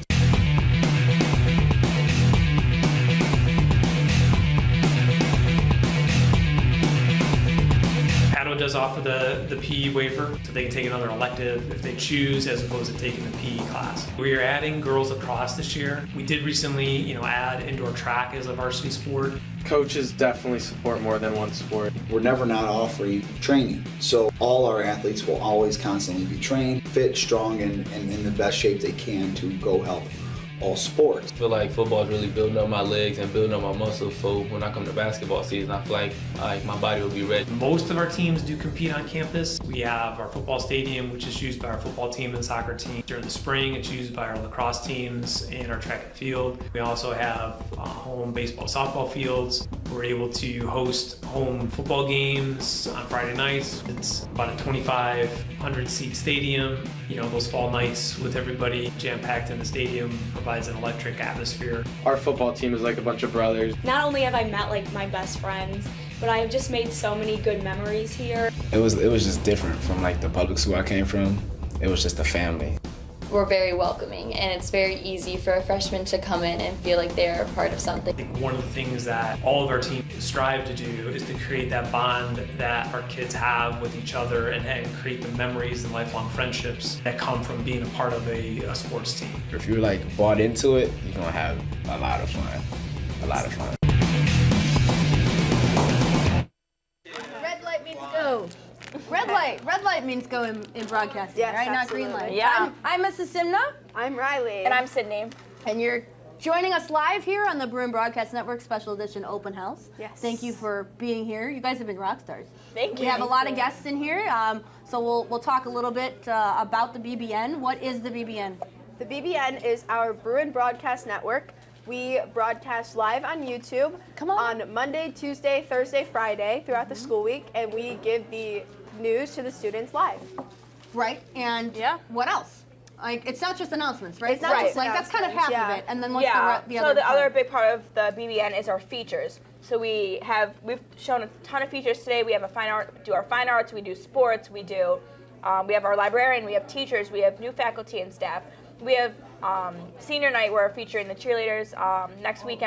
Padua does offer the PE waiver, so they can take another elective if they choose, as opposed to taking the PE class. We are adding girls lacrosse this year. We did recently, add indoor track as a varsity sport. Coaches definitely support more than one sport. We're never not offering training, so all our athletes will always constantly be trained, fit, strong, and in the best shape they can to go help all sports. I feel like football is really building up my legs and building up my muscles, so when I come to basketball season, I feel like my body will be ready. Most of our teams do compete on campus. We have our football stadium, which is used by our football team and soccer team. During the spring, it's used by our lacrosse teams and our track and field. We also have home baseball, softball fields. We're able to host home football games on Friday nights. It's about a 2,500 seat stadium. You know, those fall nights with everybody jam-packed in the stadium provides an electric atmosphere. Our football team is like a bunch of brothers. Not only have I met like my best friends, but I have just made so many good memories here. It was just different from like the public school I came from. It was just a family. We're very welcoming, and it's very easy for a freshman to come in and feel like they're a part of something. One of the things that all of our teams strive to do is to create that bond that our kids have with each other and create the memories and lifelong friendships that come from being a part of a sports team. If you're like bought into it, you're gonna have a lot of fun. A lot of fun. Red light means go. Red light means go in broadcasting, Yes, right? Not absolutely. green light. Yeah. I'm Mrs. Simna. I'm Riley. And I'm Sydney. And you're joining us live here on the Bruin Broadcast Network Special Edition Open House. Yes. Thank you for being here. You guys have been rock stars. Thank you. We have a lot of guests in here, so we'll talk a little bit about the BBN. What is the BBN? The BBN is our Bruin Broadcast Network. We broadcast live on YouTube on Monday, Tuesday, Thursday, Friday throughout the school week, and we give the news to the students live. Right, and what else? Like, it's not just announcements, right? It's not just like that's kind of half announcements, of it, and then what's the so other the part? other big part of the BBN is our features. So we've shown a ton of features today. We have do our fine arts, we do sports, we do we have our librarian, we have teachers, we have new faculty and staff. We have senior night where we're featuring the cheerleaders next week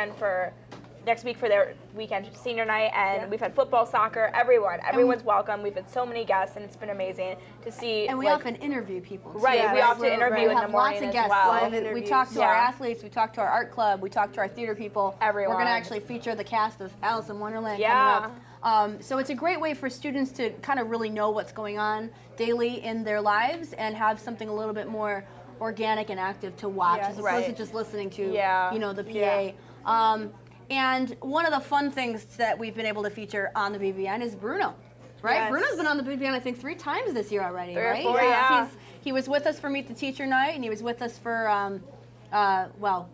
for their weekend senior night, and we've had football, soccer, everyone's welcome. We've had so many guests, and it's been amazing to see. And we often interview people. Too. Right, we often interview in the morning lots of as guests. well. We talk to our athletes, we talk to our art club, we talk to our theater people. Everyone. We're going to actually feature the cast of Alice in Wonderland Yeah. coming up. So it's a great way for students to kind of really know what's going on daily in their lives and have something a little bit more organic and active to watch as opposed to just listening to the PA. And one of the fun things that we've been able to feature on the BBN is Bruno, right? Yes. Bruno's been on the BBN I think 3 times this year already, 3 or right? 4, yeah. He was with us for Meet the Teacher Night, and he was with us for well,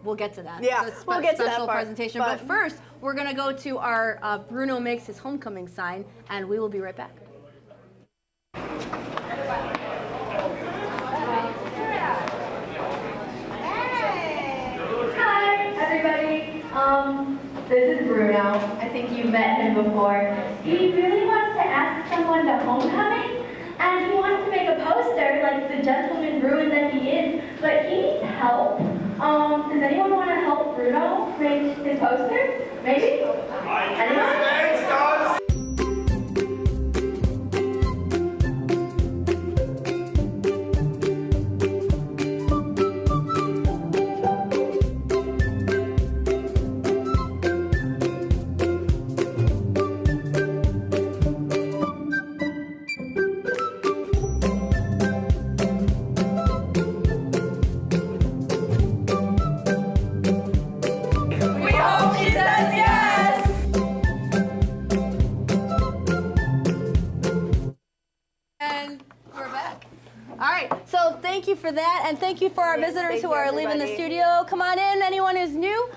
we'll get to that. Yeah, So we'll get to that special part, presentation. but- But first, we're gonna go to our Bruno Makes His Homecoming sign, and we will be right back. Hi, everybody. This is Bruno. I think you've met him before. He really wants to ask someone to homecoming, and he wants to make a poster like the gentleman Bruin that he is, but he needs help. Does anyone want to help Bruno make his poster? Maybe? Anyone? We hope she says yes! And we're back. All right, so thank you for that, and thank you for our visitors thank who you, are leaving the everybody. studio. Come on in, anyone who's new.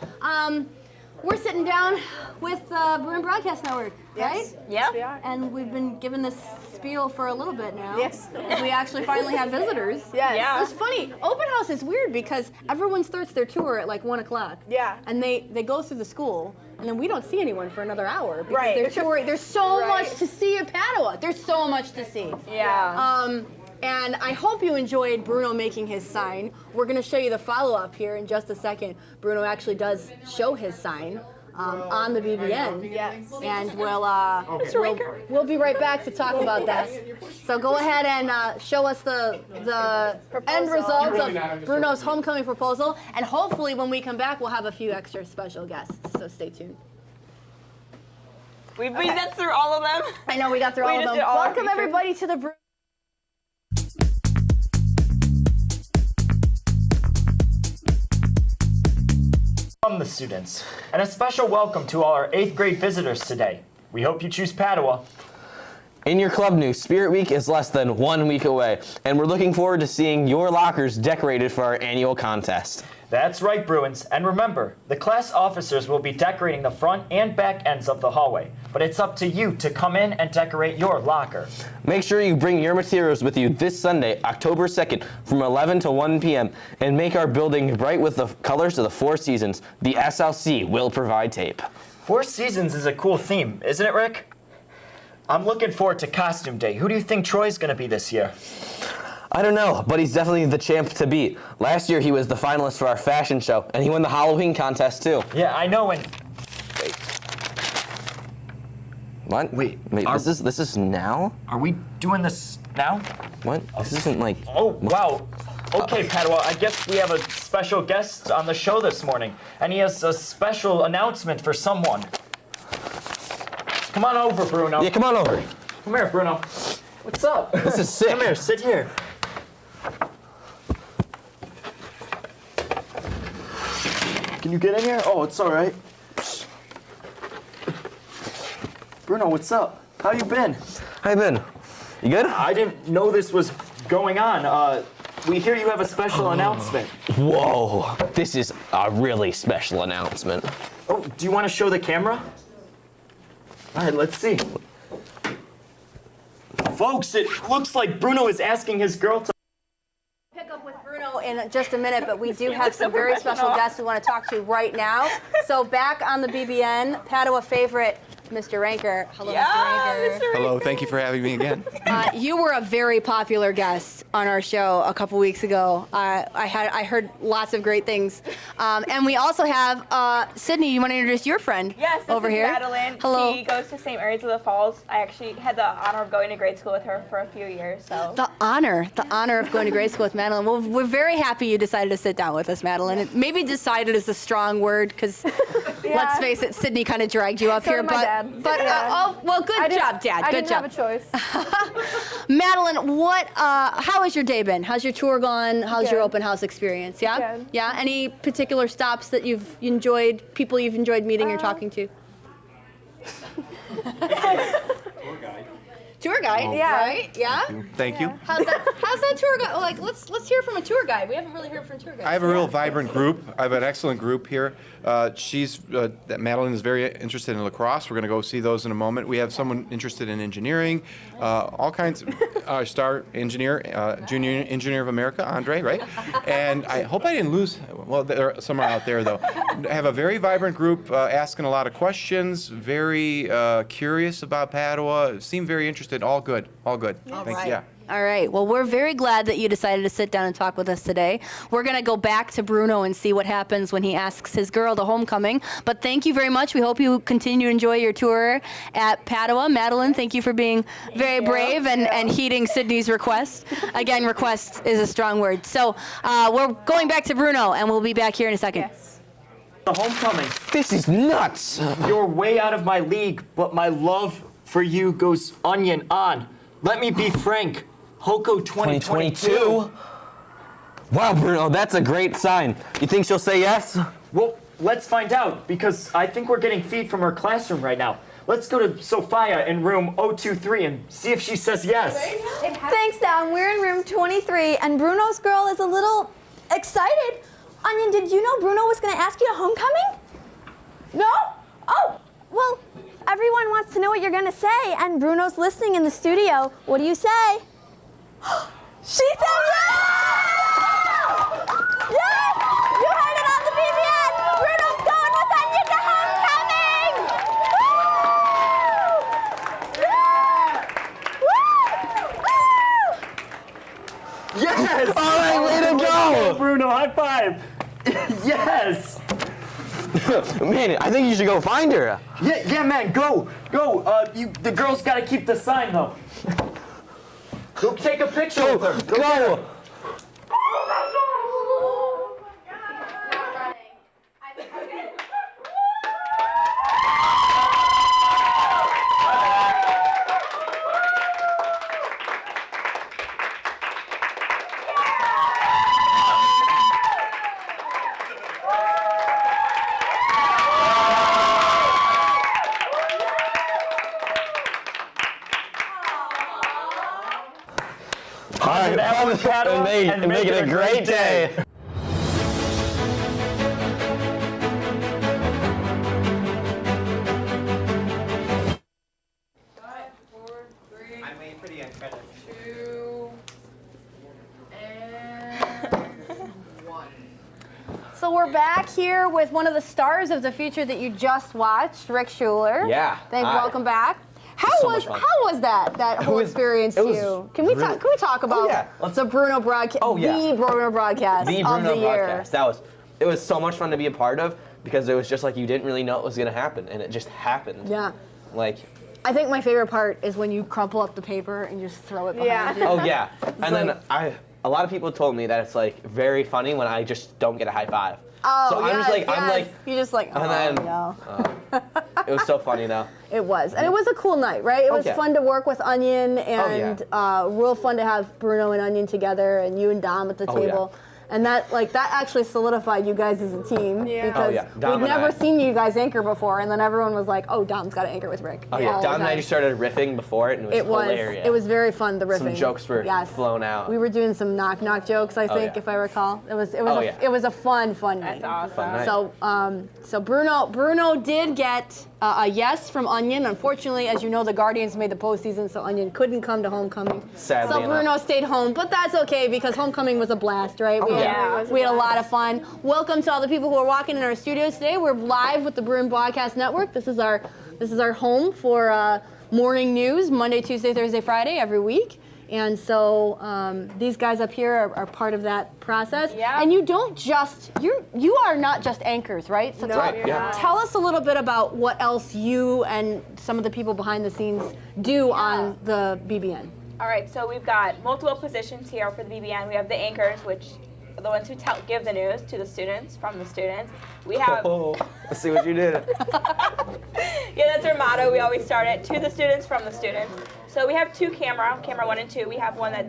We're sitting down with Bruin Broadcast Network, Yes. right? Yes, we are. And we've been given this spiel for a little bit now. Yes. Because we actually finally have visitors. Yes. Yeah. It's funny, open house is weird because everyone starts their tour at like 1 o'clock. Yeah. And they go through the school, and then we don't see anyone for another hour. Because Right. they're touring. There's so Right. much to see at Padua. There's so much to see. Yeah. And I hope you enjoyed Bruno making his sign. We're going to show you the follow-up here in just a second. Bruno actually does show his sign on the BBN. Yes. And we'll be right back to talk about that. So go ahead and show us the end results of Bruno's homecoming proposal. And hopefully when we come back, we'll have a few extra special guests. So stay tuned. We got through all of them. I know we got through all of just them. did all our Welcome features. everybody to the Bruno. From the students, and a special welcome to all our 8th grade visitors today. We hope you choose Padua. In your club news, Spirit Week is less than 1 week away, and we're looking forward to seeing your lockers decorated for our annual contest. That's right, Bruins, and remember, the class officers will be decorating the front and back ends of the hallway, but it's up to you to come in and decorate your locker. Make sure you bring your materials with you this Sunday, October 2nd, from 11 to 1 p.m., and make our building bright with the colors of the 4 seasons. The SLC will provide tape. 4 seasons is a cool theme, isn't it, Rick? I'm looking forward to Costume Day. Who do you think Troy's going to be this year? I don't know, but he's definitely the champ to beat. Last year he was the finalist for our fashion show, and he won the Halloween contest too. Yeah, I know. And wait, what? Wait, this is now? Are we doing this now? What? This isn't like. Oh wow. Okay, Padua. I guess we have a special guest on the show this morning, and he has a special announcement for someone. Come on over, Bruno. Yeah, come on over. Come here, Bruno. What's up? This is sick. Come here, sit here. Can you get in here? Oh, it's all right. Bruno, what's up? How you been? How you been? You good? I didn't know this was going on. We hear you have a special announcement. Whoa, this is a really special announcement. Oh, do you want to show the camera? All right, let's see. Folks, it looks like Bruno is asking his girl to Pick up with Bruno in just a minute, but we do have some very special guests we want to talk to right now. So back on the BBN, Padua favorite, Mr. Ranker. Hello, Mr. Ranker. Hello, thank you for having me again. You were a very popular guest on our show a couple weeks ago. I heard lots of great things. And we also have Sydney. You want to introduce your friend Yes, this over is here? Madeline. Hello. She goes to St. Mary's of the Falls. I actually had the honor of going to grade school with her for a few years. So The honor of going to grade school with Madeline. Well, we're very happy you decided to sit down with us, Madeline. Maybe decided is a strong word because let's face it, Sydney kind of dragged you up So here. did my dad. But Yeah. well, good job, Dad. I Good didn't job. have a choice. Madeline, how has your day been? How's your tour gone? How's your Good. open house experience? Yeah? Good. Yeah? Any particular stops that you've enjoyed, people you've enjoyed meeting or talking to? Tour guide, Yeah. right? Yeah? Thank you. How's that tour guide? Like, let's hear from a tour guide. We haven't really heard from tour guides. I have a real vibrant group. I have an excellent group here. Madeline is very interested in lacrosse. We're going to go see those in a moment. We have someone interested in engineering, all kinds. Star engineer, Junior Engineer of America, Andre, right? And I hope I didn't lose. Well, there some are out there though. I have a very vibrant group, asking a lot of questions. Very curious about Padua. Seem very interested. All good. All good. Thank you. Yeah. All right. Well, we're very glad that you decided to sit down and talk with us today. We're going to go back to Bruno and see what happens when he asks his girl to homecoming. But thank you very much. We hope you continue to enjoy your tour at Padua. Madeline, thank you for being very brave and heeding Sydney's request. Again, request is a strong word. So we're going back to Bruno, and we'll be back here in a second. Yes. the homecoming. This is nuts. You're way out of my league, but my love for you goes onion on. Let me be frank. Hoko 2022. Wow, Bruno, that's a great sign. You think she'll say yes? Well, let's find out, because I think we're getting feed from her classroom right now. Let's go to Sophia in room 023 and see if she says yes. Thanks, Dad. We're in room 23, and Bruno's girl is a little excited. Onion, did you know Bruno was going to ask you to homecoming? No? Oh, well, everyone wants to know what you're going to say, and Bruno's listening in the studio. What do you say? She said yes! Yes! You heard it on the BBN! Bruno's going with Onion to homecoming! Woo! Woo! Woo! Yes! All right, way to go! Bruno, high five! Yes! Man, I think you should go find her. Yeah, man, go! The girl's gotta keep the sign, though. Go take a picture with her. Go! Ponder that one, Padua, and make it a great day. I made pretty good credits. 2 and 1. So we're back here with one of the stars of the feature that you just watched, Rick Schuler. Yeah. Welcome back. How was that whole experience to you? Can we talk about the Bruno broadcast? The Bruno broadcast The of Bruno the year. broadcast. It was so much fun to be a part of because it was just like you didn't really know it was gonna happen, and it just happened. Yeah. Like. I think my favorite part is when you crumple up the paper and just throw it behind you. Oh yeah. And then a lot of people told me that it's like very funny when I just don't get a high five. Oh, so I'm you're just like, oh, and then, no. It was so funny though. It was. And it was a cool night, right? It was fun to work with Onion and real fun to have Bruno and Onion together and you and Dom at the table. Yeah. And that actually solidified you guys as a team because we'd never seen you guys anchor before, and then everyone was like, "Oh, Dom's got to anchor with Rick." Oh yeah, Dom and I just started riffing before it, and it was hilarious. It was very fun. The riffing. Some jokes were flown out. We were doing some knock jokes, I think, if I recall. It was a fun night. That's awesome. Fun night. So Bruno did get a yes from Onion. Unfortunately, as you know, the Guardians made the postseason, so Onion couldn't come to homecoming. Sadly so Bruno stayed home, but that's okay because homecoming was a blast, right? We had a lot of fun. Welcome to all the people who are walking in our studios today. We're live with the Bruin Broadcast Network. This is our home for morning news, Monday, Tuesday, Thursday, Friday, every week. And so these guys up here are part of that process. Yeah. And you are not just anchors, right? So tell us a little bit about what else you and some of the people behind the scenes do on the BBN. All right, so we've got multiple positions here for the BBN. We have the anchors, which are the ones who give the news to the students, from the students. We have... Let's see what you did. Yeah, that's our motto. We always start it, to the students, from the students. So we have two camera 1 and 2. We have one that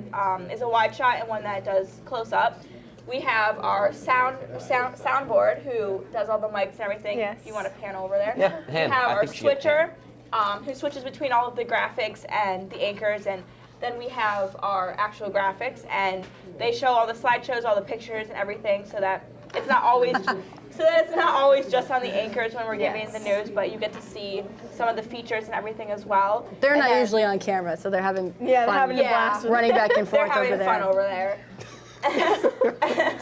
is a wide shot and one that does close up. We have our soundboard who does all the mics and everything. Yes. If you want to pan over there. Yeah, we have our switcher who switches between all of the graphics and the anchors, and then we have our actual graphics, and they show all the slideshows, all the pictures and everything, so that it's not always just on the anchors when we're giving the news, but you get to see some of the features and everything as well. They're not usually on camera, so they're having fun. They're having a blast running back and forth over there. They're having fun over there.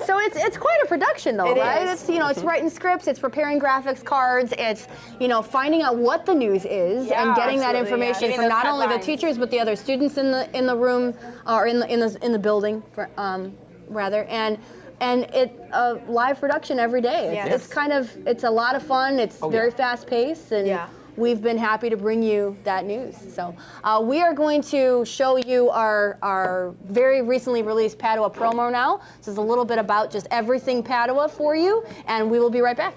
So it's quite a production though, right? It's it's writing scripts, it's preparing graphics cards, it's finding out what the news is and getting that information from not only the teachers but the other students in the room or in the building, rather, and it's a live production every day. It's a lot of fun. It's very fast paced and. We've been happy to bring you that news. So we are going to show you our very recently released Padua promo now. This is a little bit about just everything Padua for you, and we will be right back.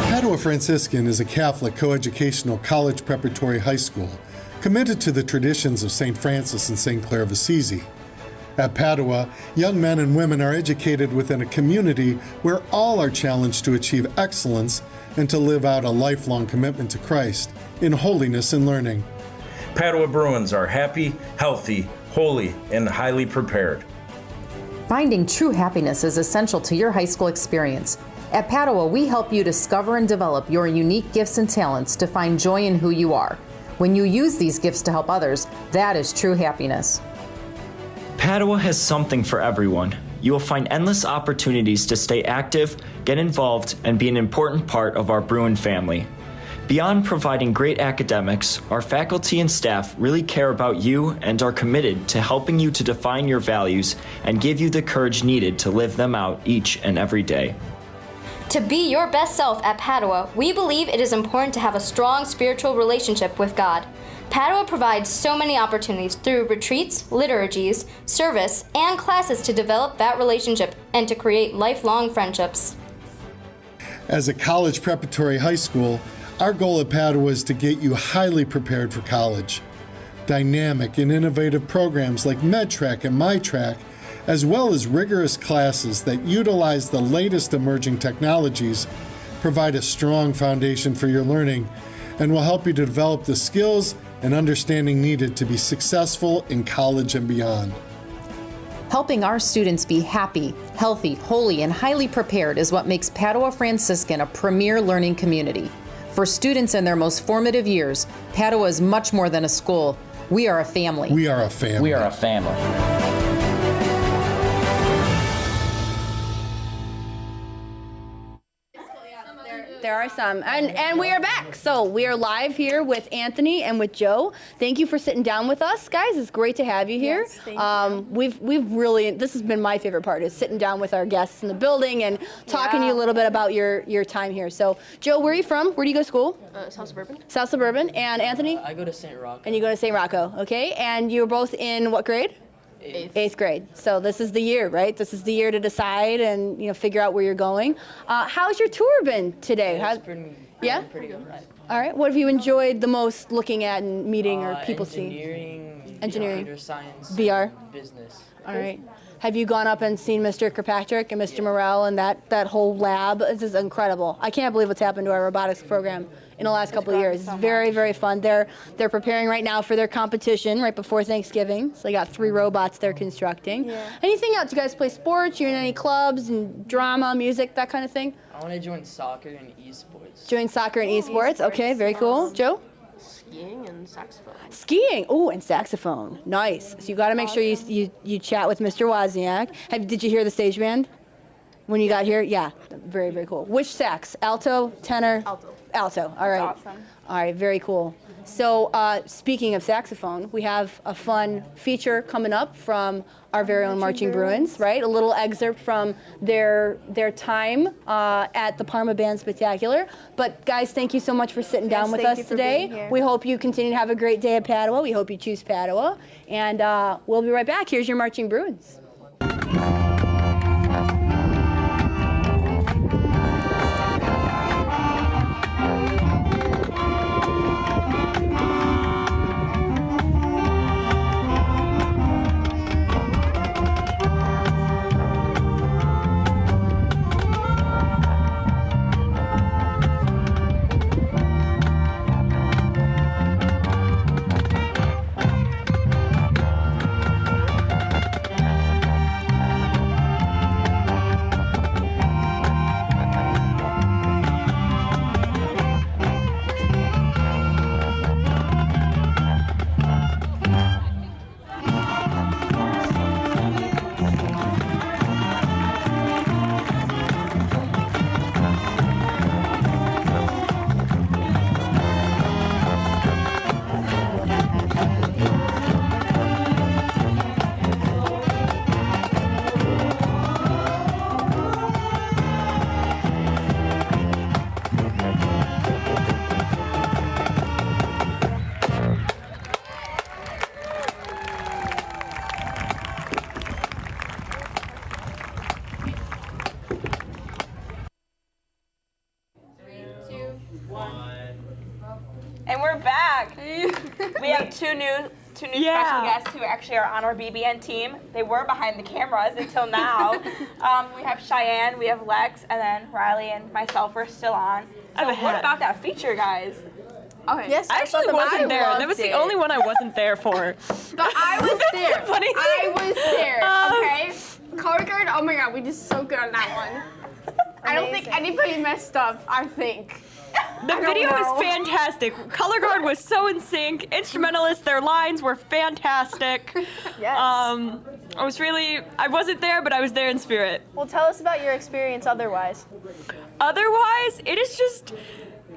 Padua Franciscan is a Catholic coeducational college preparatory high school committed to the traditions of St. Francis and St. Clare of Assisi. At Padua, young men and women are educated within a community where all are challenged to achieve excellence and to live out a lifelong commitment to Christ in holiness and learning. Padua Bruins are happy, healthy, holy, and highly prepared. Finding true happiness is essential to your high school experience. At Padua, we help you discover and develop your unique gifts and talents to find joy in who you are. When you use these gifts to help others, that is true happiness. Padua has something for everyone. You will find endless opportunities to stay active, get involved, and be an important part of our Bruin family. Beyond providing great academics, our faculty and staff really care about you and are committed to helping you to define your values and give you the courage needed to live them out each and every day. To be your best self at Padua, we believe it is important to have a strong spiritual relationship with God. Padua provides so many opportunities through retreats, liturgies, service, and classes to develop that relationship and to create lifelong friendships. As a college preparatory high school, our goal at Padua is to get you highly prepared for college. Dynamic and innovative programs like MedTrack and MyTrack as well as rigorous classes that utilize the latest emerging technologies, provide a strong foundation for your learning and will help you to develop the skills and understanding needed to be successful in college and beyond. Helping our students be happy, healthy, holy, and highly prepared is what makes Padua Franciscan a premier learning community. For students in their most formative years, Padua is much more than a school. We are a family. We are a family. We are a family. There are some, and we are back. So we are live here with Anthony and with Joe. Thank you for sitting down with us, guys. It's great to have you here. Yes, thank you. We've really, this has been my favorite part, is sitting down with our guests in the building and talking to you a little bit about your time here. So Joe, where are you from? Where do you go to school? South Suburban. South Suburban. And Anthony? I go to St. Rocco. And you go to St. Rocco, okay. And you're both in what grade? Eighth grade. So this is the year, right? This is the year to decide and figure out where you're going. How's your tour been today? Pretty good, right? All right. What have you enjoyed the most looking at and meeting or people seeing? Engineering, computer science, VR, business. All right. Have you gone up and seen Mr. Kirkpatrick and Mr. Morrell and that whole lab? This is incredible. I can't believe what's happened to our robotics program in the last couple of years. It's very, very fun. They're preparing right now for their competition right before Thanksgiving. So they got 3 robots they're constructing. Yeah. Anything else? You guys play sports? You in any clubs and drama, music, that kind of thing? I want to join soccer and esports. Join soccer and esports. Okay, very cool. Joe? Skiing and saxophone. Skiing. Oh, and saxophone. Nice. So you got to make sure you chat with Mr. Wozniak. Did you hear the stage band when you got here? Yeah. Very, very cool. Which sax? Alto, tenor? Alto. Alto. All right. That's awesome. All right. Very cool. So speaking of saxophone, we have a fun feature coming up from our very own Marching Bruins, right? A little excerpt from their time at the Parma Band Spectacular. But guys, thank you so much for sitting down with thank us you for being today. here. We hope you continue to have a great day at Padua. We hope you choose Padua. And we'll be right back. Here's your Marching Bruins. And we're back. We have two new special guests who actually are on our BBN team. They were behind the cameras until now. We have Cheyenne, we have Lex, and then Riley and myself are still on. So what about that feature, guys? Okay. Yes, I actually wasn't there. That was the only one I wasn't there for. But I was there. Funny. I was there. Okay. Color guard. Oh my God, we did so good on that one. I don't think anybody messed up. I think. The video was fantastic. Color guard was so in sync. Instrumentalists, their lines were fantastic. Yes. I wasn't there, but I was there in spirit. Well, tell us about your experience otherwise. Otherwise, it is just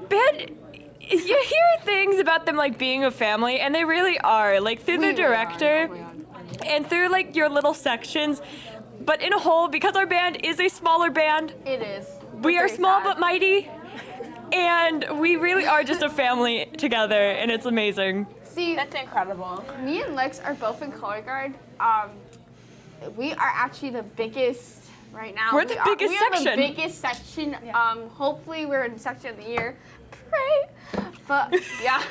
bad. You hear things about them like being a family, and they really are. Like through the director and through like your little sections. But in a whole, because our band is a smaller band. It is. We are small but mighty. And we really are just a family together, and it's amazing. See, that's incredible. Me and Lex are both in color guard. We are actually the biggest right now. We're the biggest section. We are the biggest section. Hopefully, we're in section of the year. Pray. But yeah.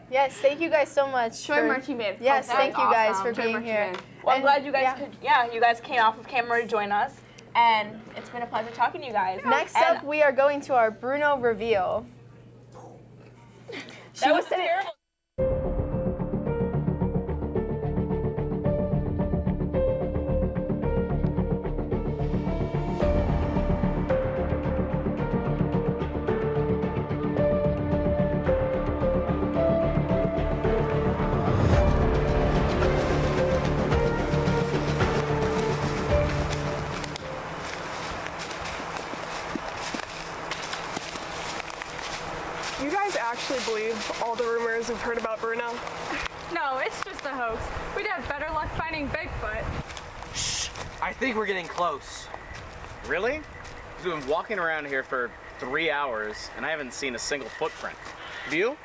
Yes, thank you guys so much. Troy marching band. Yes, That thank was you guys awesome. for Troy being marching here. band. Well, I'm glad you guys you guys came off of camera to join us, and it's been a pleasure talking to you guys. Next up, we are going to our Bruno reveal. That was terrible. You guys actually believe all the rumors we've heard about Bruno? No, it's just a hoax. We'd have better luck finding Bigfoot. Shh! I think we're getting close. Really? We've been walking around here for 3 hours and I haven't seen a single footprint. Have you?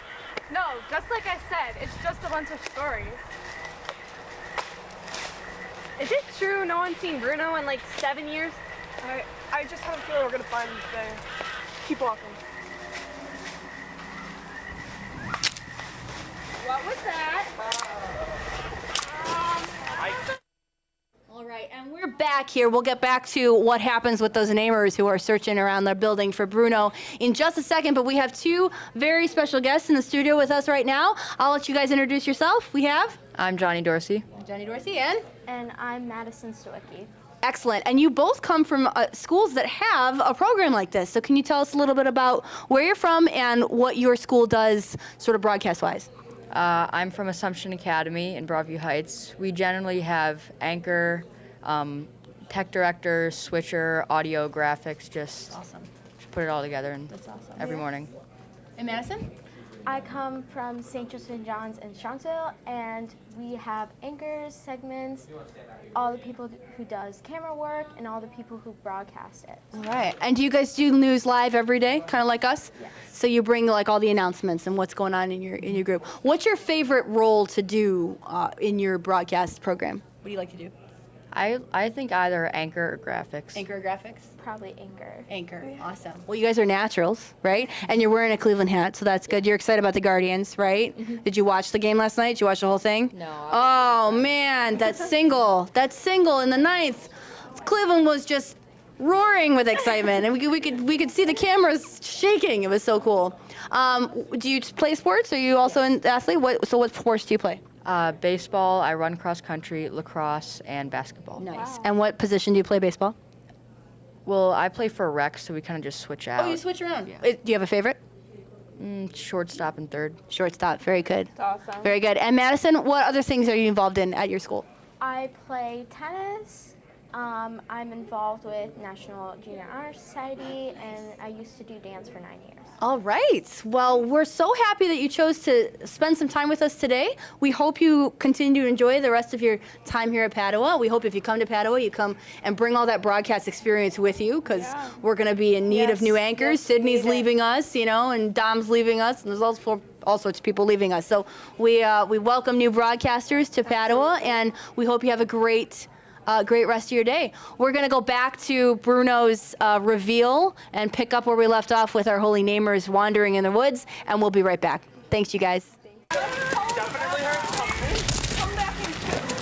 No, just like I said, it's just a bunch of stories. Is it true no one's seen Bruno in like 7 years? I just have a feeling we're gonna find him today. Keep walking. What was that? All right, and we're back here. We'll get back to what happens with those neighbors who are searching around their building for Bruno in just a second, but we have two very special guests in the studio with us right now. I'll let you guys introduce yourself. We have? I'm Johnny Dorsey. Johnny Dorsey, and? And I'm Madison Stowicki. Excellent. And you both come from schools that have a program like this. So can you tell us a little bit about where you're from and what your school does sort of broadcast-wise? I'm from Assumption Academy in Broadview Heights. We generally have anchor, tech director, switcher, audio, graphics, just put it all together and every morning. And Madison? I come from St. Joseph John's in Strongsville, and we have anchors, segments, all the people who does camera work, and all the people who broadcast it. All right. And do you guys do news live every day, kind of like us? Yes. So you bring like all the announcements and what's going on in your group. What's your favorite role to do in your broadcast program? What do you like to do? I think either anchor or graphics. Anchor or graphics? Probably anchor. Anchor. Awesome. Well, you guys are naturals, right? And you're wearing a Cleveland hat, so that's good. You're excited about the Guardians, right? Mm-hmm. Did you watch the game last night? Did you watch the whole thing? No. Oh, man, that single in the ninth. Cleveland was just roaring with excitement, and we could see the cameras shaking. It was so cool. Do you play sports? Are you also an athlete? What sports do you play? Baseball, I run cross country, lacrosse, and basketball. Nice. Wow. And what position do you play baseball? Well, I play for rec, so we kind of just switch out. Oh, you switch around? Yeah. Do you have a favorite? Shortstop and third. Shortstop, very good. That's awesome. Very good. And Madison, what other things are you involved in at your school? I play tennis. I'm involved with National Junior Honor Society, and I used to do dance for 9 years. All right. Well, we're so happy that you chose to spend some time with us today. We hope you continue to enjoy the rest of your time here at Padua. We hope if you come to Padua, you come and bring all that broadcast experience with you, because we're going to be in need of new anchors. Sydney's leaving us, and Dom's leaving us, and there's also all sorts of people leaving us. So we welcome new broadcasters to Padua, and we hope you have a great rest of your day. We're going to go back to Bruno's reveal and pick up where we left off with our holy namers wandering in the woods, and we'll be right back. Thanks, you guys. Definitely heard something. Come back and it's over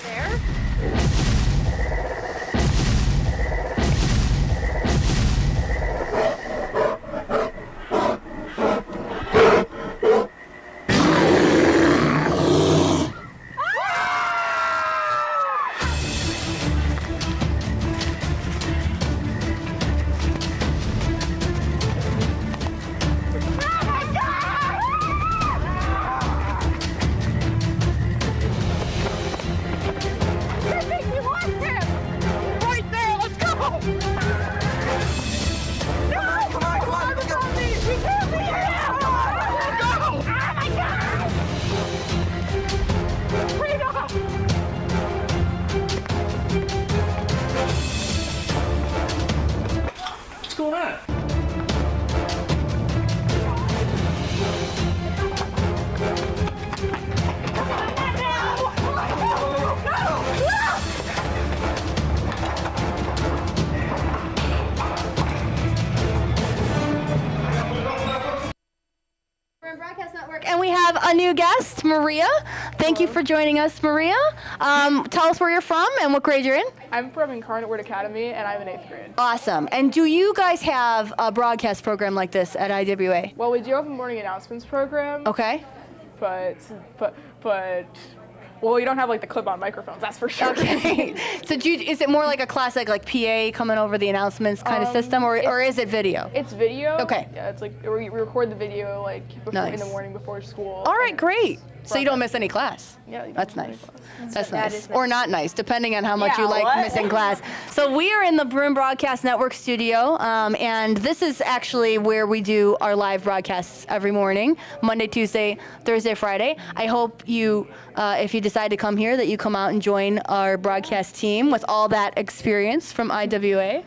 there. have a new guest, Maria. Thank you for joining us, Maria. Tell us where you're from and what grade you're in. I'm from Incarnate Word Academy, and I'm in 8th grade. Awesome. And do you guys have a broadcast program like this at IWA? Well, we do have a morning announcements program. Okay. But well, you don't have like the clip-on microphones, that's for sure. Okay. So is it more like a classic like PA coming over the announcements kind of system, or is it video? It's video. Okay. Yeah, it's like we record the video like before, in the morning before school. All right, great. So you don't miss any class. Yeah. That's nice. That's That nice. is nice. Or not nice, depending on how much you like what? missing class. So we are in the Bruin Broadcast Network studio, and this is actually where we do our live broadcasts every morning, Monday, Tuesday, Thursday, Friday. I hope you, if you decide to come here, that you come out and join our broadcast team with all that experience from IWA.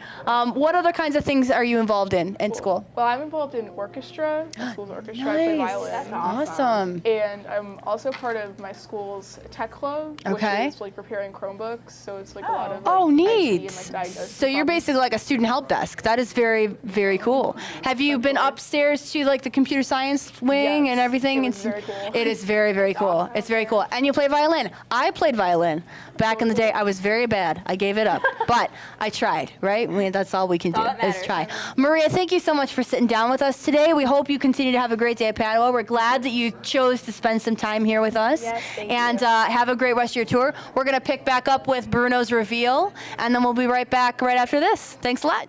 What other kinds of things are you involved in school? Well, I'm involved in orchestra, my school's orchestra. I play Nice. violin. That's awesome. And I'm also part of my school's tech club, Okay. which is like preparing Chromebooks. So it's like a lot of Oh, IT neat. and, like, diagnosis So you're problems. basically like a student help desk. That is very, very cool. Have you been upstairs to like the computer science wing and everything? It was very cool. It is very, very cool. It's very cool. And you play violin. I played violin back in the day. I was very bad. I gave it up, but I tried, right? I mean, that's all we can do is try. Maria, thank you so much for sitting down with us today. We hope you continue to have a great day at Padua. We're glad that you chose to spend some time here with us. Yes, thank and have a great rest of your tour. We're going to pick back up with Bruno's reveal, and then we'll be right back right after this. Thanks a lot.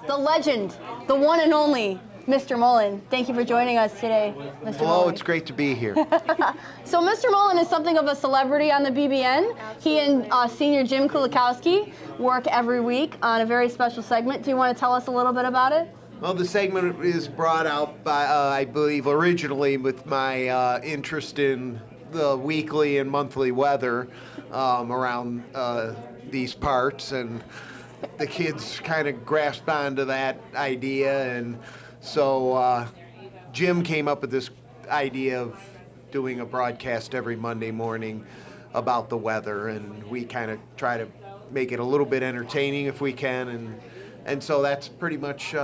The legend, the one and only Mr. Mullen. Thank you for joining us today, Mr. Hello, Mullen. it's great to be here. So Mr. Mullen is something of a celebrity on the BBN. He and senior Jim Kulikowski work every week on a very special segment. Do you want to tell us a little bit about it? Well, the segment is brought out by, I believe, originally with my interest in the weekly and monthly weather around these parts, and the kids kind of grasped onto that idea, and so Jim came up with this idea of doing a broadcast every Monday morning about the weather, and we kind of try to make it a little bit entertaining if we can, and so that's pretty much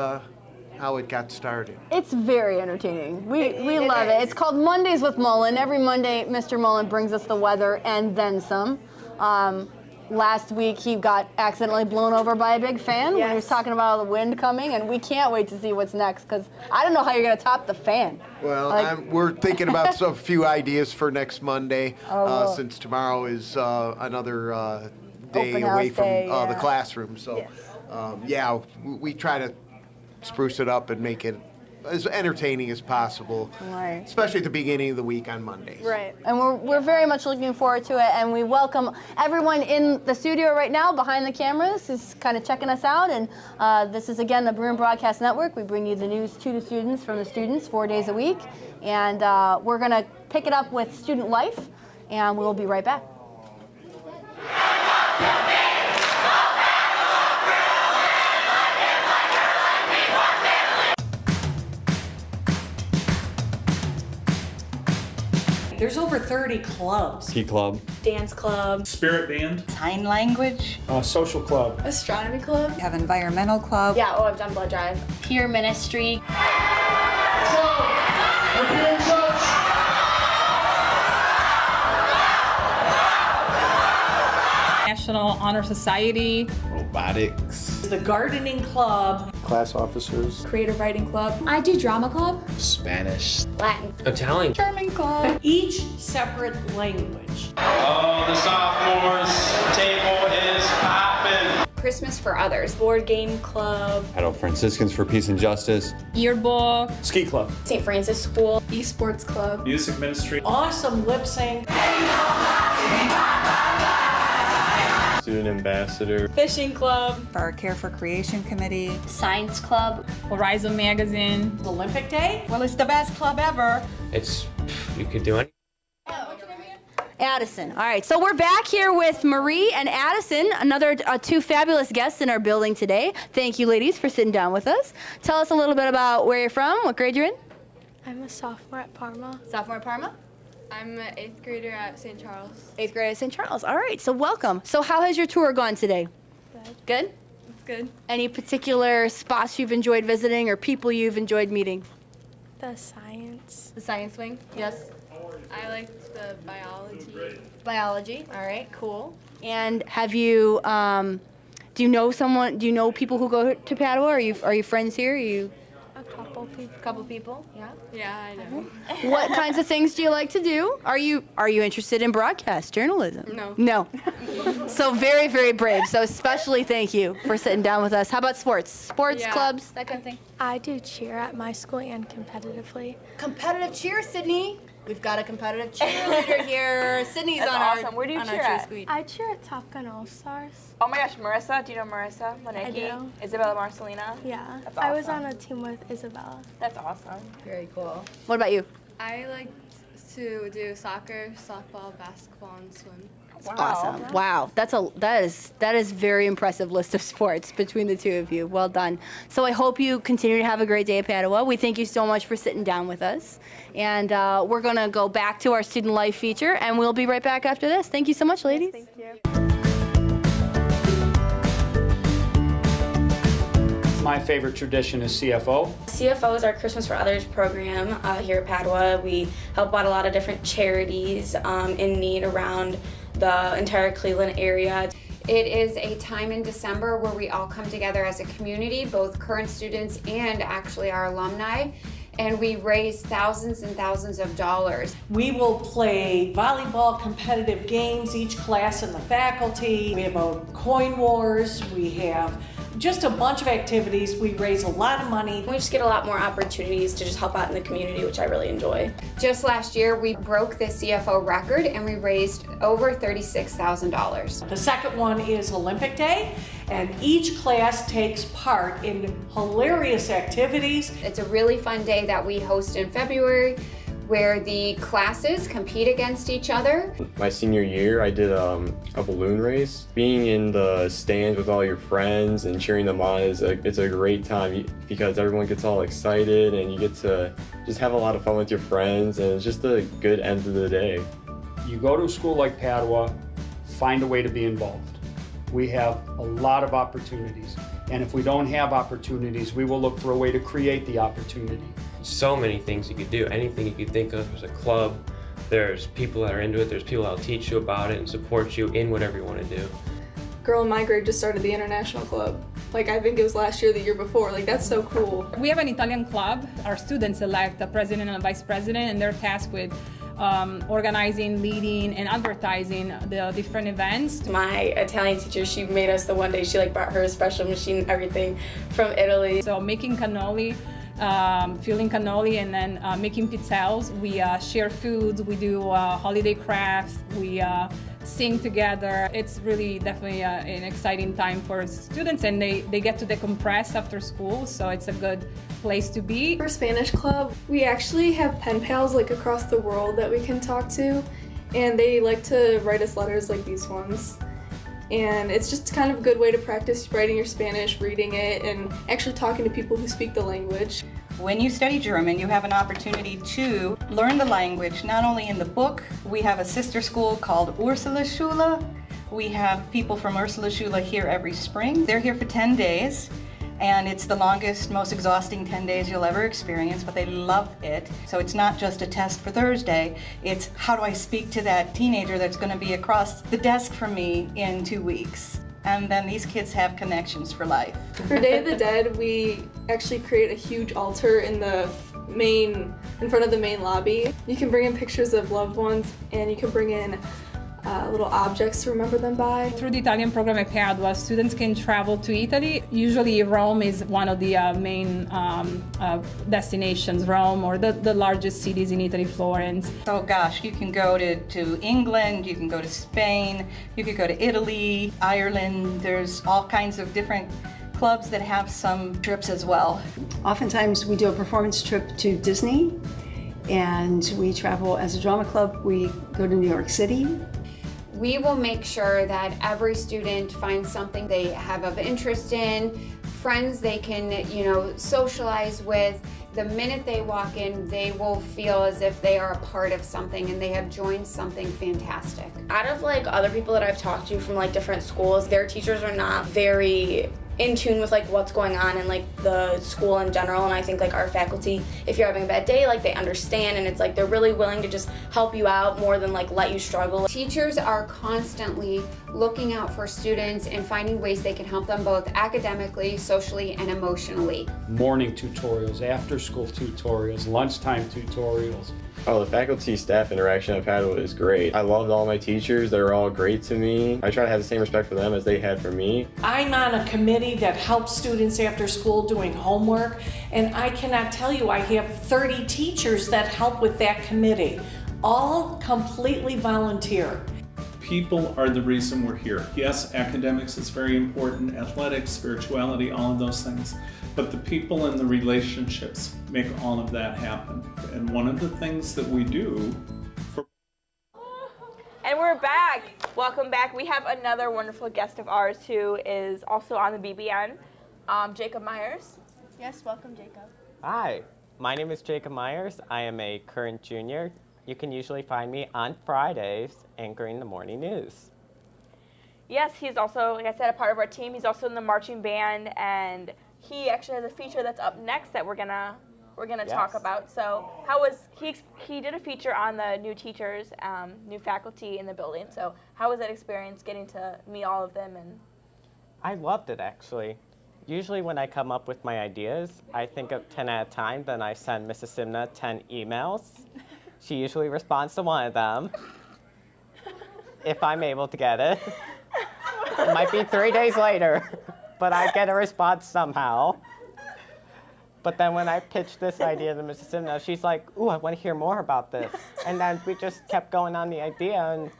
how it got started. It's very entertaining. We love it. It's called Mondays with Mullen. Every Monday, Mr. Mullen brings us the weather and then some. Last week, he got accidentally blown over by a big fan when he was talking about all the wind coming, and we can't wait to see what's next, because I don't know how you're going to top the fan. Well, we're thinking about a few ideas for next Monday, Oh. since tomorrow is another day Open away house from day, the classroom. So, we try to spruce it up and make it as entertaining as possible, Right. especially at the beginning of the week on Mondays. Right. And we're very much looking forward to it, and we welcome everyone in the studio right now behind the cameras who's kind of checking us out. And this is, again, the Bruin Broadcast Network. We bring you the news to the students from the students 4 days a week. And we're going to pick it up with student life, and we'll be right back. There's over 30 clubs. Ski club. Dance club. Spirit band. Sign language. Social club. Astronomy club. We have environmental club. Yeah, I've done blood drive. Peer ministry. National Honor Society. Robotics. The gardening club. Class officers. Creative writing club. I do drama club. Spanish. Latin. Italian. German club. Each separate language. Oh, the sophomores table is popping. Christmas for others. Board game club. Padua Franciscans for Peace and Justice. Yearbook. Ski club. St. Francis School. Esports club. Music ministry. Awesome lip sync. Student ambassador. Fishing club. For our Care for Creation Committee. Science club. Horizon Magazine. Olympic Day. Well, it's the best club ever. You could do anything. Addison. All right, so we're back here with Marie and Addison, another two fabulous guests in our building today. Thank you, ladies, for sitting down with us. Tell us a little bit about where you're from, what grade you're in. I'm a sophomore at Parma. Sophomore at Parma? I'm an 8th grader at St. Charles. 8th grade at St. Charles. All right, so welcome. So how has your tour gone today? Good. Good? It's good. Any particular spots you've enjoyed visiting or people you've enjoyed meeting? The science. The science wing? Yes. I liked the biology. Biology. All right, cool. And have you, do you know people who go to Padua? Are you friends here? A couple people. Couple people? Yeah. Yeah, I know. What kinds of things do you like to do? Are you interested in broadcast journalism? No. No. So very, very brave. So especially thank you for sitting down with us. How about sports? Sports, clubs, that kind of thing? I do cheer at my school and competitively. Competitive cheer, Sydney. We've got a competitive cheerleader here. Sydney's That's on awesome. our Where do you on cheer our cheer at? squad. I cheer at Top Gun All-Stars. Oh my gosh, Marissa. Do you know Marissa? Lanecki? I do. Isabella Marcelina? Yeah. That's I was awesome. on a team with Isabella. That's awesome. Very cool. What about you? I like to do soccer, softball, basketball, and swim. Wow. Awesome. Wow. That is very impressive list of sports between the two of you. Well done. So I hope you continue to have a great day at Padua. We thank you so much for sitting down with us. And we're going to go back to our student life feature, and we'll be right back after this. Thank you so much, ladies. Yes, thank you. My favorite tradition is CFO. CFO is our Christmas for Others program here at Padua. We help out a lot of different charities in need around the entire Cleveland area. It is a time in December where we all come together as a community, both current students and actually our alumni, and we raise thousands and thousands of dollars. We will play volleyball competitive games, each class and the faculty. We have a coin wars. We have just a bunch of activities. We raise a lot of money. We just get a lot more opportunities to just help out in the community, which I really enjoy. Just last year, we broke the CFO record and we raised over $36,000. The second one is Olympic Day, and each class takes part in hilarious activities. It's a really fun day that we host in February, where the classes compete against each other. My senior year, I did a balloon race. Being in the stands with all your friends and cheering them on it's a great time because everyone gets all excited and you get to just have a lot of fun with your friends, and it's just a good end of the day. You go to a school like Padua, find a way to be involved. We have a lot of opportunities, and if we don't have opportunities, we will look for a way to create the opportunity. So many things you could do, anything you could think of. There's a club, there's people that are into it, there's people that'll teach you about it and support you in whatever you want to do. Girl in my grade just started the international club. Like, I think it was last year, the year before. Like, that's so cool. We have an Italian club. Our students elect a president and a vice president, and they're tasked with organizing, leading, and advertising the different events. My Italian teacher, she made us the one day, she brought her special machine and everything from Italy. So making cannoli, filling cannoli, and then making pizzelles. We share foods, we do holiday crafts, we sing together. It's really definitely an exciting time for students, and they get to decompress after school, so it's a good place to be. For Spanish Club, we actually have pen pals across the world that we can talk to, and they like to write us letters like these ones. And it's just kind of a good way to practice writing your Spanish, reading it, and actually talking to people who speak the language. When you study German, you have an opportunity to learn the language, not only in the book. We have a sister school called Ursula Schule. We have people from Ursula Schule here every spring. They're here for 10 days. And it's the longest, most exhausting 10 days you'll ever experience, but they love it. So it's not just a test for Thursday, it's how do I speak to that teenager that's going to be across the desk from me in 2 weeks. And then these kids have connections for life. For Day of the Dead, we actually create a huge altar in front of the main lobby. You can bring in pictures of loved ones, and you can bring in little objects to remember them by. Through the Italian program at Padua, students can travel to Italy. Usually Rome is one of the main destinations, Rome, or the largest cities in Italy, Florence. Oh gosh, you can go to England, you can go to Spain, you could go to Italy, Ireland. There's all kinds of different clubs that have some trips as well. Oftentimes we do a performance trip to Disney, and we travel as a drama club. We go to New York City. We will make sure that every student finds something they have of interest in, friends they can, socialize with. The minute they walk in, they will feel as if they are a part of something and they have joined something fantastic. Out of other people that I've talked to from different schools, their teachers are not very in tune with what's going on in the school in general, and I think our faculty, if you're having a bad day, they understand, and it's they're really willing to just help you out more than let you struggle. Teachers are constantly looking out for students and finding ways they can help them both academically, socially, and emotionally. Morning tutorials, after school tutorials, lunchtime tutorials. Oh, the faculty staff interaction at Padua is great. I loved all my teachers. They're all great to me. I try to have the same respect for them as they had for me. I'm on a committee that helps students after school doing homework, and I cannot tell you, I have 30 teachers that help with that committee, all completely volunteer. People are the reason we're here. Yes, academics is very important, athletics, spirituality, all of those things. But the people and the relationships make all of that happen. And one of the things that we do for... And we're back. Welcome back. We have another wonderful guest of ours who is also on the BBN, Jacob Myers. Yes, welcome, Jacob. Hi, my name is Jacob Myers. I am a current junior. You can usually find me on Fridays anchoring the morning news. Yes, he's also, like I said, a part of our team. He's also in the marching band, and he actually has a feature that's up next that we're gonna talk about. So how was he did a feature on the new teachers, new faculty in the building. So how was that experience getting to meet all of them? And I loved it, actually. Usually when I come up with my ideas, I think of 10 at a time, then I send Mrs. Simna 10 emails. She usually responds to one of them, if I'm able to get it. It might be 3 days later, but I get a response somehow. But then when I pitched this idea to Mrs. Simna, she's like, ooh, I want to hear more about this. And then we just kept going on the idea, and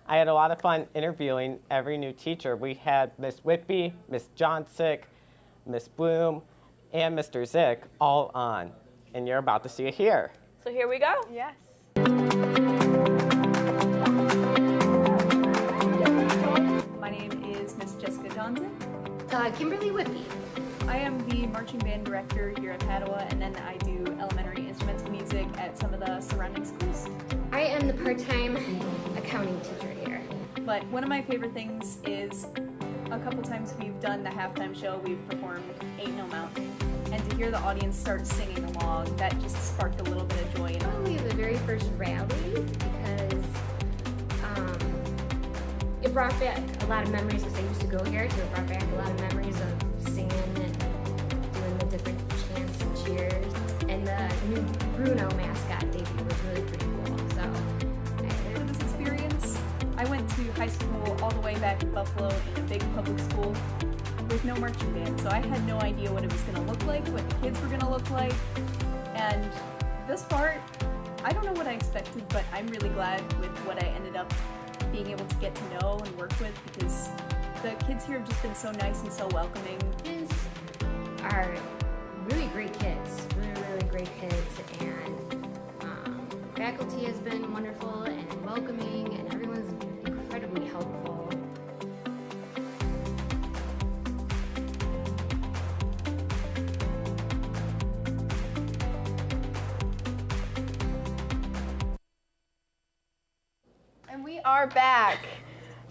I had a lot of fun interviewing every new teacher. We had Miss Whitby, Miss Johnsick, Miss Bloom, and Mr. Zick all on. And you're about to see it here. So here we go. Yes. My name is Miss Jessica Johnson. Kimberly Whitby. I am the marching band director here at Padua, and then I do elementary instruments and music at some of the surrounding schools. I am the part-time accounting teacher here. But one of my favorite things is a couple times we've done the halftime show, we've performed Ain't No Mountain. And to hear the audience start singing along, that just sparked a little bit of joy. Probably the very first rally, because it brought back a lot of memories, because I used to go here, so it brought back a lot of memories of singing and doing the different chants and cheers. And the new Bruno mascot debut was really pretty cool. So for this experience, I went to high school all the way back in Buffalo in a big public school with no marching band, so I had no idea what it was going to look like, what the kids were going to look like, and this part, I don't know what I expected, but I'm really glad with what I ended up being able to get to know and work with, because the kids here have just been so nice and so welcoming. Students are really great kids, really great kids, and faculty has been wonderful and welcoming, and everyone's incredibly helpful. We are back.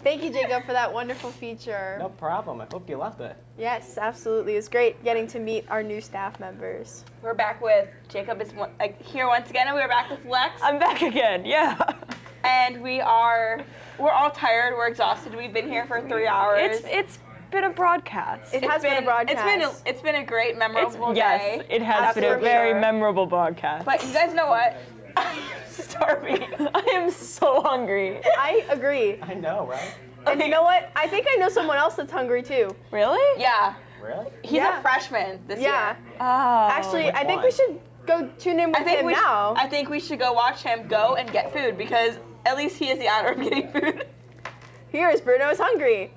Thank you, Jacob, for that wonderful feature. No problem. I hope you loved it. Yes, absolutely. It was great getting to meet our new staff members. We're back with Jacob is here once again, and we're back with Lex. I'm back again, yeah. And we're all tired. We're exhausted. We've been here for 3 hours. It's been a broadcast. It has been a broadcast. It's been a great, memorable day. Yes, it has been a very memorable broadcast. But you guys know what? I'm starving. I am so hungry. I agree. I know, right? And you know what? I think I know someone else that's hungry too. Really? Yeah. Really? He's a freshman this year. Oh. Actually, I think we should go tune in with him now. I think we should go watch him go and get food because at least he has the honor of getting food. Here is Bruno is hungry.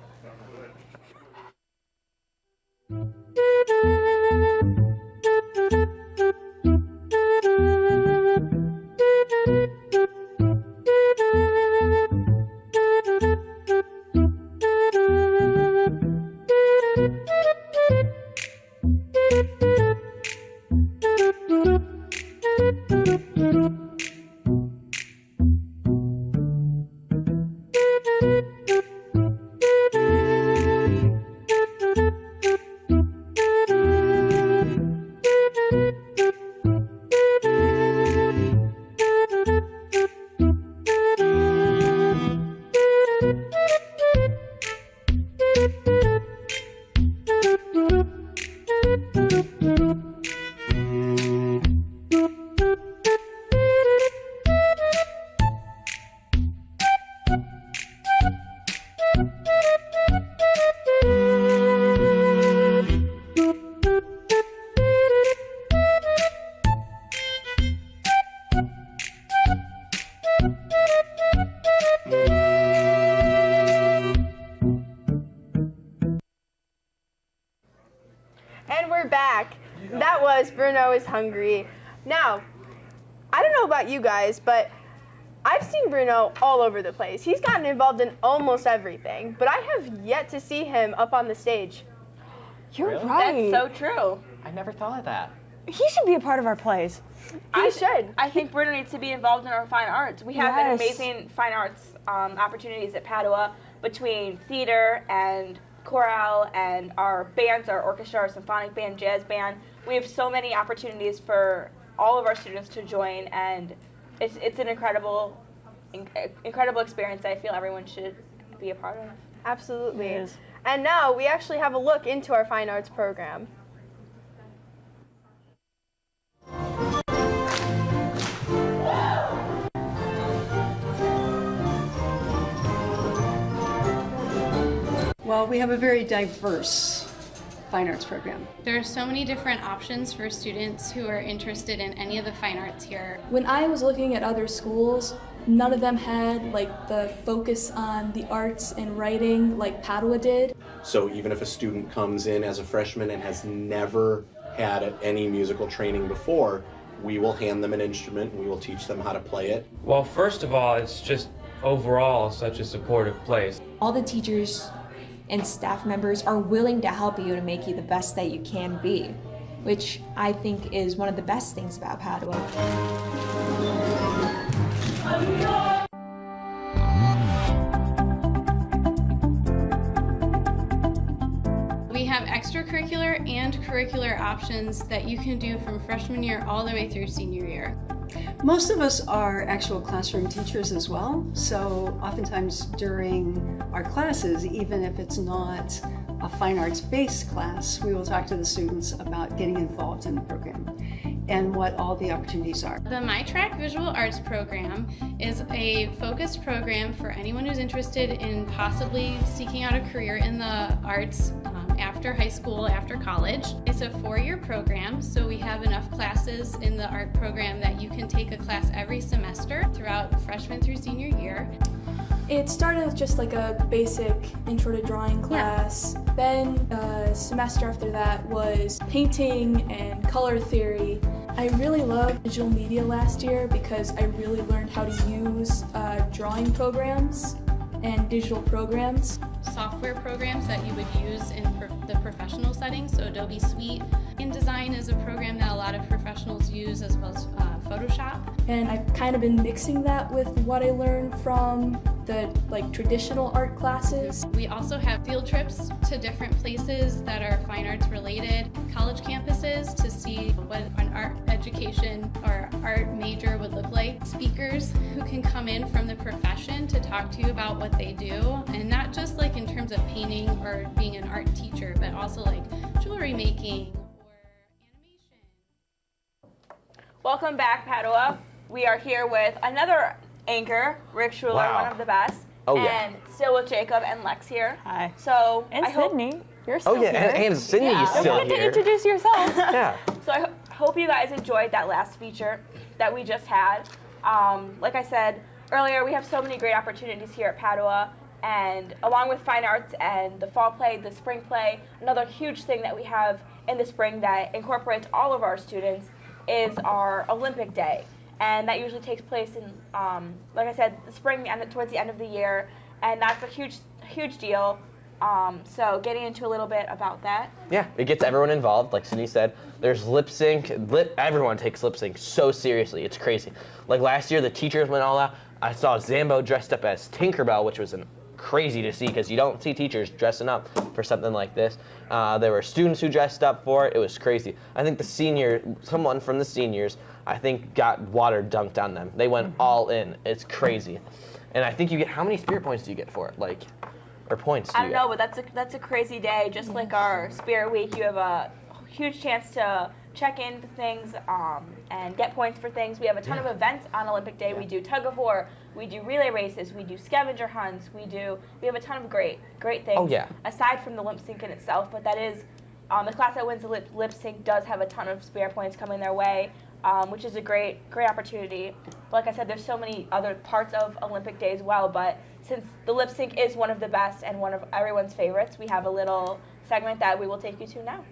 And we're back. That was Bruno is hungry. Now, I don't know about you guys, but I've seen Bruno all over the place. He's gotten involved in almost everything, but I have yet to see him up on the stage. You're right. That's so true. I never thought of that. He should be a part of our plays. He should. I think Bruno needs to be involved in our fine arts. We have an amazing fine arts opportunities at Padua between theater and chorale and our bands, our orchestra, our symphonic band, jazz band. We have so many opportunities for all of our students to join, and it's an incredible experience I feel everyone should be a part of. Absolutely. It is. And now we actually have a look into our fine arts program. Well, we have a very diverse fine arts program. There are so many different options for students who are interested in any of the fine arts here. When I was looking at other schools, none of them had like the focus on the arts and writing like Padua did. So even if a student comes in as a freshman and has never had any musical training before, we will hand them an instrument and we will teach them how to play it. Well, first of all, it's just overall such a supportive place. All the teachers and staff members are willing to help you to make you the best that you can be, which I think is one of the best things about Padua. We have extracurricular and curricular options that you can do from freshman year all the way through senior year. Most of us are actual classroom teachers as well, so oftentimes during our classes, even if it's not a fine arts based class, we will talk to the students about getting involved in the program and what all the opportunities are. The MyTrack Visual Arts program is a focused program for anyone who's interested in possibly seeking out a career in the arts after high school, after college. It's a 4-year program, so we have enough classes in the art program that you can take a class every semester throughout freshman through senior year. It started with just like a basic intro to drawing class. Yeah. Then a semester after that was painting and color theory. I really loved digital media last year because I really learned how to use drawing programs and digital programs. Software programs that you would use in the professional setting, so Adobe Suite. InDesign is a program that a lot of professionals use, as well as Photoshop. And I've kind of been mixing that with what I learned from the traditional art classes. We also have field trips to different places that are fine arts related, college campuses to see what an art education or art major would look like. Speakers who can come in from the profession to talk to you about what they do, and not just like in terms of painting or being an art teacher, but also like jewelry making. Welcome back, Padua. We are here with another anchor, Rick Schuler, Wow. one of the best. Oh, yeah. And still with Jacob and Lex here. Hi. So And I hope, Sydney. You're still Oh yeah, here. and Sydney is Yeah. still Don't forget to here. introduce yourself. Yeah. So I hope you guys enjoyed that last feature that we just had. Like I said earlier, we have so many great opportunities here at Padua. And along with fine arts and the fall play, the spring play, another huge thing that we have in the spring that incorporates all of our students is our Olympic Day. And that usually takes place in, like I said, the spring and towards the end of the year. And that's a huge deal. So getting into a little bit about that. Yeah, it gets everyone involved. Like Sydney said, there's lip sync. Everyone takes lip sync so seriously. It's crazy. Like last year, the teachers went all out. I saw Zambo dressed up as Tinkerbell, which was crazy to see because you don't see teachers dressing up for something like this. There were students who dressed up for it. It was crazy. I think someone from the seniors, I think got water dunked on them. They went all in. It's crazy. And I think you get, how many spirit points do you get for it? Or points do I you don't know, but that's a crazy day. Just like our Spirit Week, you have a huge chance to check into things and get points for things. We have a ton of events on Olympic Day. We do tug of war, we do relay races, we do scavenger hunts, we have a ton of great things. Oh, yeah. Aside from the lip sync in itself, but that is the class that wins the lip sync does have a ton of spirit points coming their way, which is a great opportunity. But like I said, there's so many other parts of Olympic Day as well. But since the lip sync is one of the best and one of everyone's favorites, we have a little segment that we will take you to now.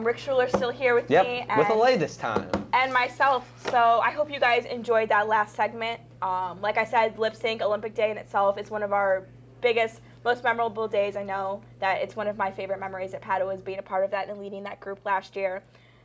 Rick Schuler's still here with me. Yep, with a lay this time. And myself. So I hope you guys enjoyed that last segment. Like I said, lip sync Olympic Day in itself is one of our biggest, most memorable days. I know that it's one of my favorite memories at Padua is being a part of that and leading that group last year.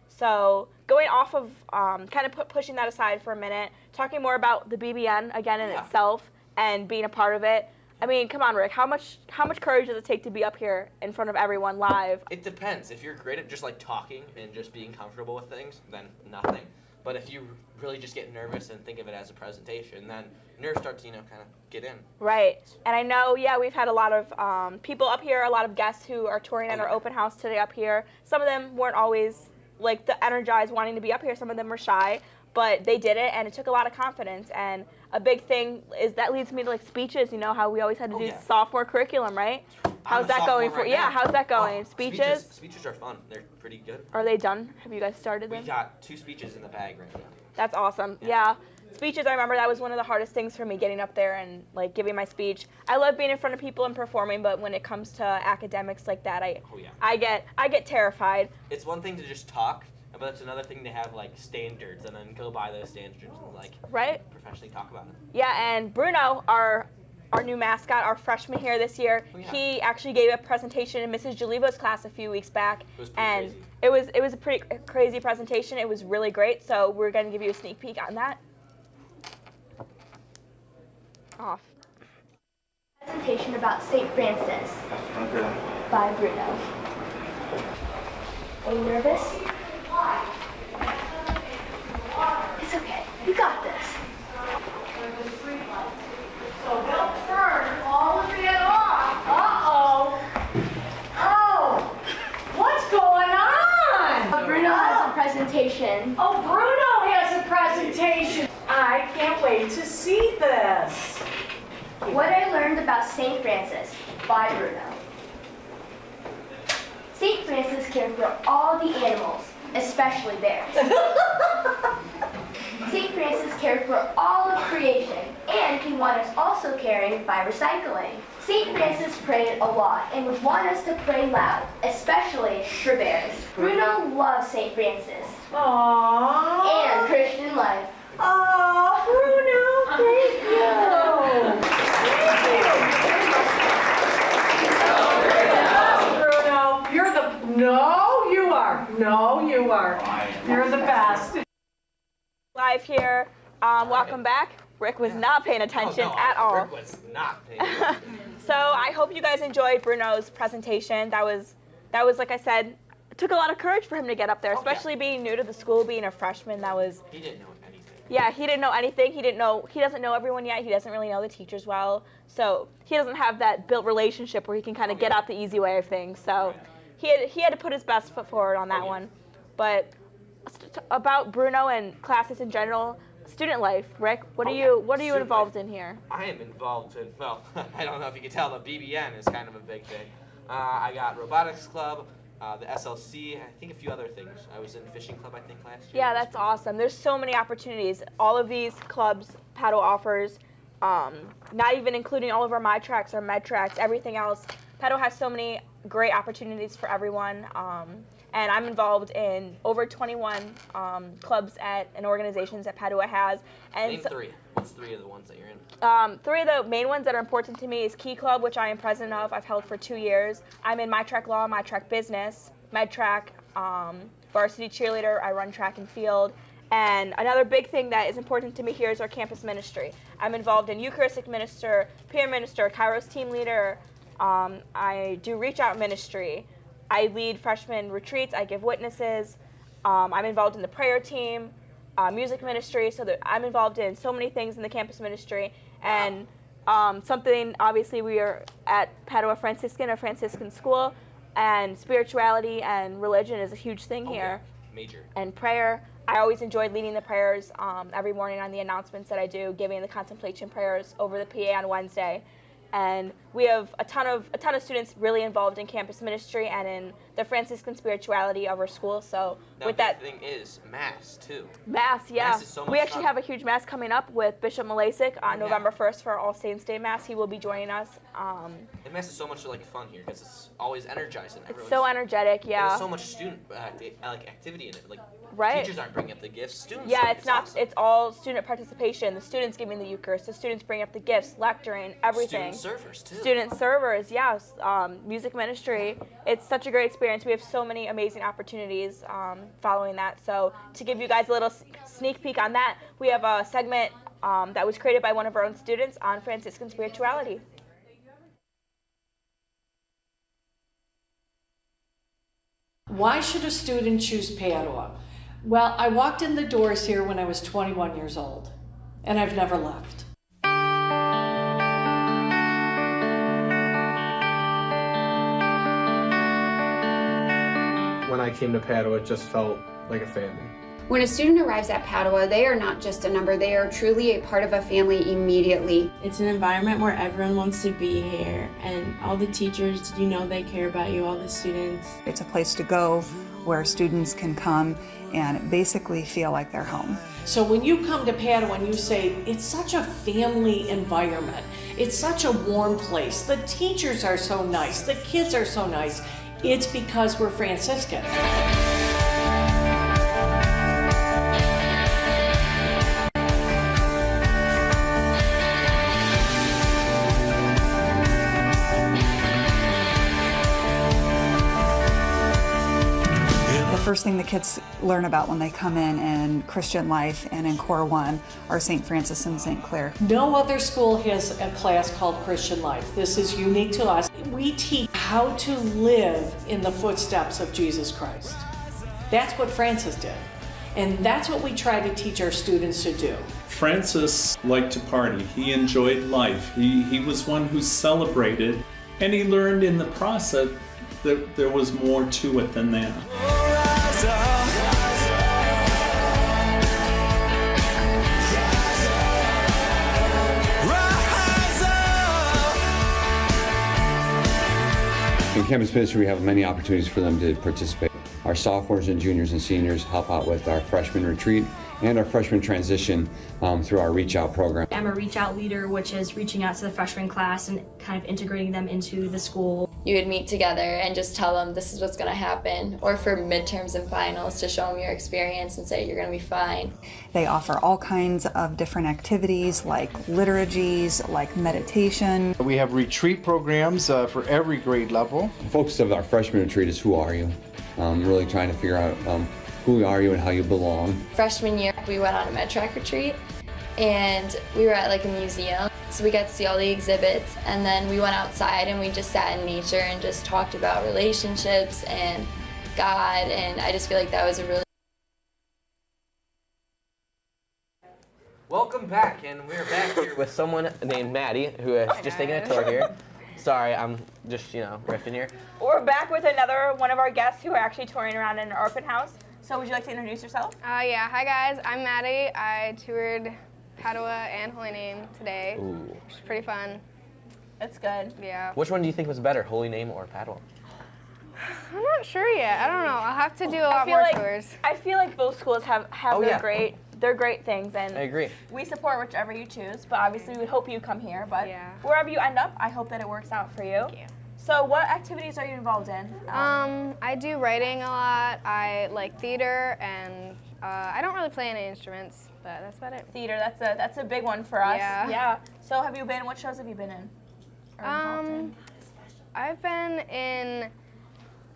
So going off of kind of pushing that aside for a minute, talking more about the BBN again in itself and being a part of it. I mean, come on, Rick. How much courage does it take to be up here in front of everyone live? It depends. If you're great at just like talking and just being comfortable with things, then nothing. But if you really just get nervous and think of it as a presentation, then nerves start to, kind of get in. Right. And I know, we've had a lot of people up here, a lot of guests who are touring at our open house today up here. Some of them weren't always like the energized wanting to be up here. Some of them were shy, but they did it, and it took a lot of confidence. And a big thing is that leads me to like speeches. You know how we always had to do sophomore curriculum, right? How's that going for? How's that going? Speeches? Speeches are fun. They're pretty good. Are they done? Have you guys started them? We got 2 speeches in the bag right now. That's awesome. Yeah. Speeches, I remember that was one of the hardest things for me, getting up there and like giving my speech. I love being in front of people and performing, but when it comes to academics like that, I get terrified. It's one thing to just talk, but it's another thing to have like standards and then go by those standards and like professionally talk about it. Yeah, and Bruno, our new mascot, our freshman here this year, he actually gave a presentation in Mrs. Jalivo's class a few weeks back, and it was a pretty crazy presentation. It was really great, so we're going to give you a sneak peek on that. Off. Presentation about St. Francis by Bruno. Are you nervous? It's okay. You got this. So don't turn all of it off. Oh, what's going on? Bruno has a presentation. Oh, Bruno has a presentation. I can't wait to see this. What I learned about St. Francis by Bruno. St. Francis cared for all the animals, especially bears. St. Francis cared for all of creation, and he wanted us also caring by recycling. St. Francis prayed a lot and would want us to pray loud, especially for bears. Bruno loves St. Francis. Aww. And Christian life. Oh, Bruno, thank you. Bruno, you're the, no, you are. No, you are. You're the best. Live here. Welcome back. Rick was not paying attention at all. Rick was not paying attention. So I hope you guys enjoyed Bruno's presentation. That was like I said, it took a lot of courage for him to get up there, especially being new to the school, being a freshman. He didn't know anything. Yeah, he didn't know anything. He doesn't know everyone yet. He doesn't really know the teachers well. So he doesn't have that built relationship where he can kind of get out the easy way of things. So he had to put his best foot forward on that one. But about Bruno and classes in general, student life, Rick, what are you involved in here? I am involved in, well, I don't know if you can tell, the BBN is kind of a big thing. I got robotics club, the SLC, I think a few other things. I was in fishing club, I think, last year. Yeah, that's awesome. There's so many opportunities. All of these clubs Padua offers, not even including all of our My Tracks, our Med Tracks, everything else. Padua has so many great opportunities for everyone. And I'm involved in over 21 clubs and organizations that Padua has. And Name three. What's three of the ones that you're in? Three of the main ones that are important to me is Key Club, which I am president of. I've held for 2 years. I'm in My Track Law, My Track Business, Med Track, varsity cheerleader. I run track and field. And another big thing that is important to me here is our campus ministry. I'm involved in Eucharistic minister, peer minister, Kairos team leader. I do reach out ministry. I lead freshman retreats. I give witnesses. I'm involved in the prayer team, music ministry. So that I'm involved in so many things in the campus ministry. And something, obviously, we are at Padua Franciscan, a Franciscan school, and spirituality and religion is a huge thing here. Major. And prayer. I always enjoyed leading the prayers every morning on the announcements that I do, giving the contemplation prayers over the PA on Wednesday. And we have a ton of students really involved in campus ministry and in the Franciscan spirituality of our school. So Now, with that thing is Mass too. Mass, yeah. Mass is so much we actually fun. have a huge Mass coming up with Bishop Malasik on November 1st for our All Saints Day Mass. He will be joining us. And Mass is so much like fun here because it's always energizing. It's so energetic, yeah. There's so much student activity in it. Like Right. teachers aren't bringing up the gifts. Students. Yeah, are. it's not. Awesome. It's all student participation. The students giving the Eucharist. The students bring up the gifts, lecturing, everything. Student servers too. Student servers, yes. Music ministry. It's such a great experience. We have so many amazing opportunities following that. So to give you guys a little sneak peek on that, we have a segment that was created by one of our own students on Franciscan spirituality. Why should a student choose Padua? Well, I walked in the doors here when I was 21 years old, and I've never left. When I came to Padua, it just felt like a family. When a student arrives at Padua, they are not just a number, they are truly a part of a family immediately. It's an environment where everyone wants to be here, and all the teachers, you know, they care about you, all the students. It's a place to go where students can come and basically feel like they're home. So when you come to Padua and you say, it's such a family environment, it's such a warm place, the teachers are so nice, the kids are so nice, it's because we're Franciscan. The first thing the kids learn about when they come in Christian life and in Core 1 are St. Francis and St. Clair. No other school has a class called Christian Life. This is unique to us. We teach how to live in the footsteps of Jesus Christ. That's what Francis did. And that's what we try to teach our students to do. Francis liked to party. He enjoyed life. He was one who celebrated, and he learned in the process that there was more to it than that. In campus ministry, we have many opportunities for them to participate. Our sophomores and juniors and seniors help out with our freshman retreat and our freshman transition through our Reach Out program. I'm a Reach Out leader, which is reaching out to the freshman class and kind of integrating them into the school. You would meet together and just tell them this is what's going to happen, or for midterms and finals to show them your experience and say you're going to be fine. They offer all kinds of different activities like liturgies, like meditation. We have retreat programs for every grade level. The focus of our freshman retreat is who are you? Really trying to figure out who are you and how you belong. Freshman year, we went on a med-track retreat and we were at like a museum. So we got to see all the exhibits, and then we went outside and we just sat in nature and just talked about relationships and God, and I just feel like that was a really... Welcome back, and we're back here with someone named Maddie, who has just taken a tour here. Sorry, I'm just, riffing here. We're back with another one of our guests who are actually touring around in our open house. So would you like to introduce yourself? Yeah, hi guys, I'm Maddie. I toured Padua and Holy Name today, which is pretty fun. That's good. Yeah. Which one do you think was better, Holy Name or Padua? I'm not sure yet. I don't know. I'll have to do a lot more tours. I feel like both schools have their great things, and I agree. We support whichever you choose, but obviously we hope you come here. But wherever you end up, I hope that it works out for you. Thank you. So what activities are you involved in? I do writing a lot. I like theater, and I don't really play any instruments, but that's about it. Theater, that's a big one for us. Yeah. So what shows have you been in? Or involved in? I've been in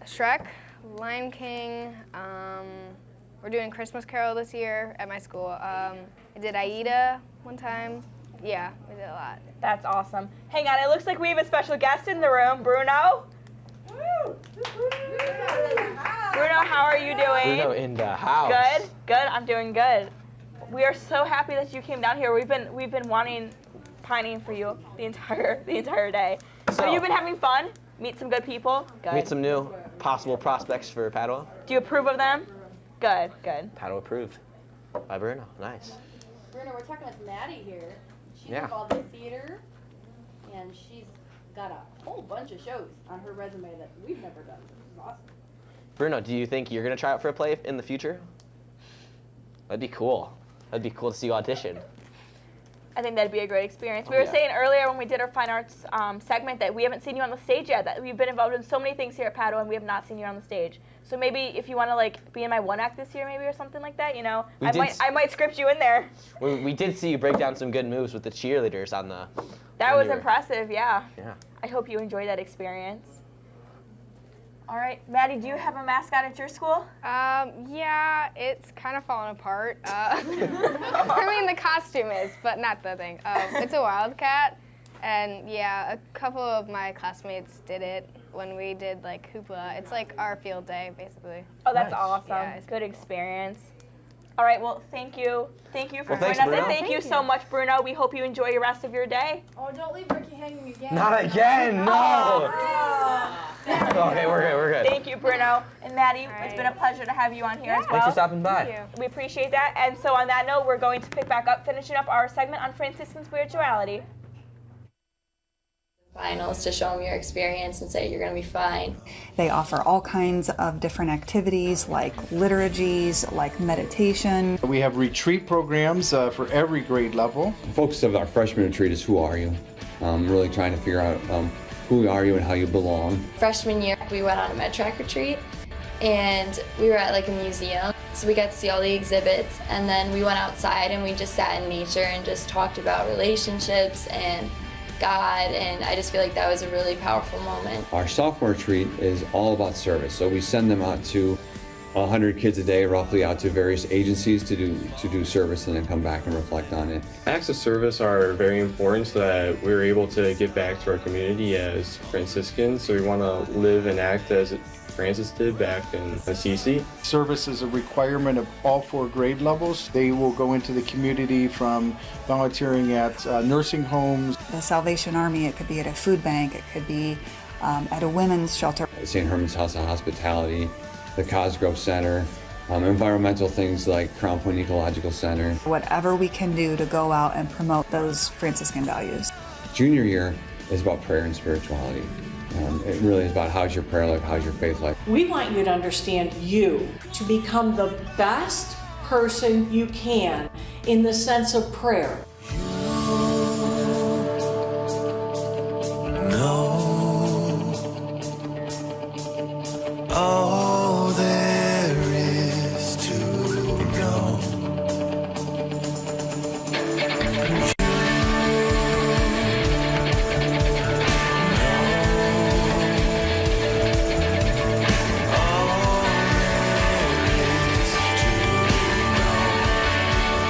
Shrek, Lion King. We're doing Christmas Carol this year at my school. I did Aida one time. Yeah, we did a lot. That's awesome. Hang on, it looks like we have a special guest in the room, Bruno. Bruno, how are you doing? Bruno in the house. Good. I'm doing good. We are so happy that you came down here. We've been pining for you the entire day. So you've been having fun. Meet some good people. Good. Meet some new possible prospects for Padua. Do you approve of them? Good. Padua approved by Bruno. Nice. Bruno, we're talking with Maddie here. She's Yeah. involved in theater, and she's got a whole bunch of shows on her resume that we've never done. This is awesome. Bruno, do you think you're going to try out for a play in the future? That'd be cool. That'd be cool to see you audition. I think that'd be a great experience. We were saying earlier when we did our fine arts segment that we haven't seen you on the stage yet, that we've been involved in so many things here at Padua and we have not seen you on the stage. So maybe if you want to be in my one act this year maybe or something like that, I might script you in there. We did see you break down some good moves with the cheerleaders on the... That was impressive, yeah. Yeah. I hope you enjoyed that experience. All right, Maddie, do you have a mascot at your school? Yeah, it's kind of falling apart. I mean, the costume is, but not the thing. It's a wildcat, and yeah, a couple of my classmates did it when we did hoopla. It's like our field day, basically. Oh, that's awesome. Yeah, it's good experience. All right, well, thank you. Thank you for Well, thanks, joining us, and Bruno. thank you so much, Bruno. We hope you enjoy the rest of your day. Oh, don't leave Ricky hanging again. Not again, no! Okay, we're good. Thank you, Bruno. And Maddie, it's been a pleasure to have you on here as well. Thanks for stopping by. Thank you. We appreciate that. And so on that note, we're going to pick back up, finishing up our segment on Franciscan spirituality. finals to show them your experience and say you're going to be fine. They offer all kinds of different activities like liturgies, like meditation. We have retreat programs for every grade level. The focus of our freshman retreat is who are you? Really trying to figure out who are you and how you belong. Freshman year, we went on a med track retreat and we were at like a museum. So we got to see all the exhibits, and then we went outside and we just sat in nature and just talked about relationships and God, and I just feel like that was a really powerful moment. Our sophomore retreat is all about service. So we send them out to 100 kids a day, roughly, out to various agencies to do service and then come back and reflect on it. Acts of service are very important so that we're able to give back to our community as Franciscans. So we want to live and act as Francis did back in Assisi. Service is a requirement of all 4 grade levels. They will go into the community from volunteering at nursing homes. The Salvation Army, it could be at a food bank, it could be at a women's shelter. St. Herman's House of Hospitality, the Cosgrove Center, environmental things like Crown Point Ecological Center. Whatever we can do to go out and promote those Franciscan values. Junior year is about prayer and spirituality. It really is about how's your prayer life, how's your faith life. We want you to understand you, to become the best person you can in the sense of prayer. All there is to know.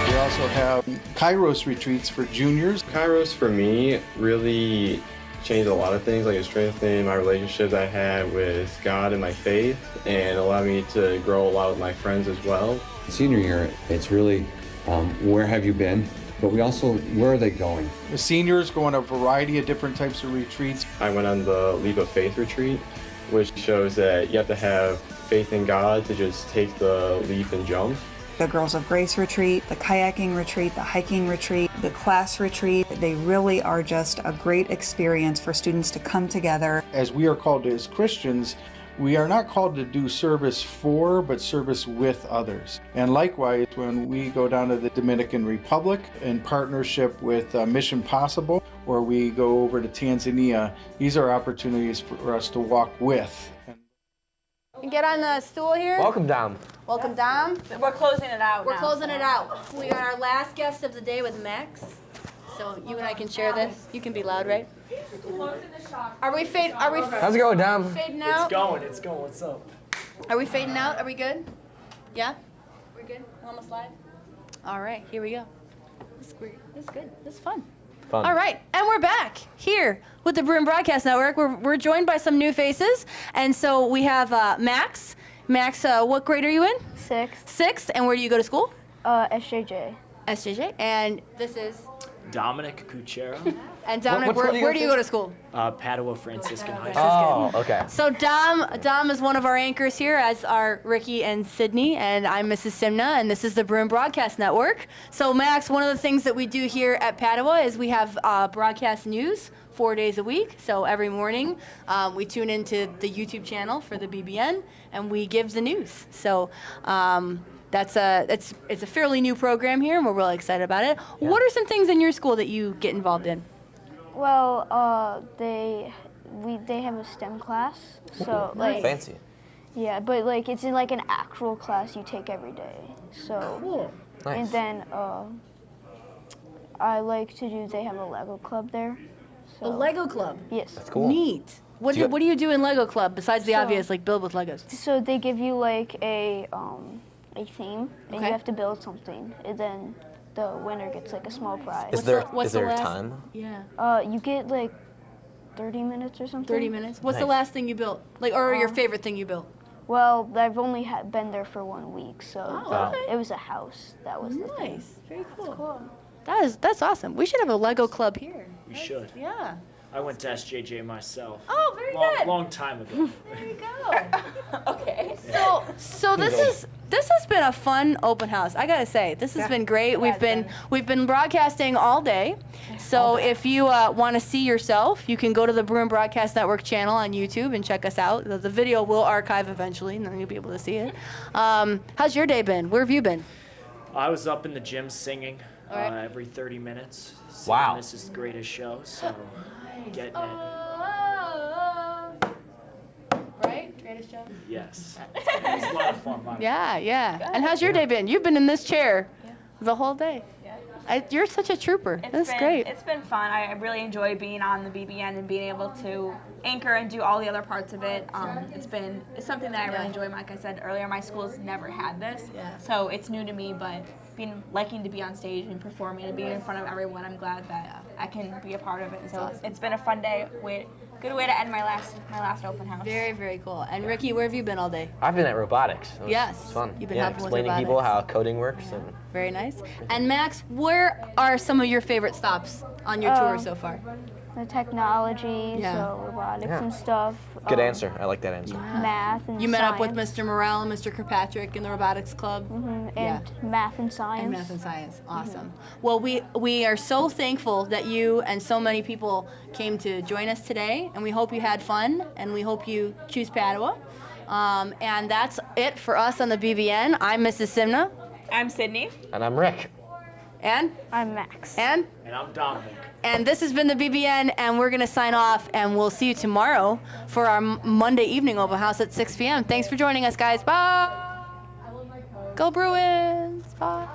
We also have Kairos retreats for juniors. Kairos for me really changed a lot of things, like it strengthened my relationship I had with God and my faith, and allowed me to grow a lot with my friends as well. Senior year, it's really where have you been, but we also, where are they going? The seniors go on a variety of different types of retreats. I went on the Leap of Faith retreat, which shows that you have to have faith in God to just take the leap and jump. The Girls of Grace retreat, the kayaking retreat, the hiking retreat, the class retreat, they really are just a great experience for students to come together. As we are called as Christians, we are not called to do service for, but service with others. And likewise, when we go down to the Dominican Republic in partnership with Mission Possible, or we go over to Tanzania, these are opportunities for us to walk with. Get on the stool here. Welcome, Dom. Welcome, Dom. We're closing it out. We're closing it out. We got our last guest of the day with Max. So you and I can share this. You can be loud, right? Are we fading? How's it going, Dom? Fading out? It's going. What's up? Are we fading out? Are we good? Yeah? We're good? Almost live? All right, here we go. This is good. This is fun. All right, and we're back here with the Bruno Broadcast Network. We're joined by some new faces, and so we have Max. Max, what grade are you in? Sixth, and where do you go to school? SJJ. SJJ, and this is? Dominic Cuchero. And Dominic, where do you go to school? Padua Franciscan High School. Oh, okay. So Dom is one of our anchors here, as are Ricky and Sydney, and I'm Mrs. Simna, and this is the Bruno Broadcast Network. So Max, one of the things that we do here at Padua is we have broadcast news 4 days a week. So every morning we tune into the YouTube channel for the BBN, and we give the news. So it's a fairly new program here, and we're really excited about it. Yeah. What are some things in your school that you get involved in? Well, they have a STEM class, so like fancy. Yeah, but like it's in like an actual class you take every day. So cool. Nice. And then I like to do. They have a Lego club there. So. A Lego club. Yes. That's cool. Neat. What do you do in Lego club besides the obvious, like build with Legos? So they give you like a theme, and you have to build something, and then the winner gets like a small prize. Is there time? Yeah. You get like 30 minutes or something. 30 minutes. What's the last thing you built? Like, or your favorite thing you built? Well, I've only been there for 1 week, so okay. It was a house. That was the thing. Very cool. That's awesome. We should have a Lego club here. We should. Yeah. I went to SJJ myself. Oh, very good. Long time ago. There you go. Okay. So this has been a fun open house. I gotta say, this has been great. We've been broadcasting all day. So if you want to see yourself, you can go to the Bruno Broadcast Network channel on YouTube and check us out. The video will archive eventually, and then you'll be able to see it. How's your day been? Where have you been? I was up in the gym singing every 30 minutes. Wow. This is the greatest show, so getting it. Right? Greatest show? Yes. It was a lot of fun. Yeah. And how's your day been? You've been in this chair the whole day. You're such a trooper. That's great. It's been fun. I really enjoy being on the BBN and being able to anchor and do all the other parts of it. It's something that I really enjoy. Like I said earlier, my school's never had this, so it's new to me. But liking to be on stage and performing and being in front of everyone, I'm glad that I can be a part of it. So it's been a fun day. Good way to end my last open house. Very, very cool. And Ricky, where have you been all day? I've been at robotics. Yes. It's fun. You've been helping with explaining robotics. people how coding works. And very nice. And Max, where are some of your favorite stops on your tour so far? The technology, so robotics and stuff. Good answer. I like that answer. Math and You met up with science. Mr. Morrell and Mr. Kirkpatrick in the robotics club. And math and science. And math and science. Awesome. Well, we are so thankful that you and so many people came to join us today, and we hope you had fun, and we hope you choose Padua. And that's it for us on the BBN. I'm Mrs. Simna. I'm Sydney. And I'm Rick. And? I'm Max. And I'm Dominic. And this has been the BBN, and we're going to sign off, and we'll see you tomorrow for our Monday evening open house at 6 p.m. Thanks for joining us, guys. Bye. Go Bruins. Bye.